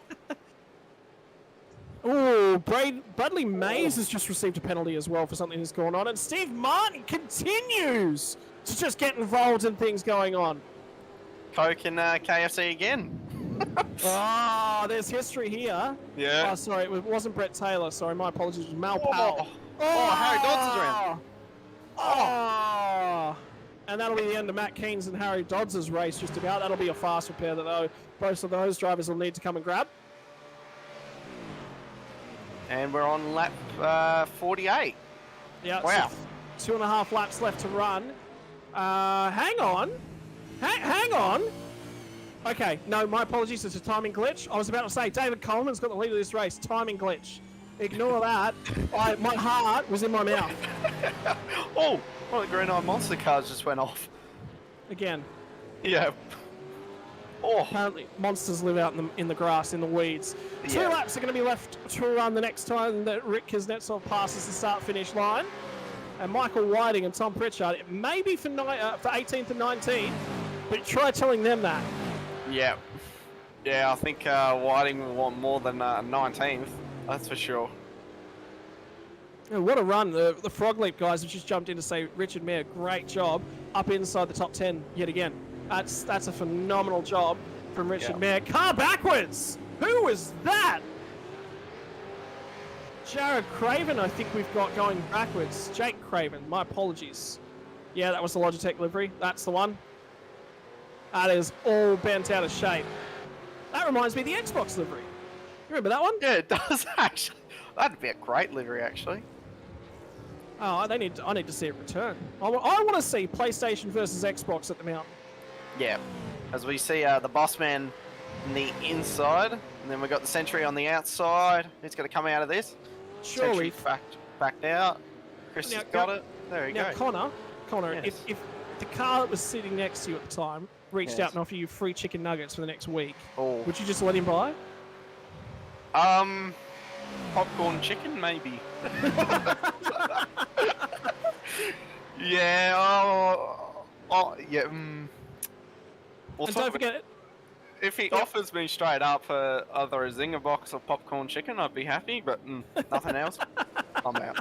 Oh, Bradley Mays has just received a penalty as well for something that's going on, and Steve Martin continues to just get involved in things going on. Coke and KFC again. Oh, there's history here. Yeah. Oh, sorry, it wasn't Brett Taylor. Sorry, my apologies. It was Mal Powell. Harry Dodds is around. Oh. And that'll be the end of Matt Keane's and Harry Dodds' race just about. That'll be a fast repair that though both of those drivers will need to come and grab. And we're on lap 48. Yeah. Wow. So 2.5 laps left to run. Hang on. Hang on. Okay, no, my apologies. It's a timing glitch. I was about to say David Coleman's got the lead of this race. Timing glitch. Ignore that. My heart was in my mouth. Oh, one of the Green-Eyed Monster cars just went off. Again. Yeah. Oh. Apparently, monsters live out in the grass, in the weeds. 2 laps are going to be left to run the next time that Rick Kuznetsov passes the start-finish line. And Michael Whiting and Tom Pritchard, it may be for 18th and 19th, but try telling them that. Yeah. Yeah, I think Whiting will want more than 19th. That's for sure. Yeah, what a run. The Frog Leap guys have just jumped in to say, Richard Mayer, great job. Up inside the top 10 yet again. That's a phenomenal job from Richard Mayer. Car backwards! Who was that? Jared Craven, I think we've got going backwards. Jake Craven, my apologies. Yeah, that was the Logitech livery. That's the one. That is all bent out of shape. That reminds me of the Xbox livery. You remember that one? Yeah, it does actually. That'd be a great livery, actually. Oh, I need to see it return. I want to see PlayStation versus Xbox at the Mountain. Yeah, as we see the boss man in the inside, and then we've got the Sentry on the outside. Who's going to come out of this? Surely. Sentry backed out. Chris has got it. There you go. Connor, Yes. if the car that was sitting next to you at the time reached out and offered you free chicken nuggets for the next week, would you just let him buy? Popcorn chicken, maybe. Yeah. Yeah. Well, And don't forget, if he offers me straight up either a zinger box or popcorn chicken, I'd be happy. But nothing else. I'm out.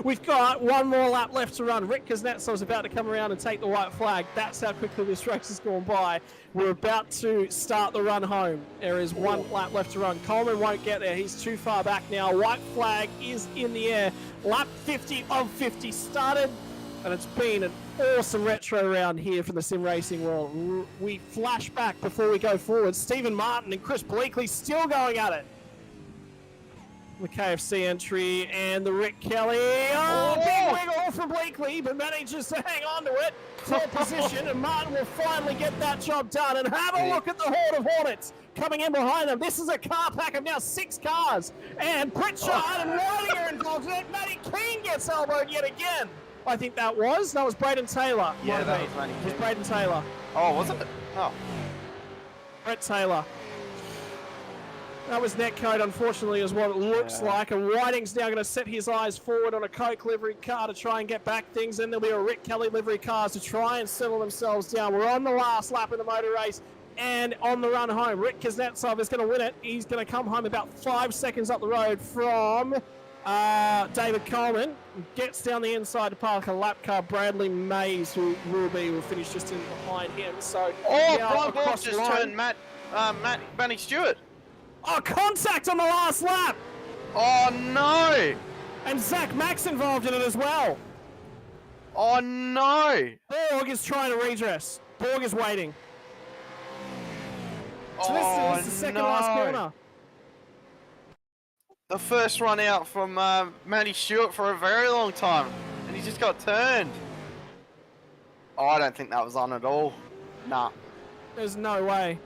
We've got one more lap left to run. Rick Kuznetsov's about to come around and take the white flag. That's how quickly this race has gone by. We're about to start the run home. There is one lap left to run. Coleman won't get there. He's too far back now. White flag is in the air. Lap 50 of 50 started, and it's been an awesome retro round here from the sim racing world. We flash back before we go forward. Stephen Martin and Chris Bleakley still going at it. The KFC entry and the Rick Kelly. Oh, big wiggle from Bleakley, but manages to hang on to it. Third position, and Martin will finally get that job done. And have a look at the horde of Hornets coming in behind them. This is a car pack of now 6 cars. And Pritchard and Whiting are involved in it. Matty Keane gets elbowed yet again. I think that was Braden Taylor. Yeah, that was Matty It was Keane. Braden Taylor. Oh, was it? Oh. Brett Taylor. That was netcode, unfortunately, is what it looks like. And Whiting's now going to set his eyes forward on a Coke livery car to try and get back things. Then there'll be a Rick Kelly livery cars to try and settle themselves down. We're on the last lap of the motor race and on the run home. Rick Kuznetsov is going to win it. He's going to come home about 5 seconds up the road from David Coleman. Gets down the inside to park a lap car. Bradley Mays, who will finish just in behind him. So Brian Borg just turned Matty Stewart. Oh, contact on the last lap! Oh no! And Zach Mack's involved in it as well. Oh no! Borg is trying to redress. Borg is waiting. So Oh, this is the second last corner. The first run out from Matty Stewart for a very long time, and he just got turned. Oh, I don't think that was on at all. Nah. There's no way.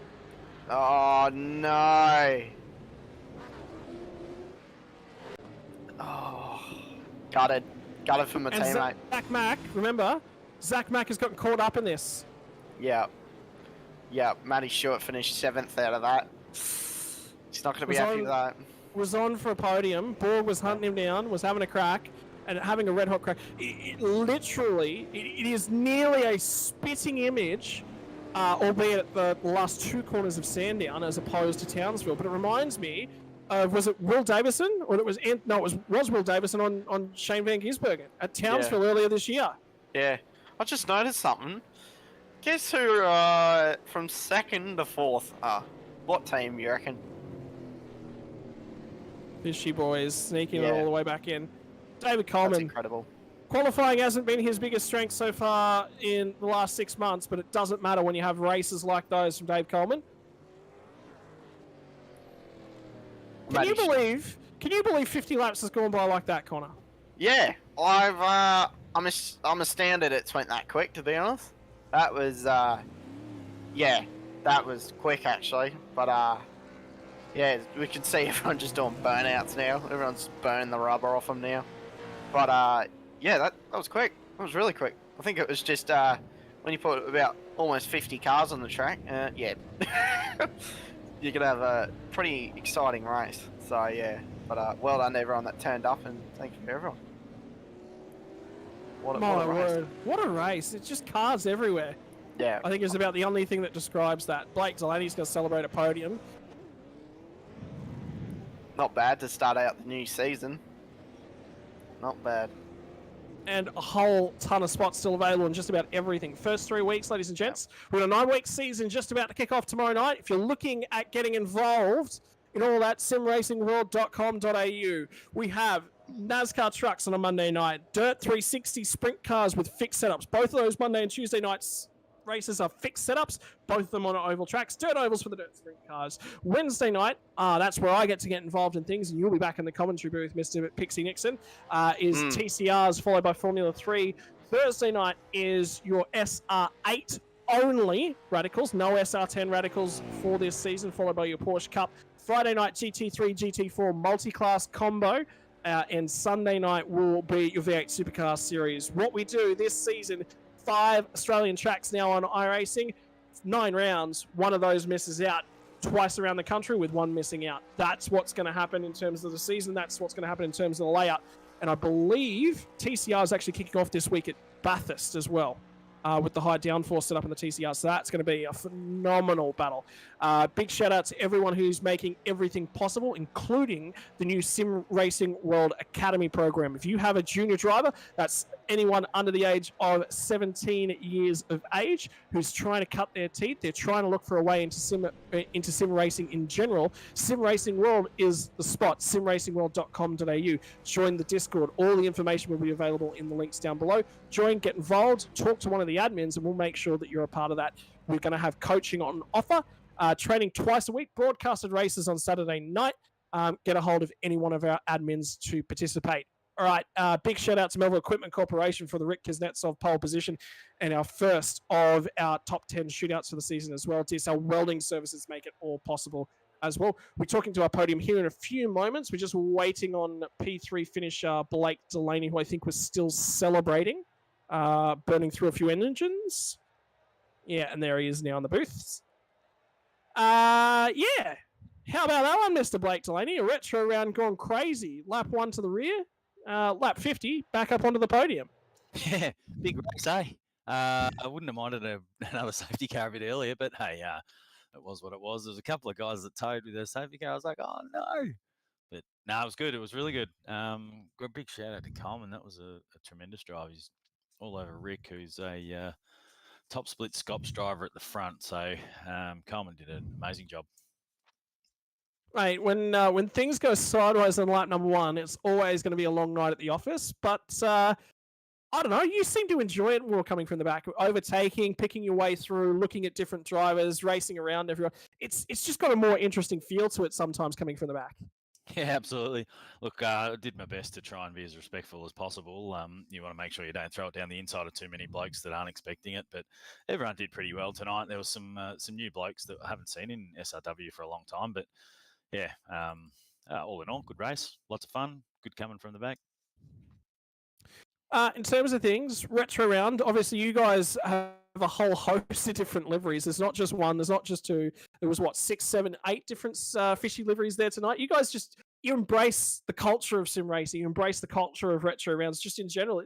Oh no! Oh, gutted for my And teammate. Zach Mack, remember, Zach Mack has gotten caught up in this. Yeah, Matty Stewart finished 7th out of that. He's not going to be Was happy on- with that. Was on for a podium. Borg was hunting him down, was having a crack, and having a red hot crack. Literally, it is nearly a spitting image. Albeit at the last 2 corners of Sandown as opposed to Townsville. But it reminds me of, was it Will Davison? Or it was, no, it was Will Davison on Shane Van Gisbergen at Townsville earlier this year. Yeah, I just noticed something. Guess who from 2nd to 4th are? What team you reckon? Fishy boys sneaking it Yeah. all the way back in. David That's Coleman. incredible. Qualifying hasn't been his biggest strength so far in the last 6 months, but it doesn't matter when you have races like those from Dave Coleman. Can you believe 50 laps has gone by like that, Connor? Yeah, I'm astounded it's went that quick, to be honest. That was yeah, that was quick actually. But yeah, we can see everyone just doing burnouts now. Everyone's burning the rubber off them now. But yeah, that was quick. That was really quick. I think it was just when you put about almost 50 cars on the track. Yeah, you're gonna have a pretty exciting race. So yeah, but well done to everyone that turned up, and thank you to everyone. What a My race. word. What a race. It's just cars everywhere. Yeah. I think it's about the only thing that describes that. Blake Delaney's going to celebrate a podium. Not bad to start out the new season. Not bad. And a whole ton of spots still available in just about everything. First 3 weeks, ladies and gents. We've got a 9-week season just about to kick off tomorrow night. If you're looking at getting involved in all that, simracingworld.com.au. We have NASCAR trucks on a Monday night. Dirt 360 sprint cars with fixed setups. Both of those Monday and Tuesday nights races are fixed setups, both of them on oval tracks. Dirt ovals for the dirt sprint cars. Wednesday night, that's where I get to get involved in things, and you'll be back in the commentary booth, Mr. Pixie Nixon, is TCRs followed by Formula 3. Thursday night is your SR8 only radicals, no SR10 radicals for this season, followed by your Porsche Cup. Friday night, GT3, GT4 multi-class combo. And Sunday night will be your V8 Supercars series. What we do this season, 5 Australian tracks now on iRacing, 9 rounds. One of those misses out twice around the country with one missing out. That's what's going to happen in terms of the season. That's what's going to happen in terms of the layout. And I believe TCR is actually kicking off this week at Bathurst as well. with the high downforce set up in the TCR. So that's going to be a phenomenal battle. Big shout out to everyone who's making everything possible, including the new Sim Racing World Academy program. If you have a junior driver, that's anyone under the age of 17 years of age who's trying to cut their teeth, they're trying to look for a way into sim racing in general, Sim Racing World is the spot. simracingworld.com.au. Join the Discord. All the information will be available in the links down below. Join, get involved, talk to one of the admins, and we'll make sure that you're a part of that. We're going to have coaching on offer, training twice a week, broadcasted races on Saturday night. Get a hold of any one of our admins to participate. All right, big shout out to Melville Equipment Corporation for the Rick Kuznetsov pole position and our first of our top 10 shootouts for the season as well. DSL Welding Services make it all possible as well. We're talking to our podium here in a few moments. We're just waiting on P3 finisher Blake Delaney, who I think was still celebrating, burning through a few engines. Yeah, and there he is now in the booths. Yeah. How about that one, Mr. Blake Delaney? A retro round gone crazy. Lap 1 to the rear. Lap 50, back up onto the podium. Yeah, big race, eh? I wouldn't have minded another safety car a bit earlier, but hey, it was what it was. There was a couple of guys that towed with their safety car. I was like, oh no. But no, it was good. It was really good. A big shout out to Coleman. That was a tremendous drive. He's all over Rick, who's a top split Scops driver at the front. So Coleman did an amazing job. Mate, when things go sideways on lap number 1, it's always going to be a long night at the office. But I don't know, you seem to enjoy it more coming from the back, overtaking, picking your way through, looking at different drivers, racing around everyone. It's just got a more interesting feel to it sometimes coming from the back. Yeah, absolutely. Look, I did my best to try and be as respectful as possible. You want to make sure you don't throw it down the inside of too many blokes that aren't expecting it, but everyone did pretty well tonight. There was some new blokes that I haven't seen in SRW for a long time, but yeah, all in all, good race, lots of fun, good coming from the back. In terms of things, retro round, obviously you guys have a whole host of different liveries. There's not just one, there's not just two. There was, 6, 7, 8 different fishy liveries there tonight. You guys you embrace the culture of sim racing, you embrace the culture of retro rounds just in general.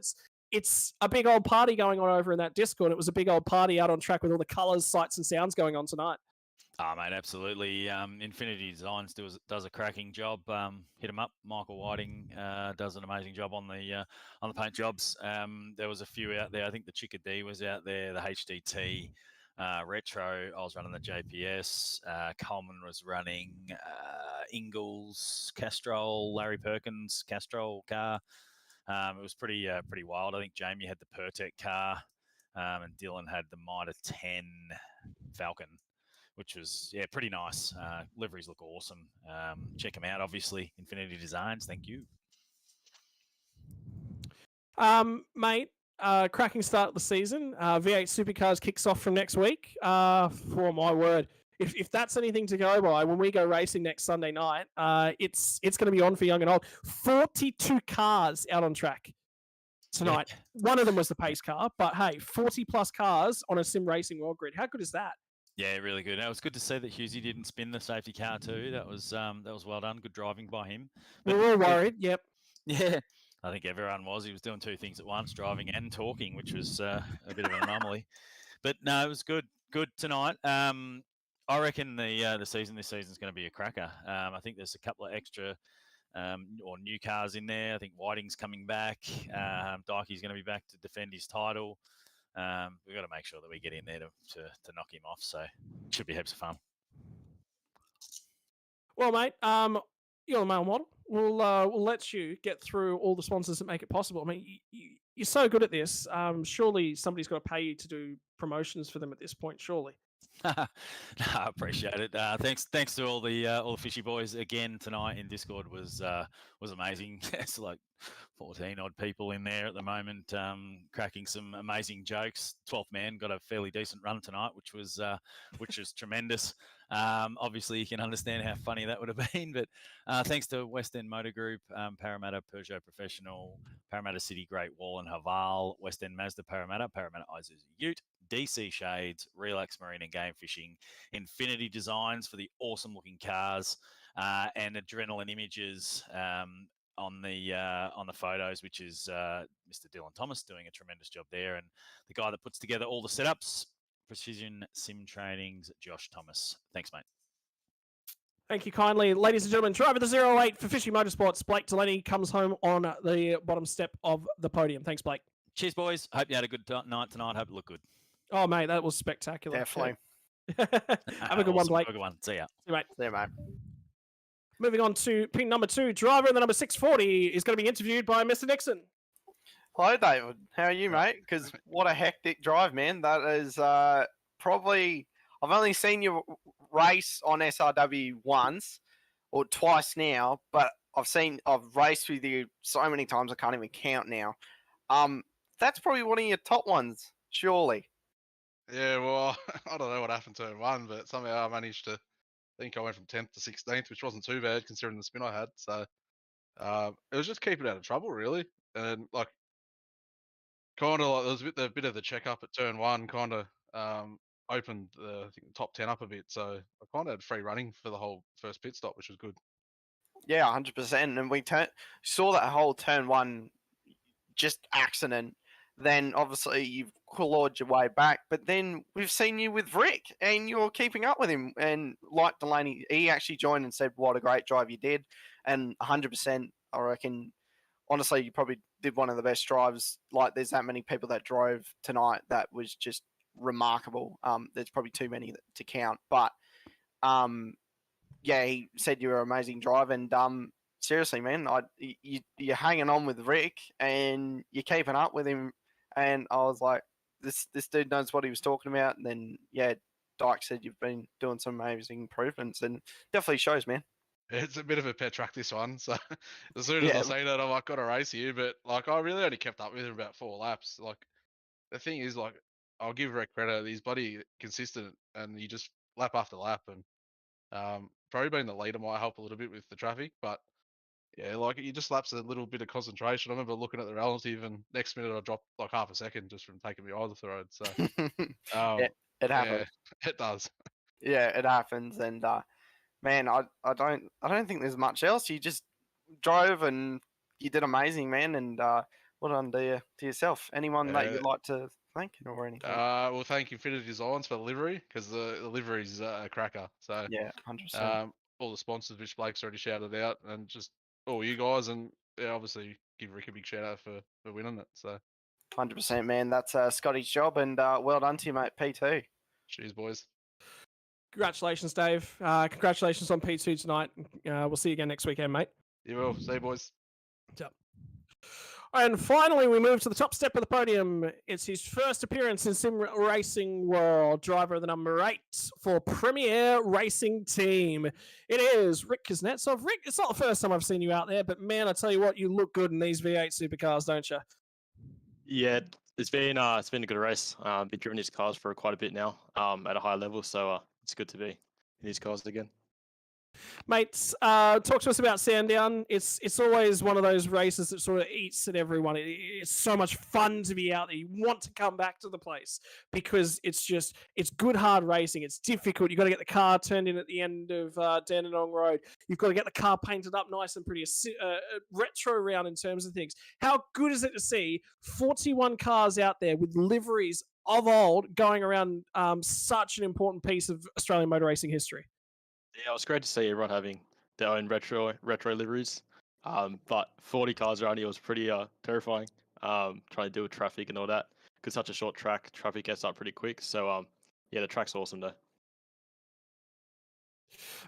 It's a big old party going on over in that Discord. It was a big old party out on track with all the colours, sights and sounds going on tonight. Oh, mate, absolutely. Infinity Designs does a cracking job. Hit him up. Michael Whiting does an amazing job on the paint jobs. There was a few out there. I think the Chickadee was out there, the HDT Retro. I was running the JPS. Coleman was running Ingalls Castrol, Larry Perkins Castrol car. It was pretty wild. I think Jamie had the Pertec car, and Dylan had the Mitre 10 Falcon, which was, pretty nice. Liveries look awesome. Check them out, obviously. Infinity Designs, thank you. Mate, cracking start of the season. V8 Supercars kicks off from next week. For my word, if that's anything to go by, when we go racing next Sunday night, it's going to be on for young and old. 42 cars out on track tonight. Yeah. One of them was the pace car, but hey, 40 plus cars on a sim racing world grid. How good is that? Yeah, really good. It was good to see that Hughesy didn't spin the safety car too. That was well done. Good driving by him. But we're all worried. Yep. Yeah, I think everyone was. He was doing two things at once, driving and talking, which was a bit of an anomaly. But no, it was good. Good tonight. I reckon this season is going to be a cracker. I think there's a couple of extra or new cars in there. I think Whiting's coming back. Dykey's going to be back to defend his title. We've got to make sure that we get in there to knock him off. So it should be heaps of fun. Well, mate, you're the male model. We'll let you get through all the sponsors that make it possible. I mean, you're so good at this. Surely somebody's got to pay you to do promotions for them at this point. Surely. I appreciate it. Thanks to all the fishy boys again tonight in Discord was amazing. It's like 14 odd people in there at the moment, cracking some amazing jokes. 12th man got a fairly decent run tonight, which was tremendous. Obviously, you can understand how funny that would have been. But thanks to West End Motor Group, Parramatta Peugeot Professional, Parramatta City Great Wall and Haval, West End Mazda Parramatta, Parramatta Isuzu Ute, DC Shades, Relax Marine and Game Fishing, Infinity Designs for the awesome looking cars, and Adrenaline Images on the photos, which is Mr. Dylan Thomas doing a tremendous job there, and the guy that puts together all the setups, Precision Sim Training's Josh Thomas. Thanks, mate. Thank you kindly. Ladies and gentlemen, driver the 08 for Fishy Motorsports, Blake Delaney, comes home on the bottom step of the podium. Thanks, Blake. Cheers, boys. Hope you had a good night tonight. Hope it looked good. Oh, mate, that was spectacular. Definitely. Have a good one, Awesome. Blake. Have a good one. See ya. See you, mate. There, mate. Moving on to pin number 2, driver in the number 640 is going to be interviewed by Mr. Nixon. Hello, David. How are you, mate? Because what a hectic drive, man. That is probably... I've only seen you race on SRW once or twice now, but I've raced with you so many times I can't even count now. That's probably one of your top ones, surely. Yeah, well, I don't know what happened to turn 1, but somehow I managed to... I think I went from 10th to 16th, which wasn't too bad considering the spin I had. So it was just keeping out of trouble, really. And like, kind of like there was a bit of the checkup at turn 1, kind of opened I think the top 10 up a bit. So I kind of had free running for the whole first pit stop, which was good. Yeah, 100%. And we saw that whole turn 1 just accident. Then obviously you've clawed your way back, but then we've seen you with Rick and you're keeping up with him. And like Delaney, he actually joined and said what a great drive you did. And 100%, I reckon, honestly, you probably did one of the best drives. Like there's that many people that drove tonight that was just remarkable. There's probably too many to count, but yeah, he said you were an amazing drive. And seriously, man, you're hanging on with Rick and you're keeping up with him. And I was like, this dude knows what he was talking about. And then, yeah, Dyke said you've been doing some amazing improvements, and definitely shows, man. It's a bit of a pet track, this one. So as soon as I say that, I'm like, got to race you. But like, I really only kept up with him about 4 laps. Like, the thing is, like, I'll give Rick credit. He's bloody consistent, and you just lap after lap. And probably being the leader might help a little bit with the traffic, but yeah, like you just lapse a little bit of concentration. I remember looking at the relative, and next minute I dropped like half a second just from taking my eyes off the road. So it happens. Yeah, it does. Yeah, it happens. And man, I don't think there's much else. You just drove and you did amazing, man. And well done to yourself. Anyone that you'd like to thank or anything? Well, thank Infinity Designs for the livery, because the livery's a cracker. So yeah, 100%. All the sponsors, which Blake's already shouted out, and just all you guys, and yeah, obviously give Rick a big shout out for winning it. So 100%, man. That's Scotty's job, and well done to you, mate. P2. Cheers, boys. Congratulations, Dave. Congratulations on P2 tonight. We'll see you again next weekend, mate. You will. See you, boys. Yep. And finally, we move to the top step of the podium. It's his first appearance in Sim Racing World. Driver of the number 8 for Premier Racing Team. It is Rick Kuznetsov. Rick, it's not the first time I've seen you out there, but man, I tell you what, you look good in these V8 Supercars, don't you? Yeah, it's been a good race. Been driven these cars for quite a bit now, at a high level, so it's good to be in these cars again. Mates, talk to us about Sandown. It's always one of those races that sort of eats at everyone. It's so much fun to be out there. You want to come back to the place because it's good, hard racing. It's difficult. You've got to get the car turned in at the end of Dandenong Road. You've got to get the car painted up nice and pretty, retro round in terms of things. How good is it to see 41 cars out there with liveries of old going around such an important piece of Australian motor racing history? Yeah, it was great to see everyone having their own retro liveries. But 40 cars around here was pretty terrifying. Trying to deal with traffic and all that. Because such a short track, traffic gets up pretty quick. So yeah, the track's awesome though.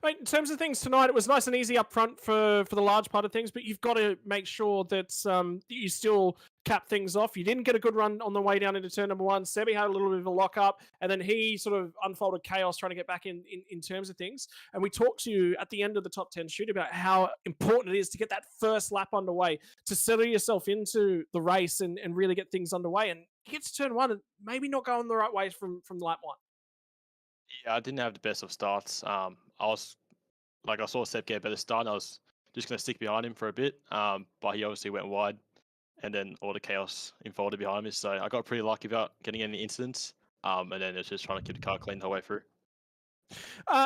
Right, in terms of things tonight, it was nice and easy up front for the large part of things, but you've got to make sure that you still cap things off. You didn't get a good run on the way down into turn number 1. Sebi had a little bit of a lock-up, and then he sort of unfolded chaos trying to get back in terms of things. And we talked to you at the end of the top 10 shoot about how important it is to get that first lap underway, to settle yourself into the race and really get things underway. And you get to turn 1 and maybe not going the right way from lap 1. Yeah, I didn't have the best of starts. I saw Seb get a better start, and I was just going to stick behind him for a bit, but he obviously went wide, and then all the chaos unfolded behind me, so I got pretty lucky about getting any incidents, and then it's just trying to keep the car clean the whole way through.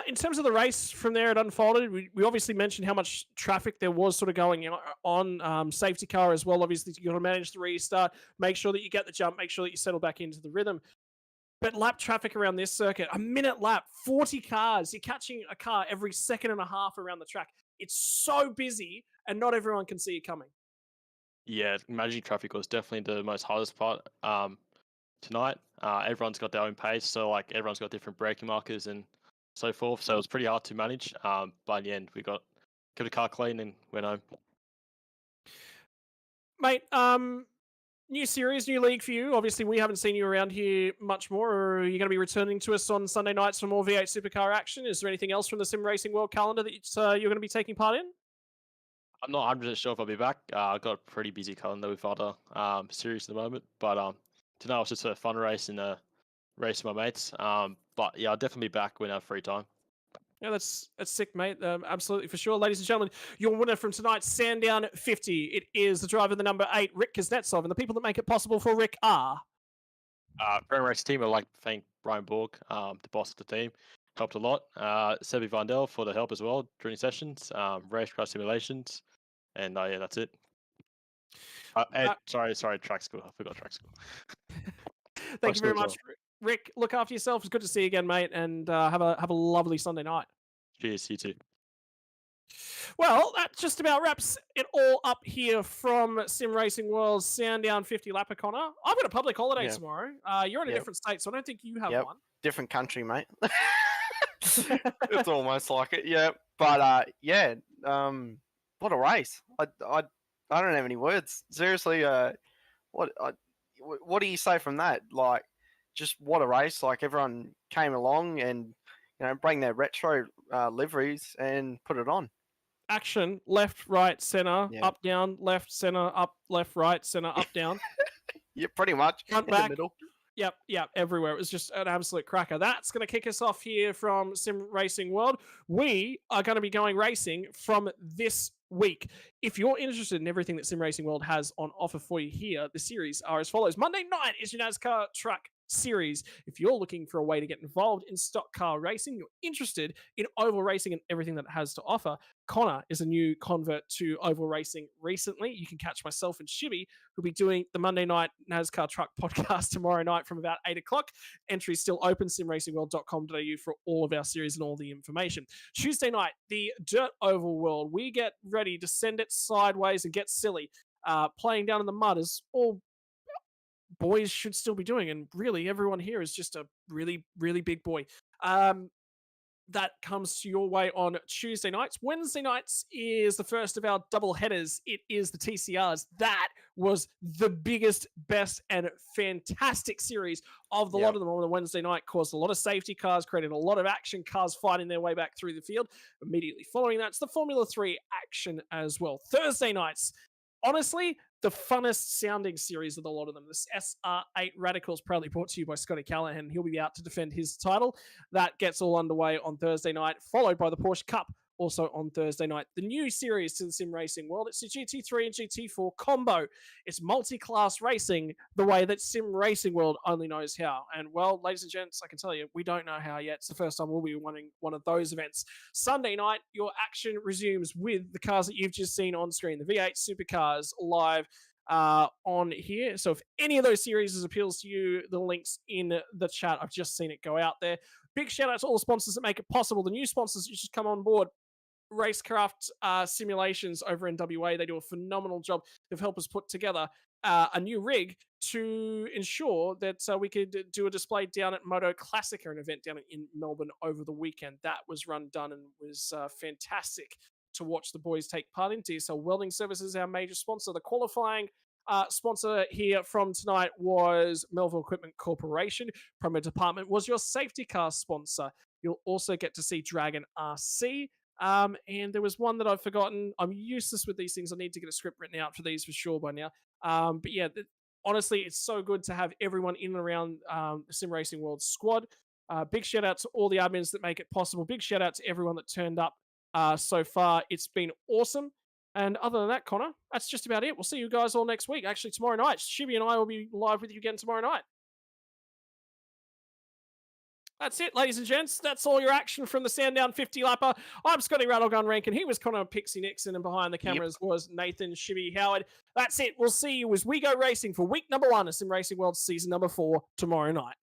In terms of the race from there, it unfolded. We obviously mentioned how much traffic there was sort of going on. Safety car as well. Obviously, you got to manage the restart, make sure that you get the jump, make sure that you settle back into the rhythm. But lap traffic around this circuit, a minute lap, 40 cars. You're catching a car every second and a half around the track. It's so busy, and not everyone can see you coming. Yeah, managing traffic was definitely the most hardest part tonight. Everyone's got their own pace, so like everyone's got different braking markers and so forth. So it was pretty hard to manage. But in the end, we kept the car clean and went home. Mate, new series, new league for you. Obviously, we haven't seen you around here much more. Or are you going to be returning to us on Sunday nights for more V8 Supercar action? Is there anything else from the Sim Racing World calendar that you're going to be taking part in? I'm not 100% sure if I'll be back. I've got a pretty busy calendar with other series at the moment. But tonight was just a fun race and race with my mates. But yeah, I'll definitely be back when I have free time. Yeah, that's sick, mate. Absolutely, for sure. Ladies and gentlemen, your winner from tonight's Sandown 50. It is the driver, the number 8, Rick Kuznetsov. And the people that make it possible for Rick are... DragonRC team, I'd like to thank Brian Borg, the boss of the team. Helped a lot. Sebi Vandel for the help as well during sessions. Racecraft simulations. And yeah, that's it. Sorry, track school. I forgot track school. Thank you very much, Rick. Look after yourself. It's good to see you again, mate, and have a lovely Sunday night. Cheers, you too. Well, that just about wraps it all up here from Sim Racing World's Sandown 50 Lapper, Connor. I've got a public holiday tomorrow. You're in a different state, so I don't think you have one. Different country, mate. It's almost like it, yeah. But what a race! I don't have any words. Seriously, what do you say from that? Like, just what a race! Like everyone came along and bring their retro liveries and put it on. Action, left, right, center, up, down, left, center, up, left, right, center, up, down. Yeah, pretty much. Front, in back. the middle. Yep, everywhere. It was just an absolute cracker. That's going to kick us off here from Sim Racing World. We are going to be going racing from this week. If you're interested in everything that Sim Racing World has on offer for you here, the series are as follows. Monday night is your NASCAR Truck Series. If you're looking for a way to get involved in stock car racing, you're interested in oval racing and everything that it has to offer, Connor is a new convert to oval racing recently. You can catch myself and Shibby, who'll be doing the Monday night NASCAR Truck podcast tomorrow night from about 8 o'clock. Entry's still open, simracingworld.com.au for all of our series and all the information. Tuesday night, the Dirt Oval World. We get ready to send it sideways and get silly. Playing down in the mud is all boys should still be doing, and really everyone here is just a really, really big boy. That comes to your way on Tuesday nights. Wednesday nights is the first of our double headers. It is the TCRs. That was the biggest, best, and fantastic series of the lot of them on the Wednesday night. Caused a lot of safety cars, created a lot of action cars fighting their way back through the field. Immediately following that, it's the Formula 3 action as well. Thursday nights, honestly, the funnest sounding series of a lot of them. This SR8 Radicals, proudly brought to you by Scotty Callahan. He'll be out to defend his title. That gets all underway on Thursday night, followed by the Porsche Cup, also on Thursday night. The new series to the Sim Racing World, it's the GT3 and GT4 combo. It's multi-class racing the way that Sim Racing World only knows how. And well, ladies and gents, I can tell you, we don't know how yet. It's the first time we'll be running one of those events. Sunday night, your action resumes with the cars that you've just seen on screen, the V8 Supercars live on here. So if any of those series appeals to you, the link's in the chat. I've just seen it go out there. Big shout out to all the sponsors that make it possible. The new sponsors that just come on board. Racecraft Simulations over in WA. They do a phenomenal job. They've helped us put together a new rig to ensure that we could do a display down at Moto Classica, an event down in Melbourne over the weekend. That was done and was fantastic to watch the boys take part in. DSL Welding Services, our major sponsor. The qualifying sponsor here from tonight was Melville Equipment Corporation. Promo Department was your safety car sponsor. You'll also get to see DragonRC. And there was one that I've forgotten. I'm useless with these things. I need to get a script written out for these for sure by now. But yeah, honestly, it's so good to have everyone in and around the Sim Racing World squad. Big shout out to all the admins that make it possible. Big shout out to everyone that turned up so far. It's been awesome. And other than that, Connor, that's just about it. We'll see you guys all next week. Actually, tomorrow night. Shibby and I will be live with you again tomorrow night. That's it, ladies and gents. That's all your action from the Sandown 50 lapper. I'm Scotty Rattlegun Rankin. He was Connor Pixie Nixon, and behind the cameras was Nathan Shibby Howard. That's it. We'll see you as we go racing for week number 1 of Sim Racing World season number 4 tomorrow night.